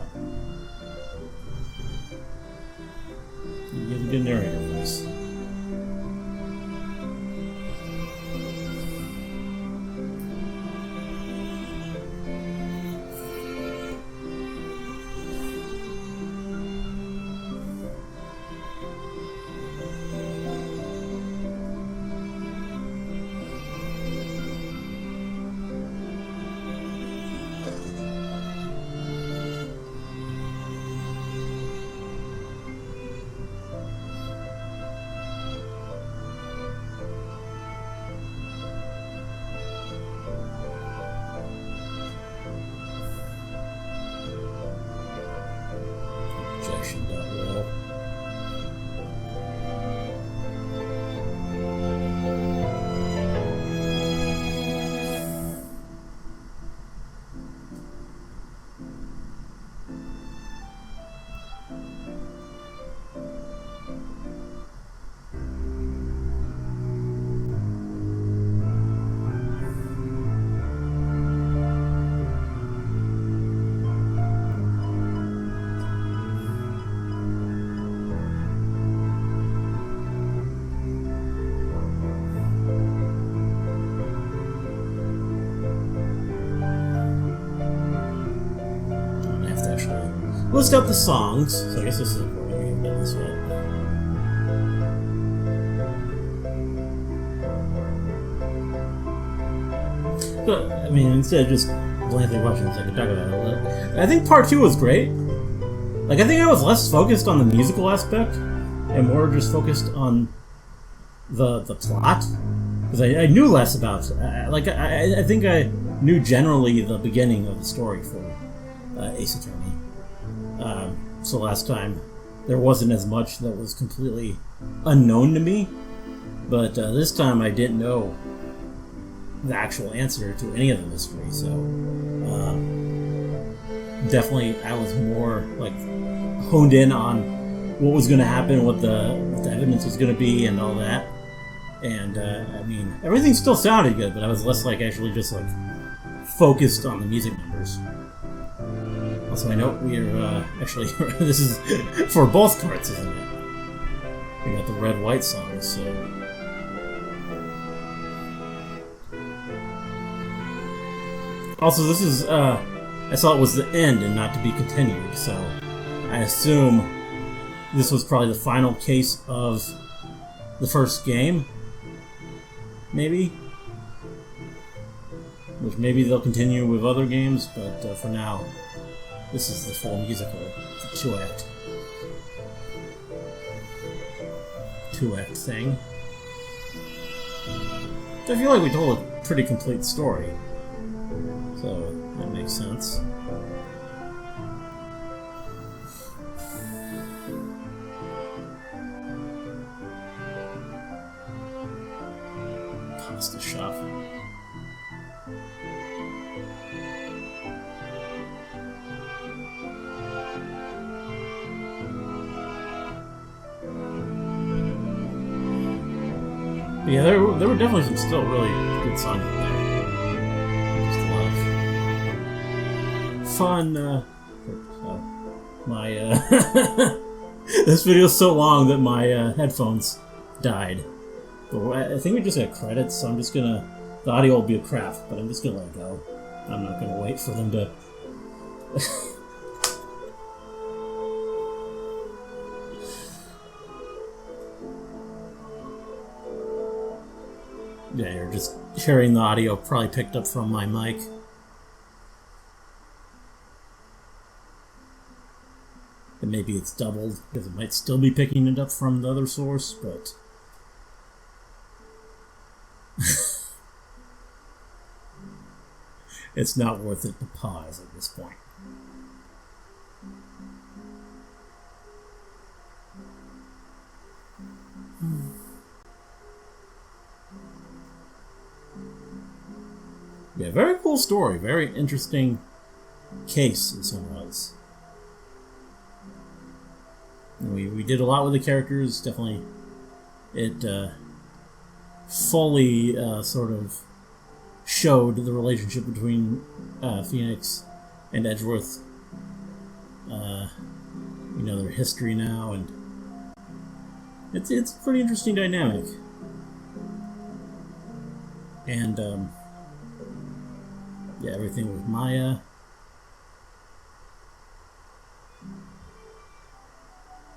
You have a good narrator voice. Objection.roll. List out the songs, so I guess this is important. We haven't done this yet. But, I mean, instead of just blankly watching this, I could talk about it a little. I think part 2 was great. Like, I think I was less focused on the musical aspect and more just focused on the plot. Because I knew less about... I think I knew generally the beginning of the story for Ace Attorney. So last time, there wasn't as much that was completely unknown to me. But this time, I didn't know the actual answer to any of the mystery. So, definitely, I was more, like, honed in on what was going to happen, what the evidence was going to be, and all that. And, I mean, everything still sounded good, but I was less, like, actually just, like, focused on the music numbers. Also, I know we are, actually, this is for both carts, isn't it? We got the red-white songs, so... Also, this is, I saw it was the end and not to be continued, so I assume this was probably the final case of the first game, maybe? Which maybe they'll continue with other games, but for now, this is the full musical, the two-act thing. I feel like we told a pretty complete story. So, that makes sense. Pasta shop. But yeah, there were definitely some still really good songs in there. Fun, my, this video's so long that my, headphones died. But I think we just got credits, so I'm just gonna, the audio will be a crap, but I'm just gonna let it go. I'm not gonna wait for them to... Yeah, you're just hearing the audio probably picked up from my mic. And maybe it's doubled, because it might still be picking it up from the other source, but... it's not worth it to pause at this point. Yeah, very cool story, very interesting case in some ways. We did a lot with the characters, definitely. It fully sort of showed the relationship between Phoenix and Edgeworth. You know, their history now, and it's a pretty interesting dynamic. And yeah, everything with Maya.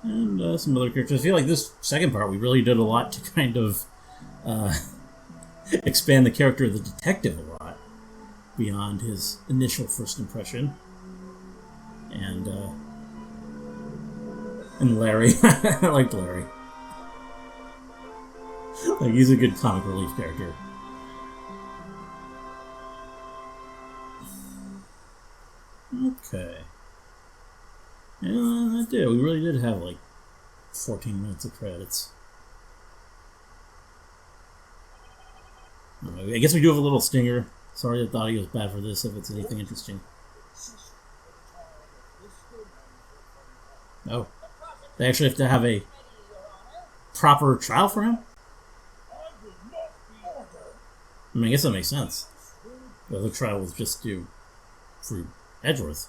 And some other characters. I feel like this second part, we really did a lot to kind of expand the character of the detective a lot beyond his initial first impression. And Larry. I liked Larry. Like, he's a good comic relief character. Okay. Yeah, that did. We really did have like 14 minutes of credits. I guess we do have a little stinger. Sorry that the audio is bad for this, if it's anything interesting. Oh. They actually have to have a proper trial for him? I mean, I guess that makes sense. The other trial was just due for Edgeworth.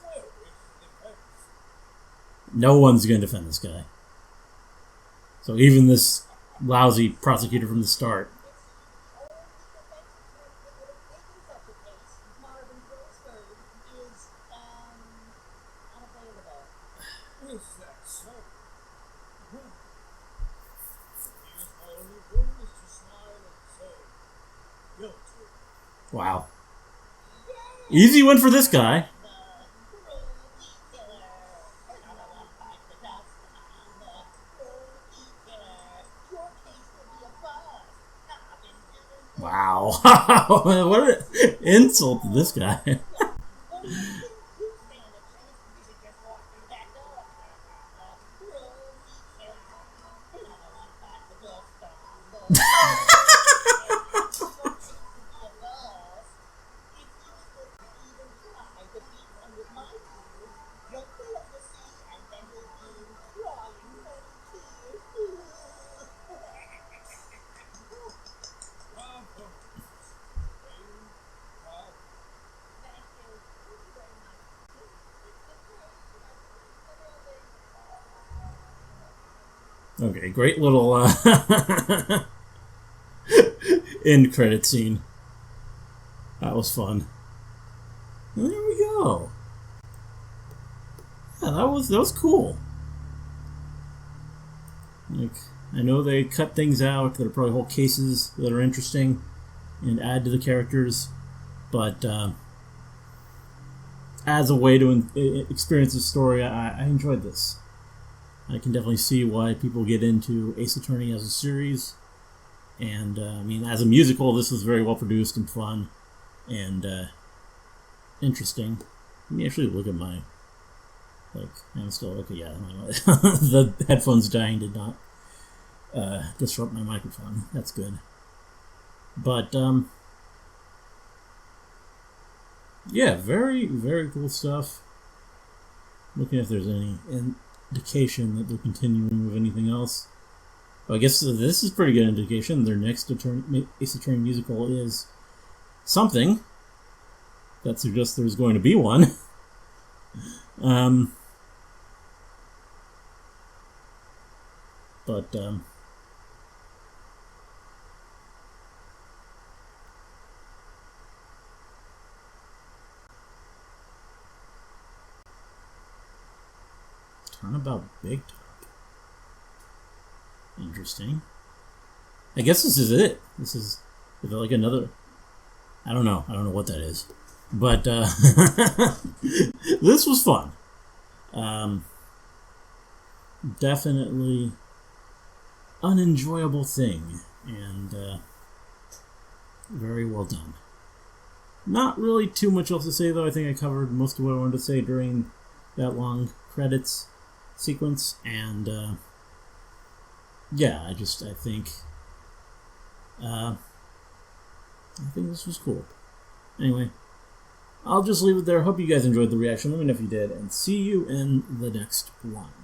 No one's going to defend this guy. So even this lousy prosecutor from the start. Wow. Easy win for this guy. Wow. What an insult to this guy. Okay, great little end credit scene. That was fun. And there we go. Yeah, that was cool. Like, I know they cut things out that are probably whole cases that are interesting and add to the characters, but as a way to experience the story, I enjoyed this. I can definitely see why people get into Ace Attorney as a series, and I mean, as a musical, this was very well produced and fun and interesting. Let me actually look at my, like, I'm still okay. Yeah, the headphones dying did not disrupt my microphone. That's good. But yeah, very, very cool stuff. Looking if there's any indication that they're continuing with anything else. Well, I guess this is pretty good indication. Their next Ace Attorney musical is something that suggests there's going to be one. Turnabout Big Top. Interesting. I guess this is it. This is like another. I don't know what that is, but this was fun. Definitely unenjoyable thing, and very well done. Not really too much else to say, though. I think I covered most of what I wanted to say during that long credits sequence, and yeah, I think this was cool. Anyway, I'll just leave it there. Hope you guys enjoyed the reaction. Let me know if you did, and see you in the next one.